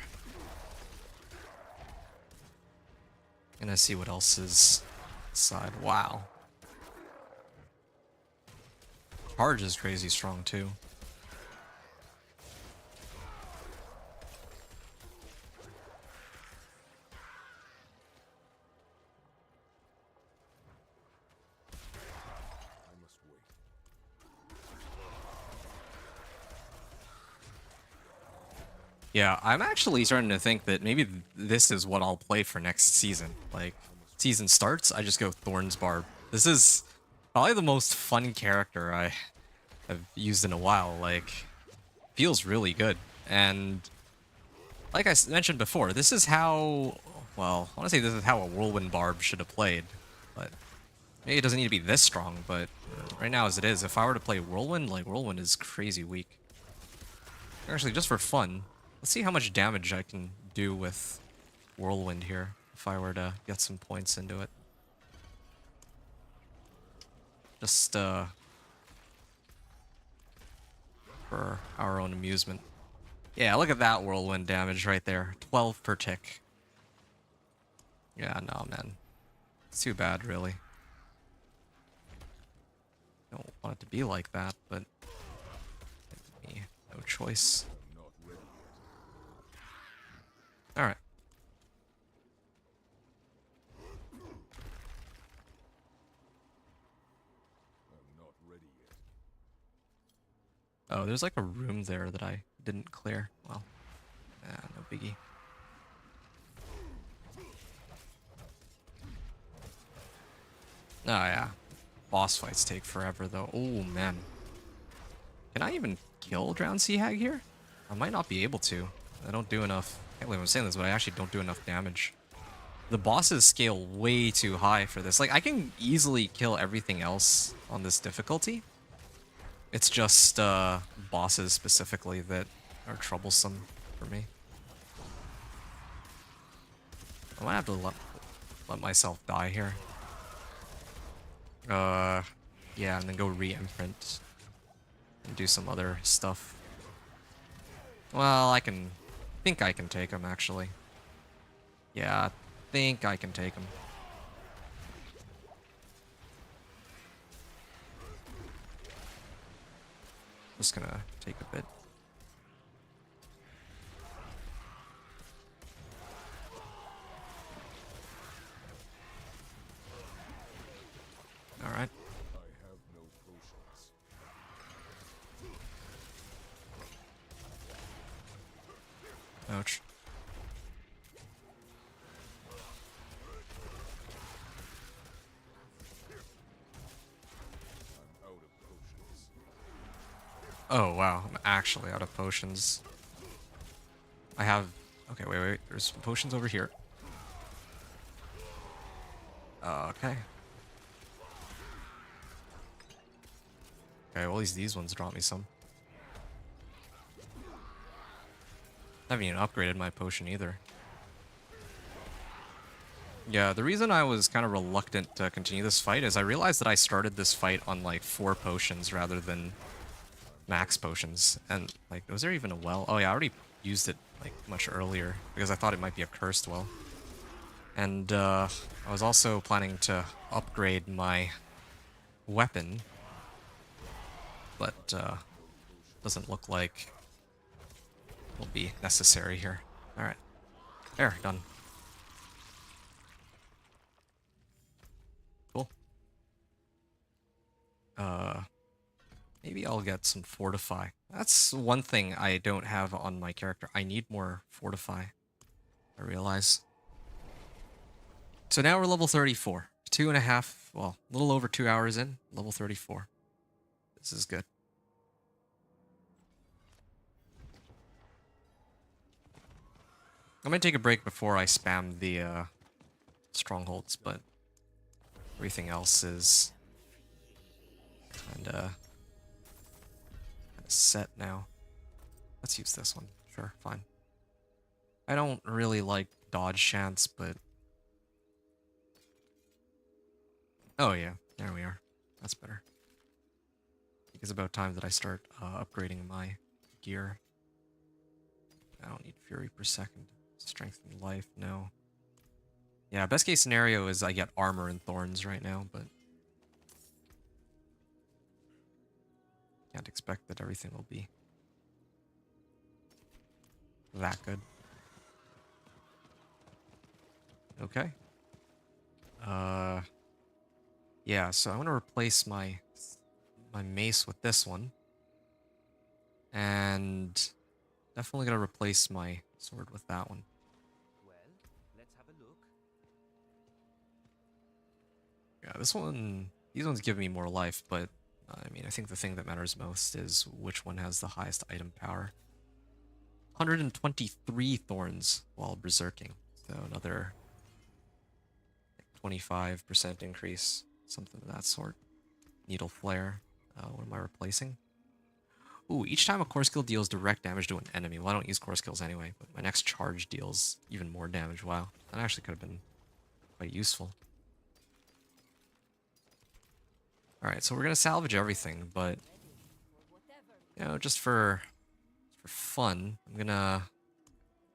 Gonna see what else is inside. Wow. Charge is crazy strong too. I must wait. Yeah, I'm actually starting to think that maybe this is what I'll play for next season. Like, season starts, I just go Thorns Barb. This is probably the most fun character I've used in a while. Like, feels really good. And like I mentioned before, this is how, well, I want to say this is how a Whirlwind Barb should have played. But maybe it doesn't need to be this strong, but right now as it is, if I were to play Whirlwind, like, Whirlwind is crazy weak. Actually, just for fun, let's see how much damage I can do with Whirlwind here if I were to get some points into it. Just, for our own amusement. Yeah, look at that Whirlwind damage right there. 12 per tick. Yeah, no, man. It's too bad, really. Don't want it to be like that, but no choice. I'm not ready yet. Alright. I'm not ready yet. Oh, there's like a room there that I didn't clear. Well, no biggie. Oh, yeah. Boss fights take forever, though. Oh, man. Can I even kill Drowned Sea Hag here? I might not be able to. I don't do enough. I can't believe I'm saying this, but I actually don't do enough damage. The bosses scale way too high for this. Like, I can easily kill everything else on this difficulty. It's just bosses specifically that are troublesome for me. I might have to let myself die here. Yeah, and then go re-imprint and do some other stuff. Well, I think I can take him, actually. Yeah, I think I can take him. Just gonna take a bit. Alright. I have no potions. Ouch. I'm out of potions. Oh, wow. I'm actually out of potions. I have... Okay, wait. There's some potions over here. Okay. Okay, well, at least these ones drop me some. I haven't even upgraded my potion either. Yeah, the reason I was kind of reluctant to continue this fight is I realized that I started this fight on like 4 potions rather than max potions. And like, was there even a well? Oh yeah, I already used it like much earlier because I thought it might be a cursed well. And I was also planning to upgrade my weapon, but doesn't look like will be necessary here. Alright. There, done. Cool. Maybe I'll get some Fortify. That's one thing I don't have on my character. I need more Fortify, I realize. So now we're level 34. 2.5, well, a little over 2 hours in, level 34. This is good. I'm gonna take a break before I spam the strongholds, but everything else is kinda set now. Let's use this one. Sure, fine. I don't really like dodge chance, but... Oh yeah, there we are. That's better. I think it's about time that I start upgrading my gear. I don't need Fury per second. Strengthen life, no. Yeah, best case scenario is I get armor and thorns right now, but... Can't expect that everything will be that good. Okay. Yeah, so I want to replace my mace with this one. And definitely gonna replace my sword with that one. Well, let's have a look. Yeah, this one, these ones give me more life, but I mean, I think the thing that matters most is which one has the highest item power. 123 thorns while berserking. So another 25% increase, something of that sort. Needle flare. What am I replacing? Ooh, each time a core skill deals direct damage to an enemy. Well, I don't use core skills anyway, but my next charge deals even more damage. Wow, that actually could have been quite useful. Alright, so we're gonna salvage everything, but just for fun, I'm gonna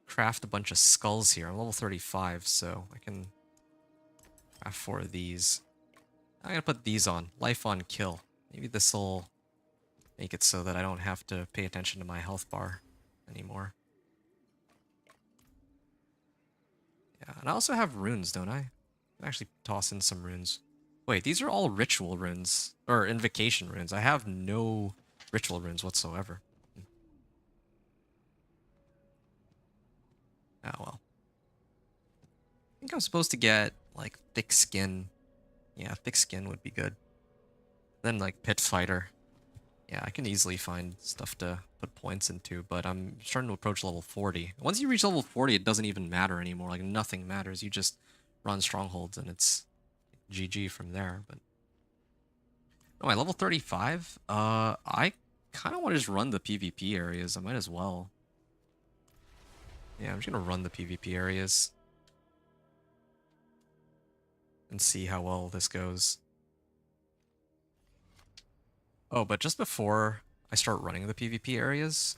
craft a bunch of skulls here. I'm level 35, so I can craft 4 of these. I'm gonna put these on. Life on kill. Maybe this'll make it so that I don't have to pay attention to my health bar anymore. Yeah, and I also have runes, don't I? I can actually toss in some runes. Wait, these are all ritual runes, or invocation runes. I have no ritual runes whatsoever. Oh well. I think I'm supposed to get, like, thick skin. Yeah, thick skin would be good. Then, like, pit fighter. Yeah, I can easily find stuff to put points into, but I'm starting to approach level 40. Once you reach level 40, it doesn't even matter anymore. Like, nothing matters. You just run strongholds, and it's GG from there. But oh, my level 35? I kind of want to just run the PvP areas. I might as well. Yeah, I'm just going to run the PvP areas and see how well this goes. Oh, but just before I start running the PvP areas,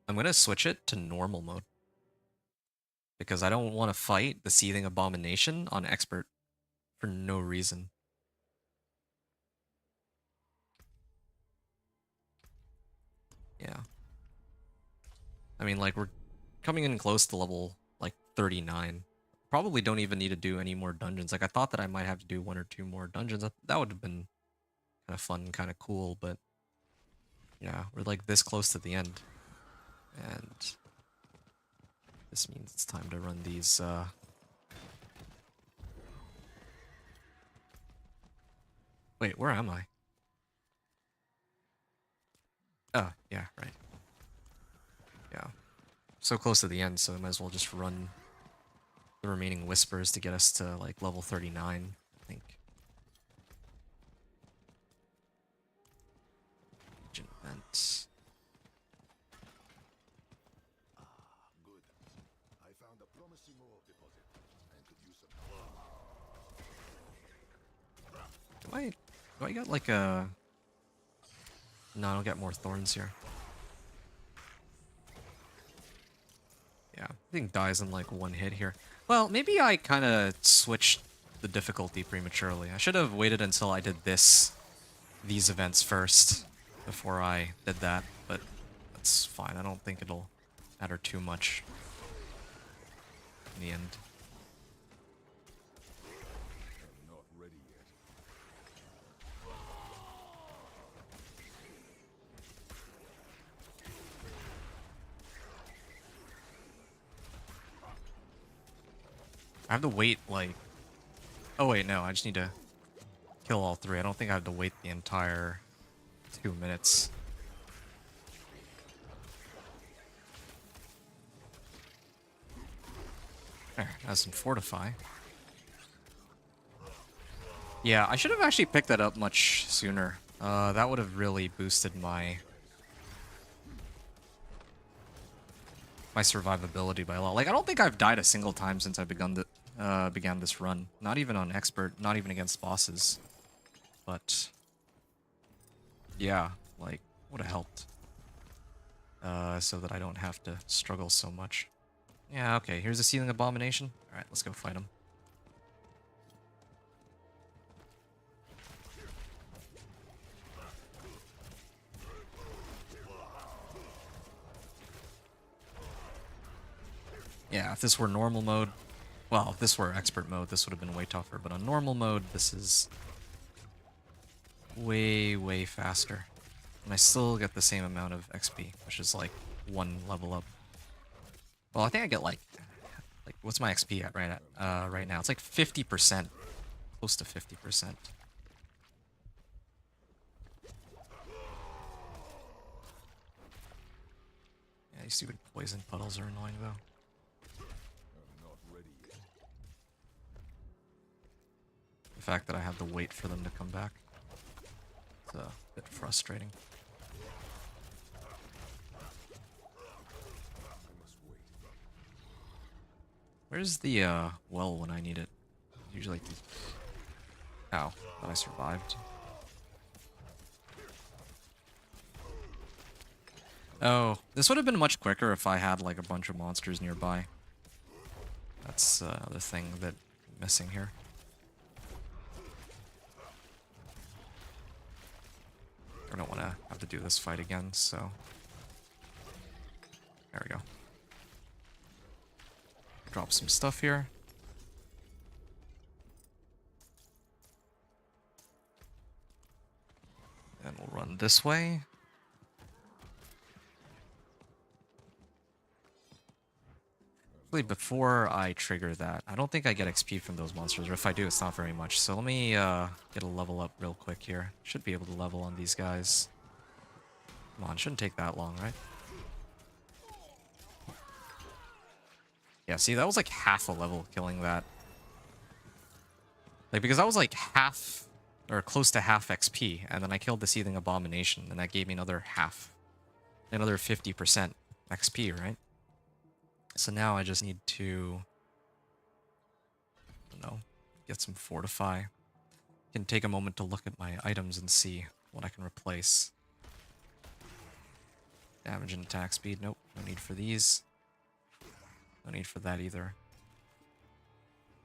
I'm going to switch it to normal mode. Because I don't want to fight the Seething Abomination on Expert for no reason. Yeah. I mean, like, we're coming in close to level, like, 39. Probably don't even need to do any more dungeons. Like, I thought that I might have to do 1 or 2 more dungeons. That would have been kind of fun, kind of cool, but yeah, we're, like, this close to the end. And this means it's time to run these, Wait, where am I? Oh, yeah, right. Yeah. So close to the end, so I might as well just run the remaining whispers to get us to, like, level 39, I think. Agent event. Good. I found a promising ore deposit and could use some Do I get, like, a... No, I don't get more thorns here. Yeah, I think dies in, like, 1 hit here. Well, maybe I kind of switched the difficulty prematurely. I should have waited until I did these events first before I did that, but that's fine. I don't think it'll matter too much in the end. I'm not ready yet. I have to wait, like... Oh wait, no, I just need to kill all 3. I don't think I have to wait the entire 2 minutes. There, has some fortify. Yeah, I should have actually picked that up much sooner. That would have really boosted my survivability by a lot. Like, I don't think I've died a single time since I began this run. Not even on expert, not even against bosses. But yeah, like, would have helped. So that I don't have to struggle so much. Yeah, okay, here's a Seething Abomination. Alright, let's go fight him. Yeah, if this were normal mode... Well, if this were expert mode, this would have been way tougher. But on normal mode, this is way, way faster. And I still get the same amount of XP, which is like 1 level up. Well, I think I get like what's my XP at right now? It's like 50%. Close to 50%. These stupid poison puddles are annoying though. I'm not ready yet. The fact that I have to wait for them to come back. It's a bit frustrating. I must wait. Where's the well when I need it? Usually like these. Ow, thought I survived. Oh, this would have been much quicker if I had like a bunch of monsters nearby. That's the thing that I'm missing here. I don't want to have to do this fight again, so... There we go. Drop some stuff here. And we'll run this way. Actually, before I trigger that, I don't think I get XP from those monsters, or if I do, it's not very much. So let me get a level up real quick here. Should be able to level on these guys. Come on, shouldn't take that long, right? Yeah, see, that was like half a level killing that. Like, because that was like half, or close to half XP, and then I killed the Seething Abomination, and that gave me another half. Another 50% XP, right? So now I just need to, I don't know, get some Fortify. Can take a moment to look at my items and see what I can replace. Damage and attack speed, nope, no need for these. No need for that either.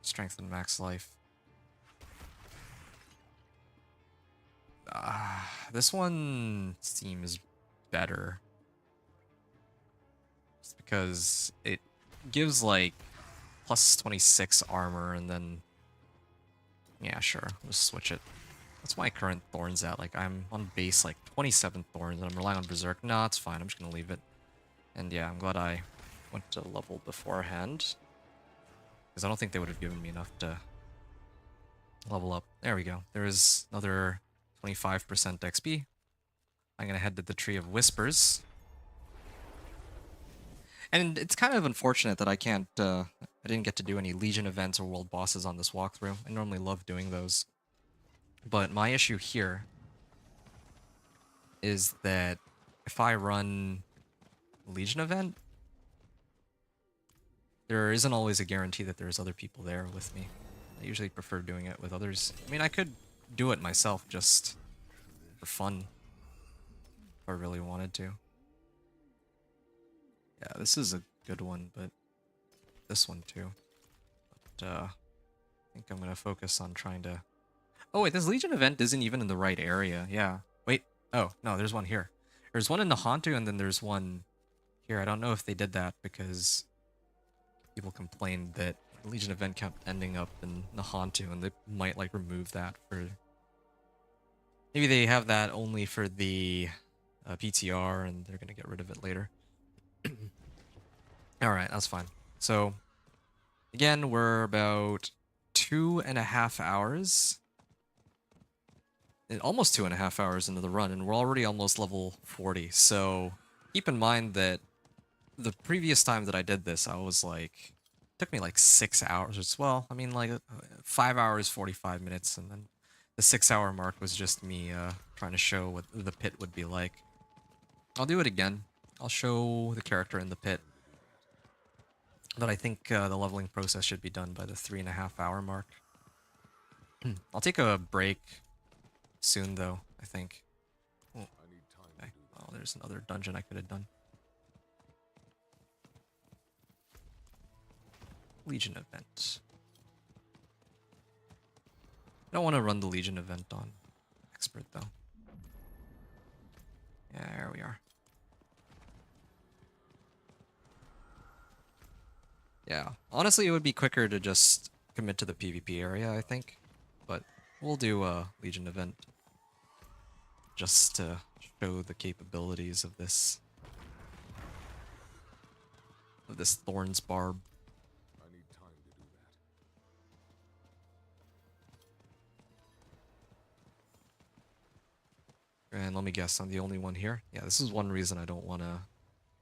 Strength and max life. This one seems better. Just because it gives like plus 26 armor and then... Yeah, sure, let's switch it. What's my current thorns at? Like, I'm on base like 27 thorns and I'm relying on Berserk. No, it's fine, I'm just gonna leave it. And yeah, I'm glad I went to level beforehand. Because I don't think they would have given me enough to level up. There we go. There is another 25% XP. I'm gonna head to the Tree of Whispers. And it's kind of unfortunate that I didn't get to do any Legion events or world bosses on this walkthrough. I normally love doing those. But my issue here is that if I run Legion event, there isn't always a guarantee that there's other people there with me. I usually prefer doing it with others. I mean, I could do it myself just for fun if I really wanted to. Yeah, this is a good one, but this one too. But I think I'm gonna focus on trying to... Oh wait, this Legion event isn't even in the right area. Yeah. Wait. Oh, no, there's one here. There's one in Nahantu and then there's one here. I don't know if they did that because people complained that the Legion event kept ending up in Nahantu and they might like remove that for... Maybe they have that only for the PTR and they're gonna get rid of it later. Alright, that's fine. So, again, we're about 2.5 hours. Almost 2.5 hours into the run, and we're already almost level 40. So, keep in mind that the previous time that I did this, I was like... It took me like 6 hours as well. I mean, like 5 hours, 45 minutes, and then the 6-hour mark was just me trying to show what the pit would be like. I'll do it again. I'll show the character in the pit. But I think the leveling process should be done by the 3.5-hour mark. I'll take a break soon, though, I think. Oh, I need time okay. to do that. Oh, there's another dungeon I could have done. Legion event. I don't want to run the Legion event on Expert, though. Yeah, there we are. Yeah, honestly, it would be quicker to just commit to the PvP area, I think. But we'll do a Legion event just to show the capabilities of this Thorns Barb. I need time to do that. And let me guess, I'm the only one here? Yeah, this is one reason I don't want to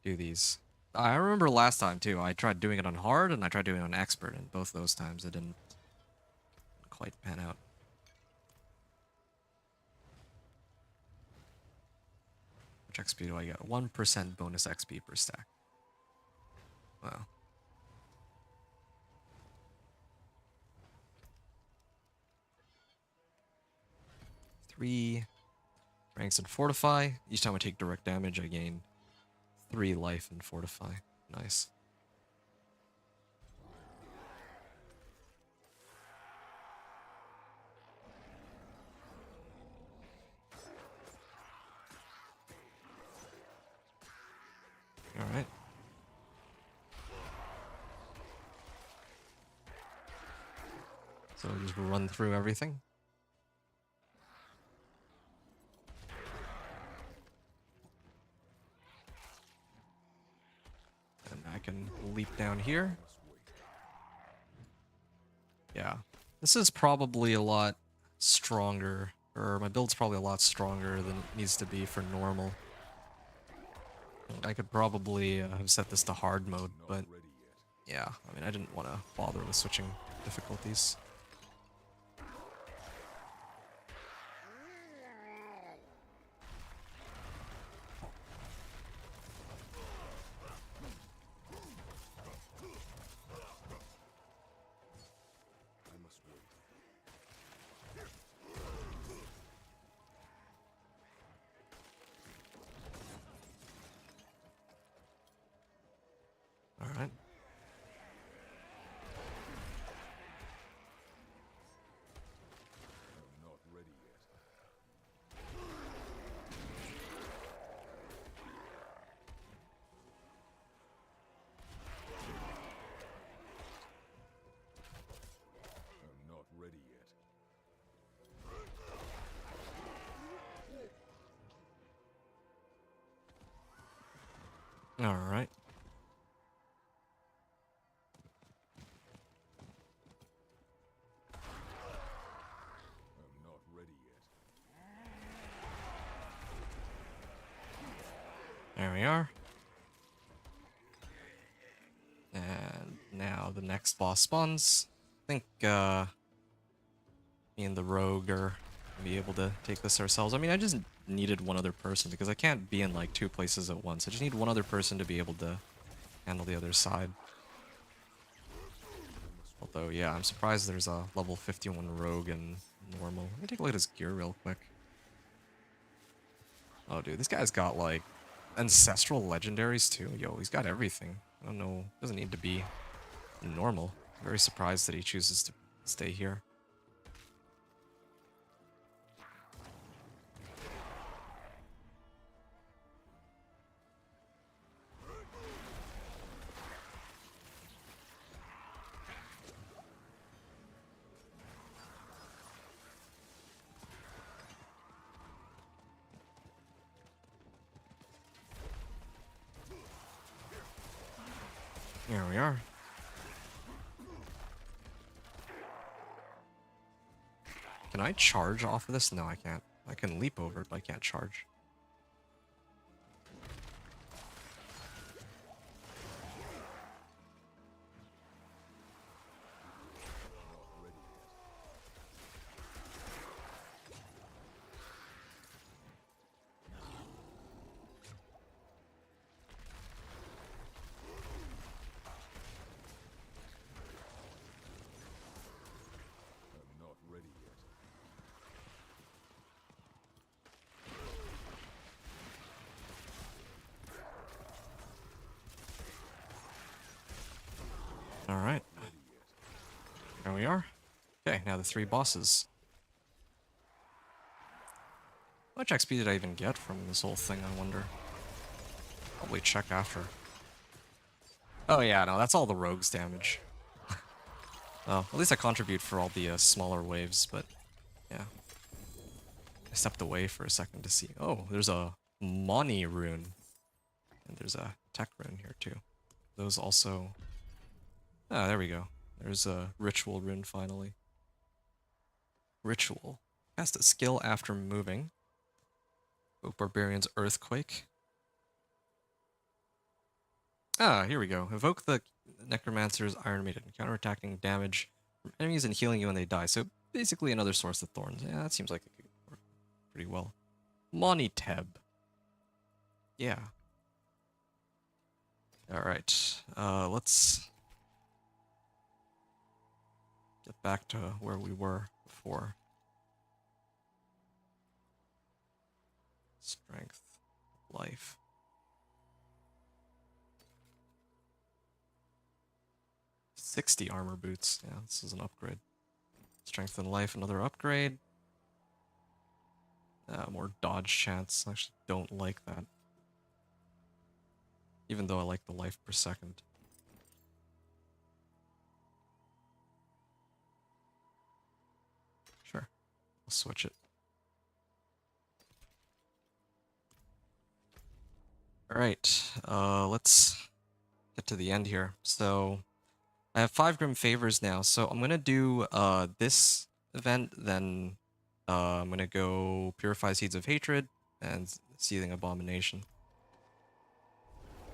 do these. I remember last time too. I tried doing it on hard and I tried doing it on expert, and both those times it didn't quite pan out. Which XP do I get? 1% bonus XP per stack. Wow. Three ranks in Fortify. Each time I take direct damage, I gain 3 life in Fortify. Nice. Alright. So we'll just run through everything. And I can leap down here. Yeah. This is probably a lot stronger, or my build's probably a lot stronger than it needs to be for normal. I could probably have set this to hard mode, but yeah, I mean, I didn't want to bother with switching difficulties. I must wait. Alright. I'm not ready yet. I'm not ready yet. Alright. I'm not ready yet. There we are. And now the next boss spawns. I think me and the rogue are gonna be able to take this ourselves. I mean, I just needed one other person because I can't be in like 2 places at once. I just need one other person to be able to handle the other side. Although, yeah, I'm surprised there's a level 51 rogue and normal. Let me take a look at his gear real quick. Oh, dude, this guy's got like ancestral legendaries too. Yo, he's got everything. I don't know. Doesn't need to be normal. I'm very surprised that he chooses to stay here. Here we are. Can I charge off of this? No, I can't. I can leap over it, but I can't charge. I'm not ready yet. Alright. There we are. Okay, now the 3 bosses. How much XP did I even get from this whole thing, I wonder? Probably check after. Oh yeah, no, that's all the rogues damage. Oh, at least I contribute for all the smaller waves, but yeah. I stepped away for a second to see. Oh, there's a Moni rune. And there's a tech rune here too. Those also... Ah, there we go. There's a ritual rune finally. Ritual. Cast a skill after moving. Oak Barbarian's Earthquake. Ah, here we go. Evoke the Necromancer's Iron Maiden, counterattacking damage from enemies and healing you when they die. So basically another source of thorns. Yeah, that seems like it could work pretty well. Moniteb. Yeah. Alright. Let's get back to where we were before. Strength. Life. $60 armor boots. Yeah, this is an upgrade. Strength and life, another upgrade. More dodge chance. I actually don't like that. Even though I like the life per second. Sure. I'll switch it. Alright, let's get to the end here. So, I have 5 Grim Favors now, so I'm gonna do this event, then I'm gonna go Purify Seeds of Hatred and Seething Abomination.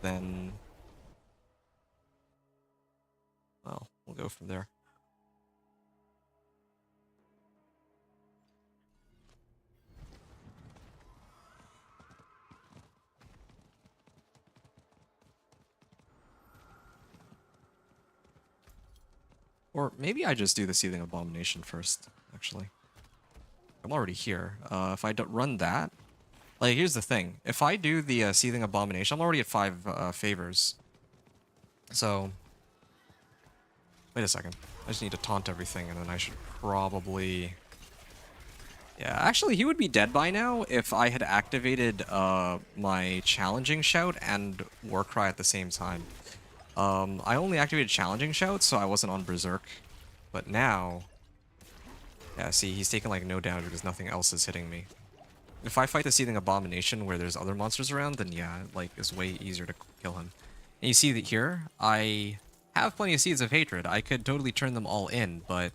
Then, well, we'll go from there. Or maybe I just do the Seething Abomination first, actually. I'm already here. If I don't run that... Like, here's the thing. If I do the Seething Abomination, I'm already at 5 favors. So... Wait a second. I just need to taunt everything, and then I should probably... Yeah, actually, he would be dead by now if I had activated my Challenging Shout and Warcry at the same time. I only activated Challenging Shout, so I wasn't on Berserk. But now... Yeah, see, he's taking like no damage because nothing else is hitting me. If I fight the Seething Abomination where there's other monsters around, then yeah, like, it's way easier to kill him. And you see that here, I have plenty of Seeds of Hatred. I could totally turn them all in, but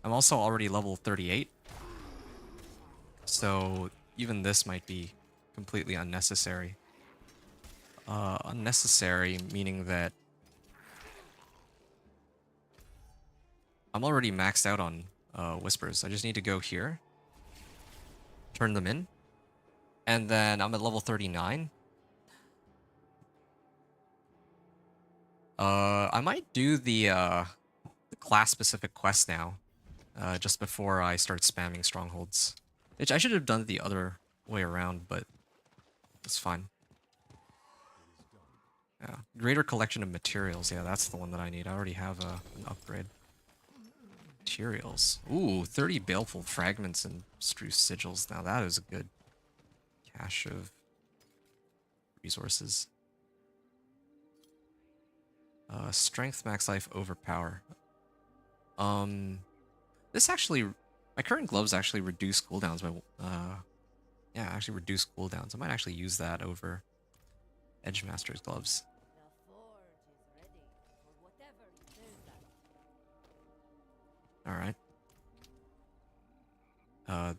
I'm also already level 38. So even this might be completely unnecessary. Unnecessary meaning that I'm already maxed out on Whispers. I just need to go here, turn them in, and then I'm at level 39. I might do the class-specific quest now, just before I start spamming strongholds. Which I should have done it the other way around, but it's fine. Yeah, greater collection of materials. Yeah, that's the one that I need. I already have an upgrade. Materials. Ooh, 30 baleful fragments and strew sigils. Now that is a good cache of resources. Strength, max life, overpower. This actually, my current gloves actually reduce cooldowns by, yeah, actually reduce cooldowns. I might actually use that over Edgemaster's gloves. The forge is ready for whatever it is that Alright.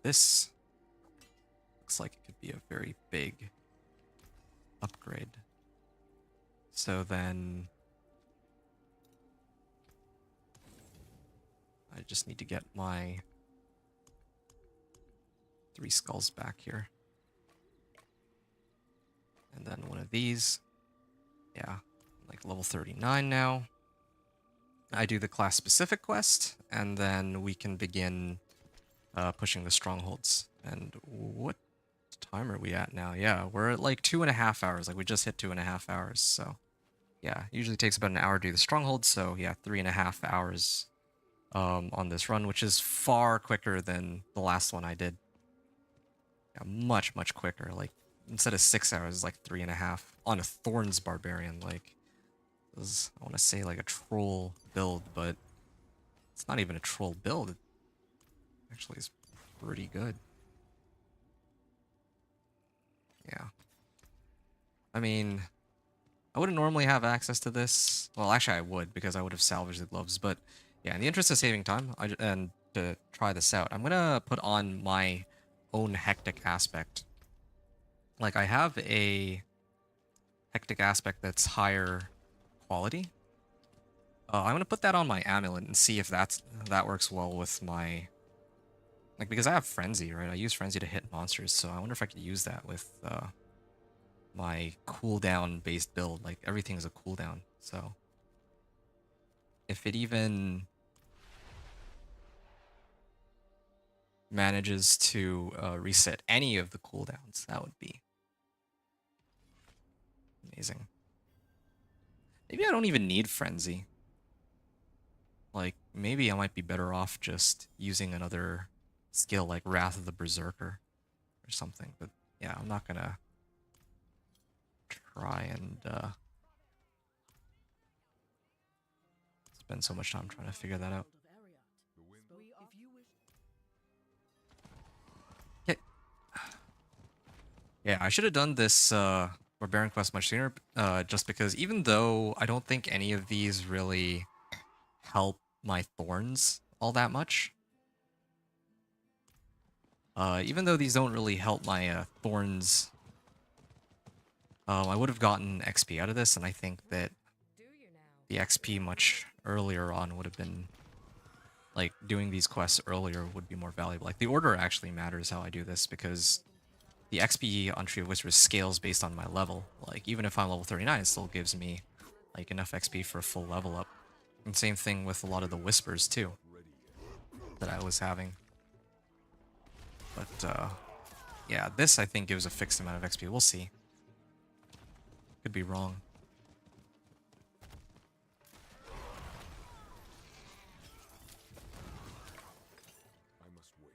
This looks like it could be a very big upgrade. So then... I just need to get my 3 skulls back here. And then one of these. Yeah, like level 39 now. I do the class-specific quest, and then we can begin pushing the strongholds. And what time are we at now? Yeah, we're at like 2.5 hours. Like, we just hit 2.5 hours, so... Yeah, usually takes about an hour to do the strongholds, so yeah, 3.5 hours on this run, which is far quicker than the last one I did. Yeah, much, much quicker. Like, instead of 6 hours, it's like 3.5 on a Thorns Barbarian. Like, it was, I want to say like a troll build, but it's not even a troll build. It actually is pretty good. Yeah. I mean, I wouldn't normally have access to this. Well, actually I would, because I would have salvaged the gloves, but yeah, in the interest of saving time, and to try this out, I'm gonna put on my own hectic aspect. Like, I have a hectic aspect that's higher quality. I'm gonna put that on my amulet and see if that works well with my, like, because I have frenzy, right? I use frenzy to hit monsters, so I wonder if I could use that with my cooldown based build. Like everything is a cooldown, so if it even manages to reset any of the cooldowns, that would be amazing. Maybe I don't even need frenzy. Like maybe I might be better off just using another skill like Wrath of the Berserker or something. But yeah, I'm not gonna try and spend so much time trying to figure that out. Okay. Yeah, I should have done this Barbarian quest much sooner, just because even though I don't think any of these really help my thorns all that much, even though these don't really help my thorns, I would have gotten XP out of this, and I think that the XP much earlier on would have been, like, doing these quests earlier would be more valuable. Like, the order actually matters how I do this, because the XP on Tree of Whispers scales based on my level. Like, even if I'm level 39, it still gives me, like, enough XP for a full level up. And same thing with a lot of the Whispers, too, that I was having. But, yeah, this, I think, gives a fixed amount of XP. We'll see. Could be wrong. I must wait.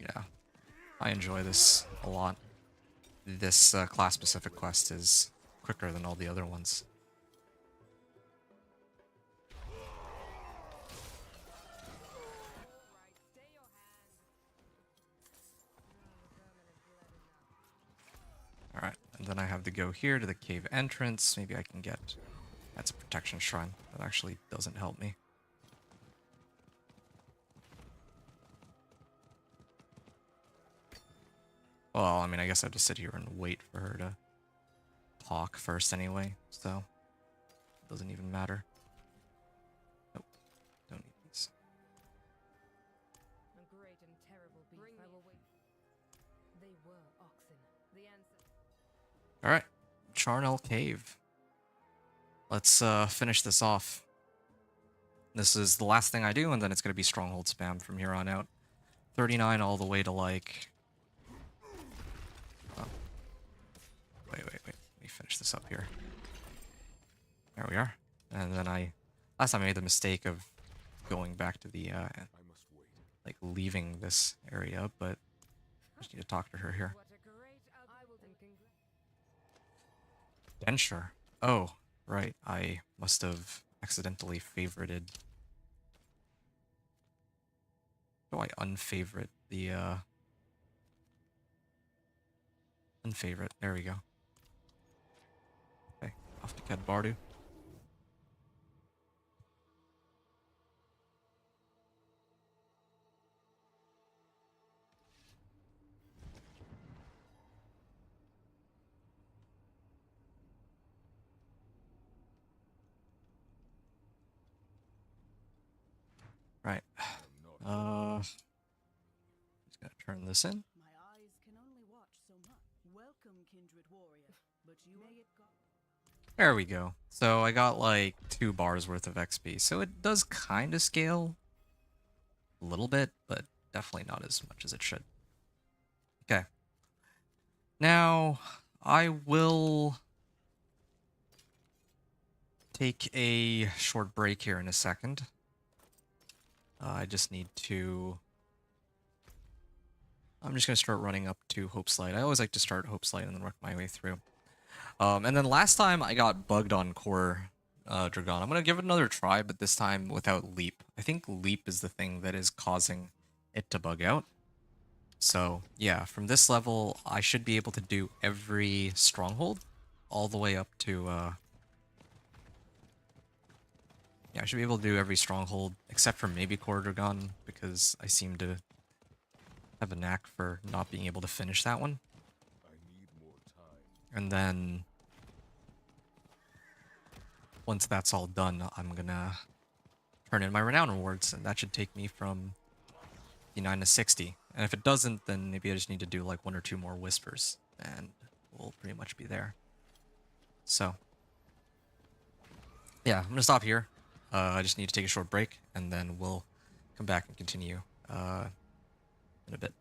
Yeah, I enjoy this a lot. This class-specific quest is quicker than all the other ones. Alright, and then I have to go here to the cave entrance. Maybe I can get... That's a protection shrine. That actually doesn't help me. Well, I mean, I guess I have to sit here and wait for her to talk first anyway, so it doesn't even matter. Nope, don't need these. A great and terrible beast. I will wait. They were oxen. The answer. Alright, Charnel Cave. Let's finish this off. This is the last thing I do, and then it's going to be Stronghold spam from here on out. 39 all the way to, like... Oh. Wait. Let me finish this up here. There we are. And then last time I made the mistake of going back to the, I must wait. like, leaving this area, but I just need to talk to her here. What a great I will Denture. Oh, right. I must have accidentally favorited... How do I unfavorite the, unfavorite? There we go. Okay, off to Ked Bardu. Right. Just gonna turn this in. My eyes can only watch so much. Welcome, kindred warrior. But you may it go. There we go. So I got like 2 bars worth of XP. So it does kind of scale a little bit, but definitely not as much as it should. Okay. Now I will take a short break here in a second. I just need to... I'm just going to start running up to Hope's Light. I always like to start Hope's Light and then work my way through. And then last time I got bugged on Core Dragon. I'm going to give it another try, but this time without Leap. I think Leap is the thing that is causing it to bug out. So yeah, from this level, I should be able to do every stronghold all the way up to... Yeah, I should be able to do every stronghold except for maybe Core Dragon, because I seem to have a knack for not being able to finish that one. I need more time. And then once that's all done, I'm gonna turn in my renown rewards, and that should take me from 59 to 60. And if it doesn't, then maybe I just need to do like 1 or 2 more whispers, and we'll pretty much be there. So, yeah, I'm gonna stop here. I just need to take a short break, and then we'll come back and continue in a bit.